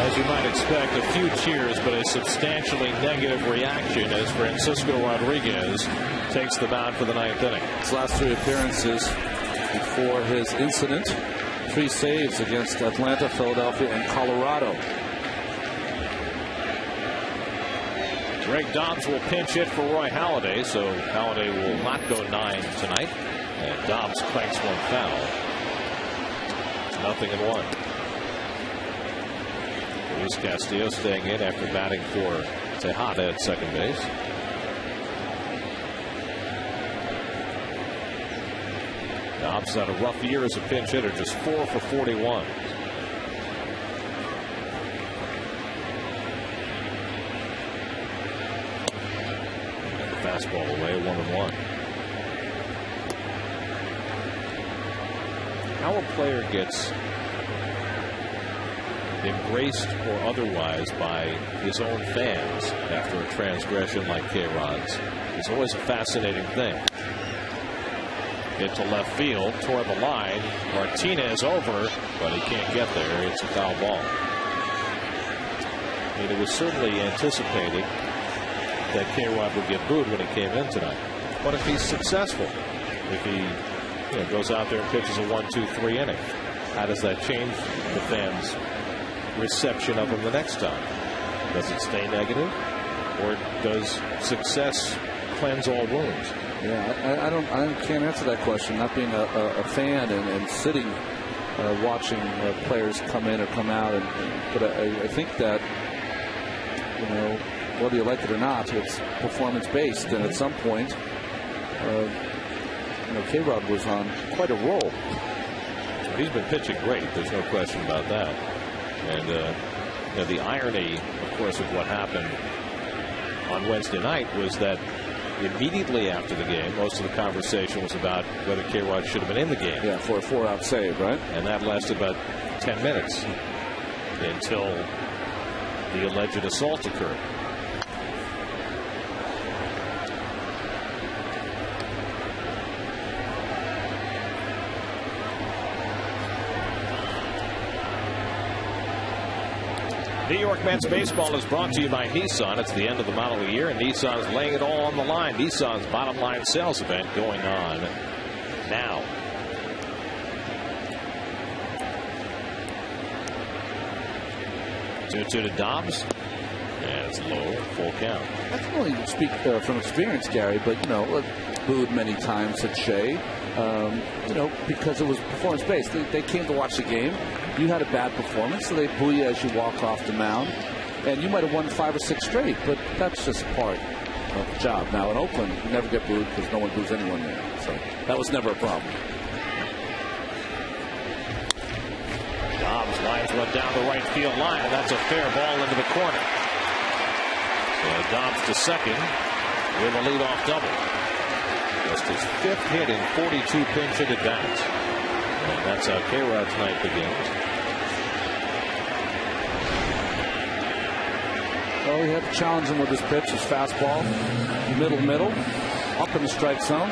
As you might expect, a few cheers, but a substantially negative reaction as Francisco Rodriguez takes the mound for the ninth inning. His last 3 appearances before his incident, 3 saves against Atlanta, Philadelphia, and Colorado. Greg Dobbs will pinch hit for Roy Halladay, so Halladay will not go 9 tonight. And Dobbs clanks one foul. 0-1. Luis Castillo staying in after batting for Tejada at second base. Dobbs had a rough year as a pinch hitter, just 4 for 41. And the fastball away, 1-1. how a player gets embraced or otherwise by his own fans after a transgression like K-Rod's is always a fascinating thing. Hit to left field, toward the line. Martinez over, but he can't get there. It's a foul ball. I mean, it was certainly anticipated that K-Rod would get booed when he came in tonight. But if he's successful, if he goes out there and pitches a 1-2-3 inning, how does that change the fans' reception of him the next time? Does it stay negative, or does success cleanse all wounds? Yeah, I can't answer that question. Not being a fan and sitting watching players come in or come out, but I think that whether you like it or not, it's performance based, and at some point, K-Rod was on quite a roll. He's been pitching great. There's no question about that. And the irony, of course, of what happened on Wednesday night was that immediately after the game, most of the conversation was about whether K-Rod should have been in the game. Yeah, for a 4-out save, right? And that lasted about 10 minutes until the alleged assault occurred. New York Mets baseball is brought to you by Nissan. It's the end of the model year, and Nissan's laying it all on the line. Nissan's bottom line sales event going on now. Two to Dobbs. And it's low, full count. I can only speak from experience, Gary, but booed many times at Shea. Because it was performance based. They came to watch the game. You had a bad performance, so they boo you as you walk off the mound. And you might have won 5 or 6 straight, but that's just part of the job. Now in Oakland, you never get booed because no one boos anyone there. So that was never a problem. Dobbs lines one down the right field line, and that's a fair ball into the corner. So Dobbs to second with a leadoff double. Just his 5th hit in 42 pinch hit at bats. And that's how K-Rod's night begins. Well, we had to challenge him with his pitch, his fastball, middle, up in the strike zone.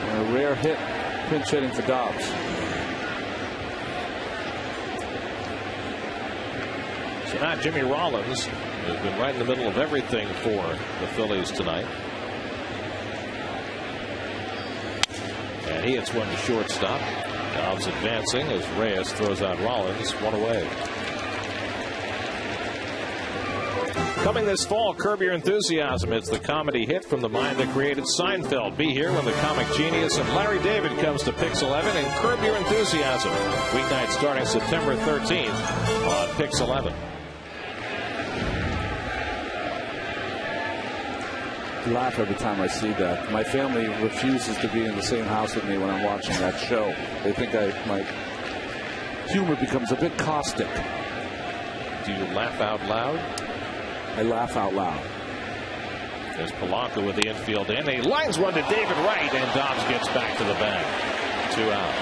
And a rare hit, pinch hitting for Dobbs. So now Jimmy Rollins has been right in the middle of everything for the Phillies tonight. And he hits one to shortstop. Dobbs advancing as Reyes throws out Rollins, one away. Coming this fall, Curb Your Enthusiasm. It's the comedy hit from the mind that created Seinfeld. Be here when the comic genius of Larry David comes to Pix 11 and Curb Your Enthusiasm. Weeknight starting September 13th on Pix 11. I laugh every time I see that. My family refuses to be in the same house with me when I'm watching that show. They think my humor becomes a bit caustic. Do you laugh out loud? I laugh out loud. There's Polanco with the infield in. He lines one to David Wright, and Dobbs gets back to the bag. 2 out.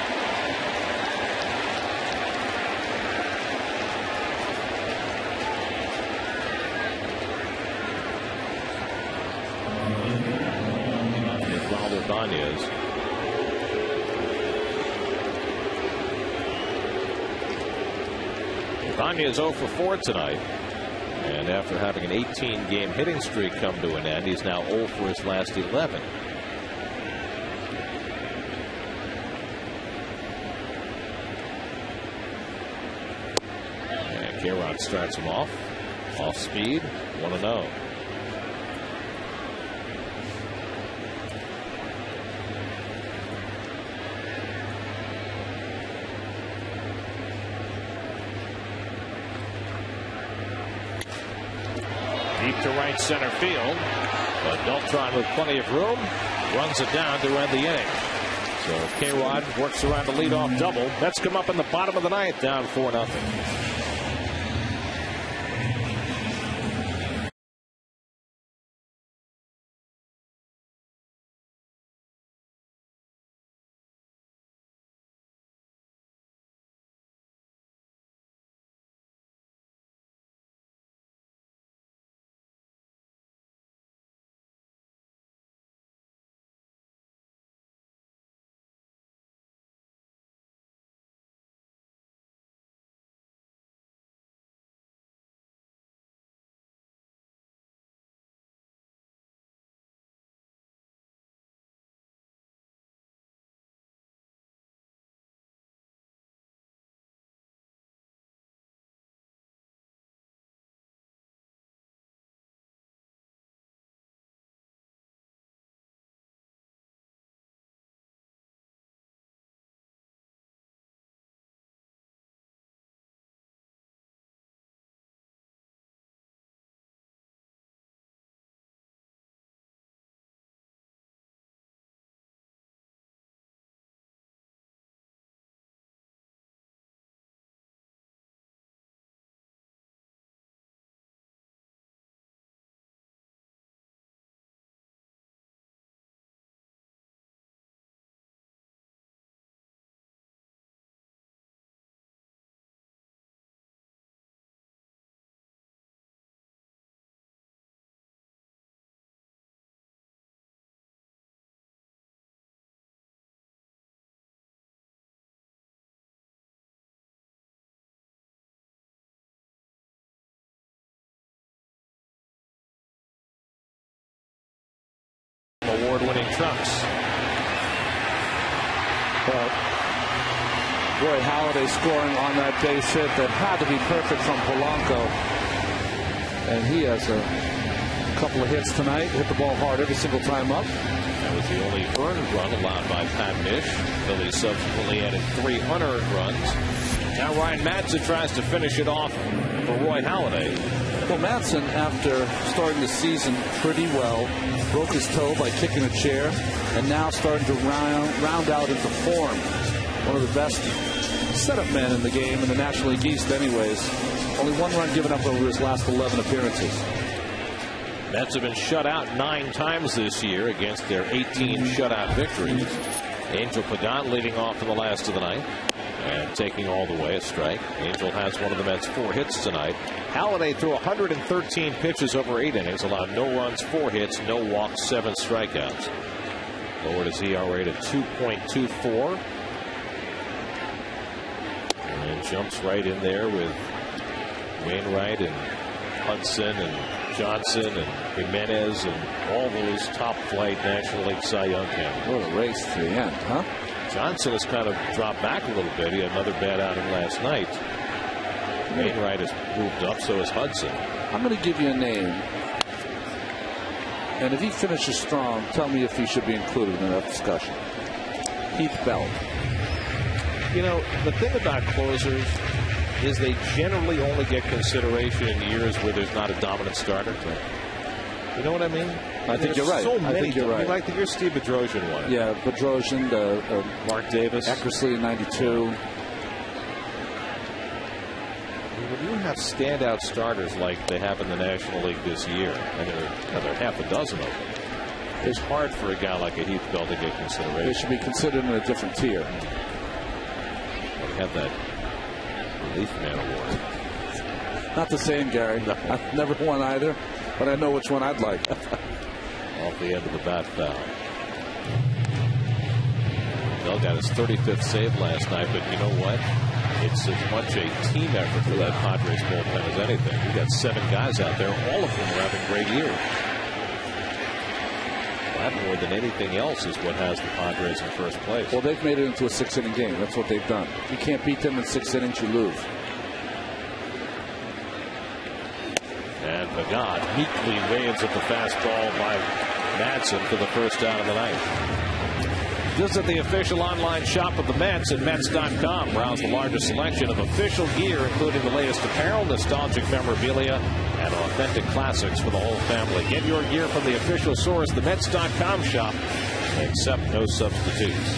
Ibanez. Ibanez 0 for 4 tonight. And after having an 18-game hitting streak come to an end, he's now 0 for his last 11. And K-Rod starts him off speed, 1-0. Deep to right center field, but Beltran with plenty of room runs it down to end the inning. So K-Rod works around the leadoff double. Mets come up in the bottom of the ninth, down 4-0. Trucks. Well, Roy Halladay scoring on that base hit that had to be perfect from Polanco. And he has a couple of hits tonight. Hit the ball hard every single time up. That was the only earned run allowed by Pat Nish. Phillies subsequently added 3 unearned runs. Now Ryan Madson tries to finish it off for Roy Halladay. Well, Madson, after starting the season pretty well, broke his toe by kicking a chair, and now starting to round out into form. One of the best setup men in the game in the National League East anyways. Only 1 run given up over his last 11 appearances. Mets have been shut out 9 times this year against their 18 shutout victories. Angel Pagan leading off in the last of the night and taking all the way a strike. Angel has one of the Mets' 4 hits tonight. Halladay threw 113 pitches over 8 innings, allowed no runs, 4 hits, no walks, 7 strikeouts. Lowered his ERA to 2.24. And jumps right in there with Wainwright and Hudson and Johnson and Jimenez and all those top flight National League Cy Young candidates. What a race to the end, huh? Johnson has kind of dropped back a little bit. He had another bad outing last night. Wainwright has moved up, so has Hudson. I'm going to give you a name. And if he finishes strong, tell me if he should be included in that discussion. Heath Bell. You know, the thing about closers is they generally only get consideration in years where there's not a dominant starter. You know what I mean? I think you're right. So many. I think you're right. Like the year Steve Bedrosian won. Yeah, Bedrosian, Mark Davis, Eckersley in '92. When you have standout starters like they have in the National League this year, and there are half a dozen of them, it's hard for a guy like a Heath Bell to get consideration. They should be considered in a different tier. They have that Relief Man Award. Not the same, Gary. No. I've never won either, but I know which one I'd like. Off the end of the bat foul. Bell got his 35th save last night, but you know what? It's as much a team effort for that Padres bullpen as anything. You got 7 guys out there, all of them are having great years. That more than anything else is what has the Padres in first place. Well, they've made it into a 6-inning game. That's what they've done. You can't beat them in 6 innings, you lose. And Pagan meekly waves at the fastball by Madson for the first out of the night. Visit the official online shop of the Mets at Mets.com. Browse the largest selection of official gear, including the latest apparel, nostalgic memorabilia, and authentic classics for the whole family. Get your gear from the official source, the Mets.com shop. Accept no substitutes.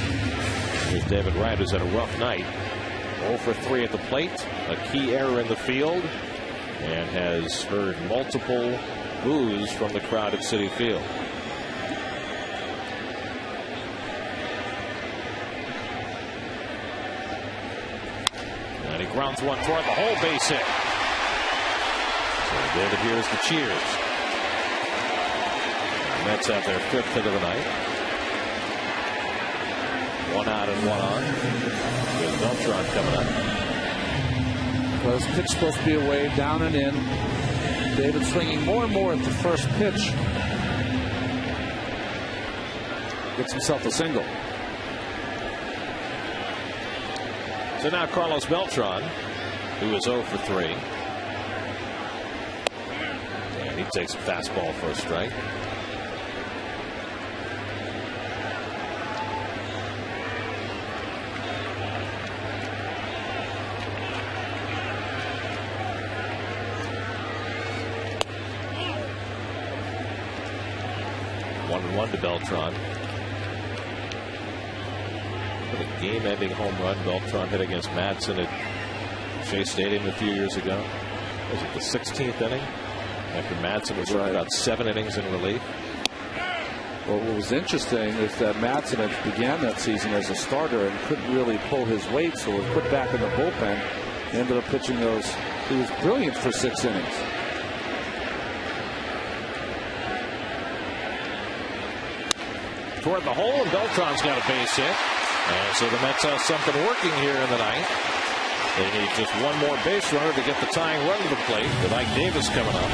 Here's David Wright, who's had a rough night. 0 for 3 at the plate, a key error in the field, and has heard multiple boos from the crowd at Citi Field. And he grounds one toward the hole, base hit. So David hears the cheers. The Mets have their 5th hit of the night. 1 out and 1 on. With Beltran coming up. Well, his pitch supposed to be away, down and in. David swinging more and more at the first pitch. Gets himself a single. So now Carlos Beltran, who is 0 for 3. And he takes a fastball for a strike. One to Beltran. What a game-ending home run Beltran hit against Madson at Shea Stadium a few years ago. Was it the 16th inning? After Madson was right about 7 innings in relief. Well, what was interesting is that Madson had began that season as a starter and couldn't really pull his weight, so was put back in the bullpen. He ended up pitching those. He was brilliant for 6 innings. Toward the hole, and Beltran's got a base hit. And so the Mets have something working here in the ninth. They need just one more base runner to get the tying run to the plate with Ike Davis coming up.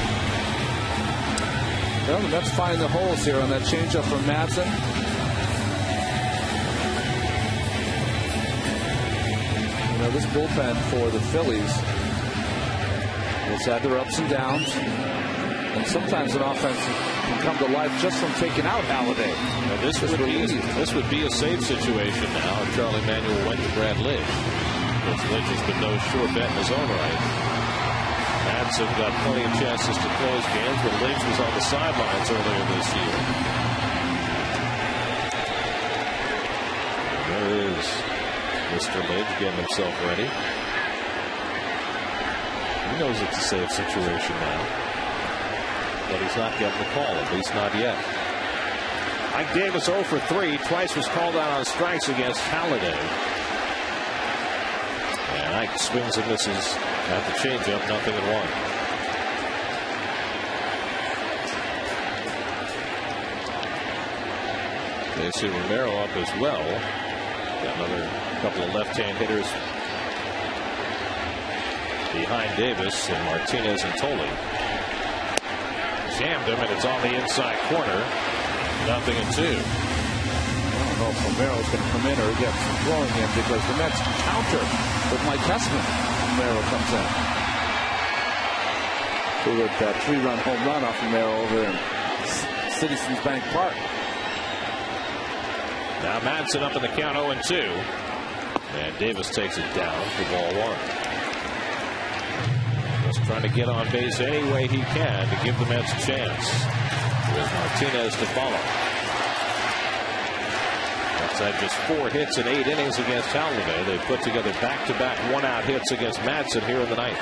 Well, the Mets find the holes here on that changeup from Madsen. You know, this bullpen for the Phillies has had their ups and downs, and sometimes an offense can come to life just from taking out Halladay. Now this would be a safe situation now if Charlie Manuel went to Brad Lidge, because Lidge has been no sure bet in his own right. Madsen got plenty of chances to close games, but Lidge was on the sidelines earlier this year. And there is Mr. Lidge getting himself ready. He knows it's a safe situation now, but he's not getting the call, at least not yet. Ike Davis 0 for 3. Twice was called out on strikes against Halladay. And Ike swings and misses at the changeup, 0-1. They see Romero up as well. Got another couple of left-hand hitters behind Davis, and Martinez and Tolley. Jammed him, and it's on the inside corner. 0-2. I don't know if Romero's going to come in or get some throwing in, because the Mets can counter with Mike Hessman. Romero comes in. Who with that 3-run home run off Romero over in Citizens Bank Park. Now Madsen up in the count, 0-2. And Davis takes it down for ball 1. Just trying to get on base any way he can to give the Mets a chance, with Martinez to follow. Mets had just 4 hits in 8 innings against Halladay. They put together back-to-back one-out hits against Madsen here in the ninth.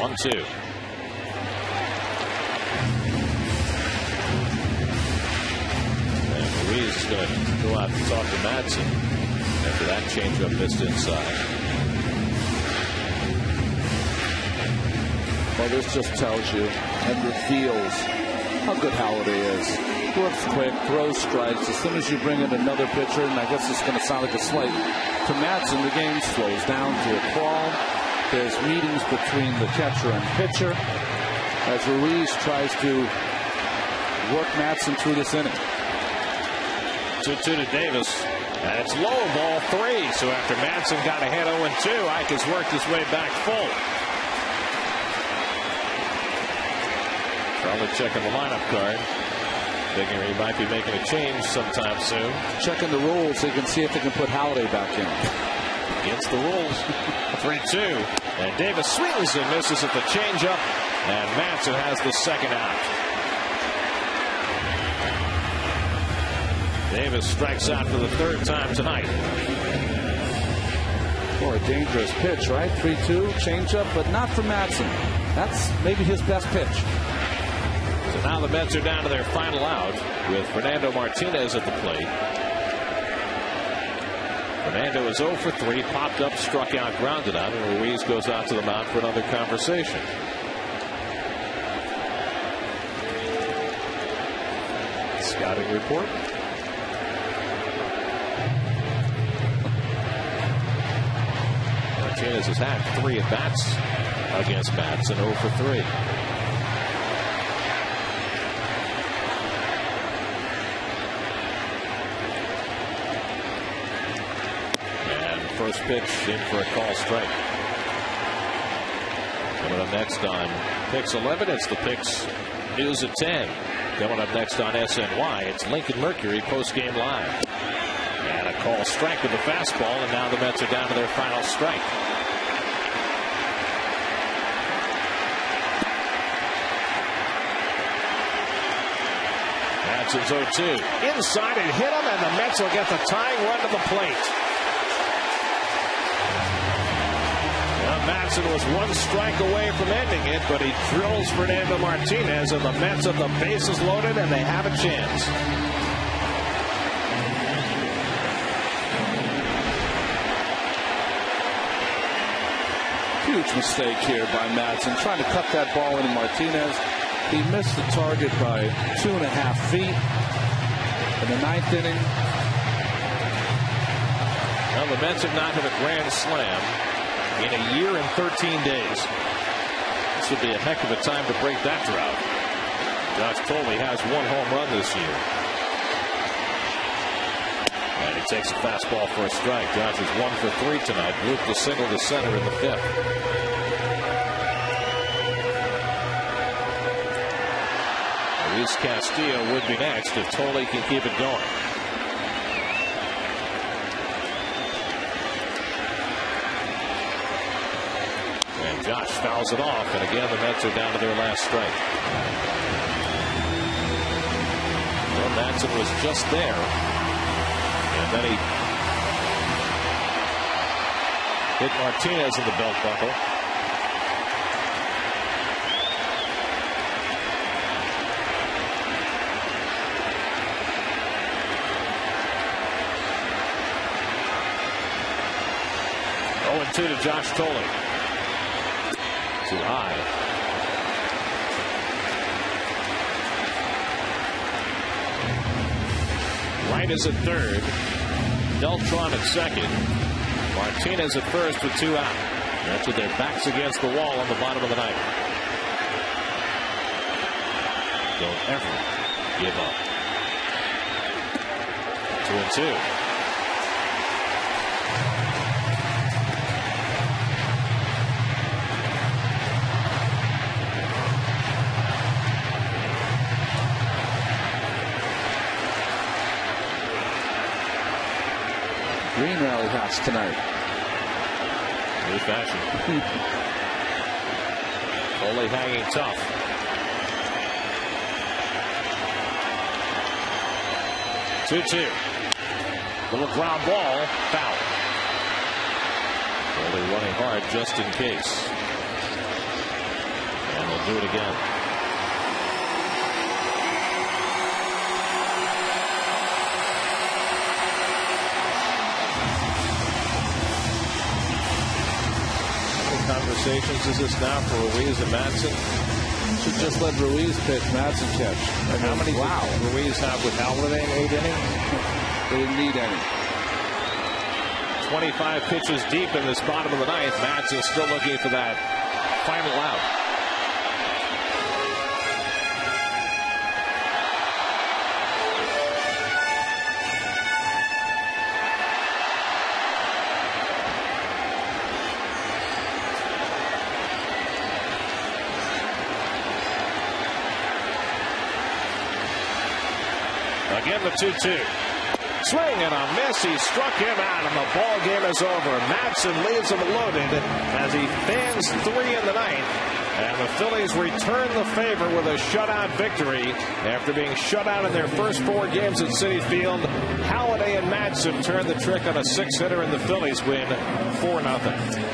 One, 2. Ruiz is going to go out and talk to Madsen after that changeup missed inside. Well, this just tells you and reveals how good Halladay is. Works quick, throws strikes. As soon as you bring in another pitcher, and I guess it's going to sound like a slight to Madsen, the game slows down to a crawl. There's meetings between the catcher and pitcher as Ruiz tries to work Madsen through this inning. 2-2 to Davis, and it's low, ball 3. So after Madsen got ahead 0-2, Ike has worked his way back full. Probably checking the lineup card, figuring he might be making a change sometime soon. Checking the rules so he can see if he can put Halladay back in. Against the rules. 3-2, and Davis swings and misses at the changeup, and Madsen has the second out. Davis strikes out for the 3rd time tonight. Boy, a dangerous pitch, right? 3-2, changeup, but not for Madsen. That's maybe his best pitch. So now the Mets are down to their final out with Fernando Martinez at the plate. Fernando is 0 for 3, popped up, struck out, grounded out, and Ruiz goes out to the mound for another conversation. Scouting report. Martinez has had 3 at-bats against Madsen, 0 for 3. And first pitch in for a call strike. Coming up next on Pix 11, it's the Pix News at 10. Coming up next on SNY, it's Lincoln Mercury postgame live. And a call strike with the fastball, and now the Mets are down to their final strike. Madsen's 0-2. Inside and hit him, and the Mets will get the tying run to the plate. Well, Madsen was 1 strike away from ending it, but he drills Fernando Martinez, and the Mets have the bases loaded, and they have a chance. Huge mistake here by Madsen, trying to cut that ball into Martinez. He missed the target by 2.5 feet. In the 9th inning. Well, the Mets have not hit a grand slam in a year and 13 days. This would be a heck of a time to break that drought. Josh Thole has 1 home run this year. And he takes a fastball for a strike. Josh is 1 for 3 tonight. Looped a single to center in the 5th. Luis Castillo would be next if Thole can keep it going. And Josh fouls it off, and again the Mets are down to their last strike. Well, Madsen was just there, and then he hit Martinez in the belt buckle. To Josh Thole. Too high. Wright is at third. Deltron at second. Martinez at first with 2 out. That's with their backs against the wall on the bottom of the 9th. Don't ever give up. 2-2. Green rally hats tonight. New fashion. Thole hanging tough. Two. Little ground ball. Foul. Thole running hard just in case. And they'll do it again. Conversations is this now for Ruiz and Madsen? Should just let Ruiz pitch, Madsen catch. And how many did Ruiz have with Halladay in 8 innings? They didn't need any. 25 pitches deep in this bottom of the 9th. Madsen still looking for that final out. Again, the 2-2. Swing and a miss. He struck him out, and the ball game is over. Madsen leaves him loaded as he fans 3 in the 9th. And the Phillies return the favor with a shutout victory after being shut out in their first 4 games at Citi Field. Halladay and Madsen turn the trick on a 6-hitter, and the Phillies win 4-0.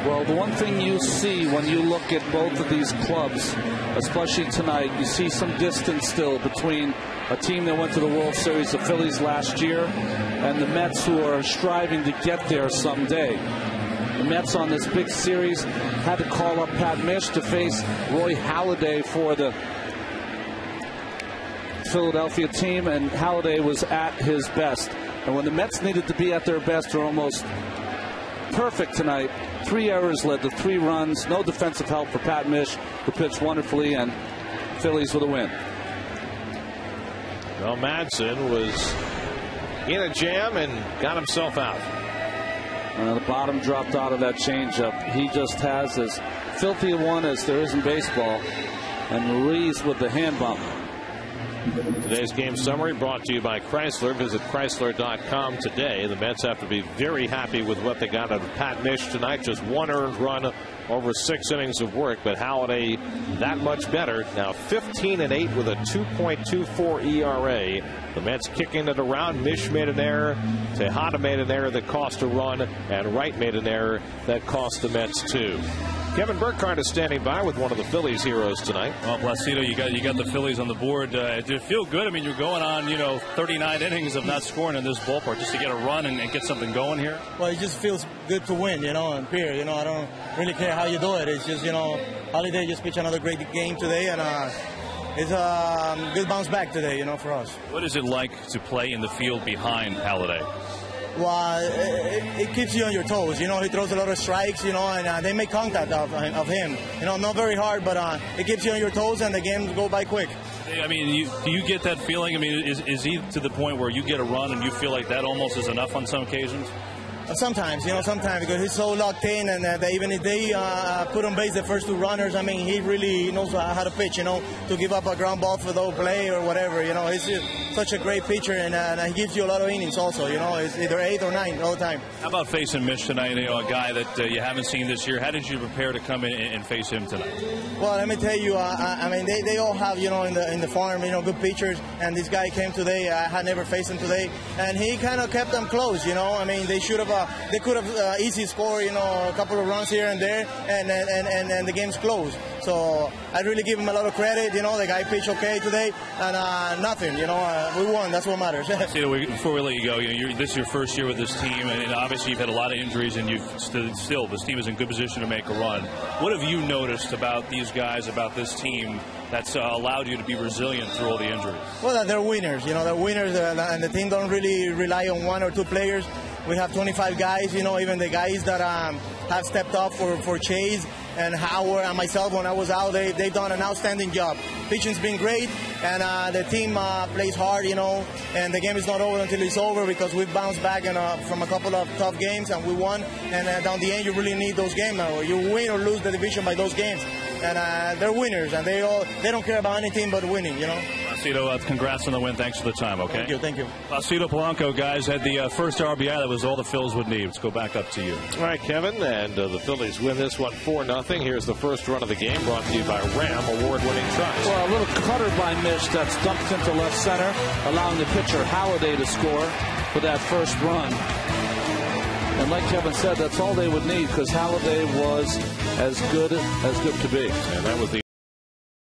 Well, the one thing you see when you look at both of these clubs, especially tonight, you see some distance still between a team that went to the World Series, the Phillies, last year, and the Mets, who are striving to get there someday. The Mets on this big series had to call up Pat Mish to face Roy Halladay for the Philadelphia team, and Halladay was at his best. And when the Mets needed to be at their best, they're almost perfect tonight. 3 errors led to 3 runs. No defensive help for Pat Mish, who pitched wonderfully, and Phillies with a win. Well, Madsen was in a jam and got himself out. The bottom dropped out of that changeup. He just has as filthy a one as there is in baseball. And Ruiz with the hand bump. Today's game summary brought to you by Chrysler. Visit Chrysler.com today. The Mets have to be very happy with what they got out of Pat Mish tonight. Just 1 earned run over 6 innings of work, but Halladay that much better. Now 15-8 with a 2.24 ERA. The Mets kicking it around. Mish made an error. Tejada made an error that cost a run, and Wright made an error that cost the Mets 2. Kevin Burkhardt is standing by with one of the Phillies heroes tonight. Well, Placido, you got the Phillies on the board. Did it feel good? I mean, you're going on 39 innings of not scoring in this ballpark just to get a run and get something going here. Well, it just feels good to win, and period. I don't really care how you do it. It's just Halladay just pitched another great game today, and it's a good bounce back today, you know, for us. What is it like to play in the field behind Halladay? Well, it keeps you on your toes. You know, he throws a lot of strikes, you know, and they make contact of him. You know, not very hard, but it keeps you on your toes, and the games go by quick. I mean, do you get that feeling? I mean, is he to the point where you get a run and you feel like that almost is enough on some occasions? Sometimes, you know, sometimes because he's so locked in, and even if they put on base the first two runners, I mean, he really knows how to pitch, you know, to give up a ground ball for the play or whatever. You know, he's such a great pitcher, and he gives you a lot of innings also. You know, it's either 8 or 9 all the time. How about facing Mitch tonight? You know, a guy that you haven't seen this year. How did you prepare to come in and face him tonight? Well, let me tell you, I mean, they all have, you know, in the farm, you know, good pitchers, and this guy came today. I had never faced him today, and he kind of kept them close. You know, I mean, they could have easy score, you know, a couple of runs here and there, and the game's closed. So I really give him a lot of credit. You know, the guy pitched okay today, and nothing. You know, we won. That's what matters. Before we let you go, this is your first year with this team, and obviously you've had a lot of injuries, and you've still this team is in good position to make a run. What have you noticed about these guys, about this team, that's allowed you to be resilient through all the injuries? Well, they're winners. You know, they're winners, and the team don't really rely on 1 or 2 players. We have 25 guys, you know, even the guys that have stepped up for Chase and Howard and myself when I was out, they've done an outstanding job. Pitching's been great, and the team plays hard, you know, and the game is not over until it's over because we've bounced back from a couple of tough games, and we won, and down the end you really need those games now. You win or lose the division by those games, and they're winners, and they don't care about anything but winning, you know. Placido, congrats on the win. Thanks for the time, okay? Thank you. Placido Polanco, guys, had the first RBI. That was all the Phils would need. Let's go back up to you. All right, Kevin, and the Phillies win this one 4-0. Here's the first run of the game, brought to you by Ram award-winning trucks. Well, a little cutter by Mitch that's dumped into left center, allowing the pitcher Halladay to score for that first run. And like Kevin said, that's all they would need because Halladay was as good to be. And that was the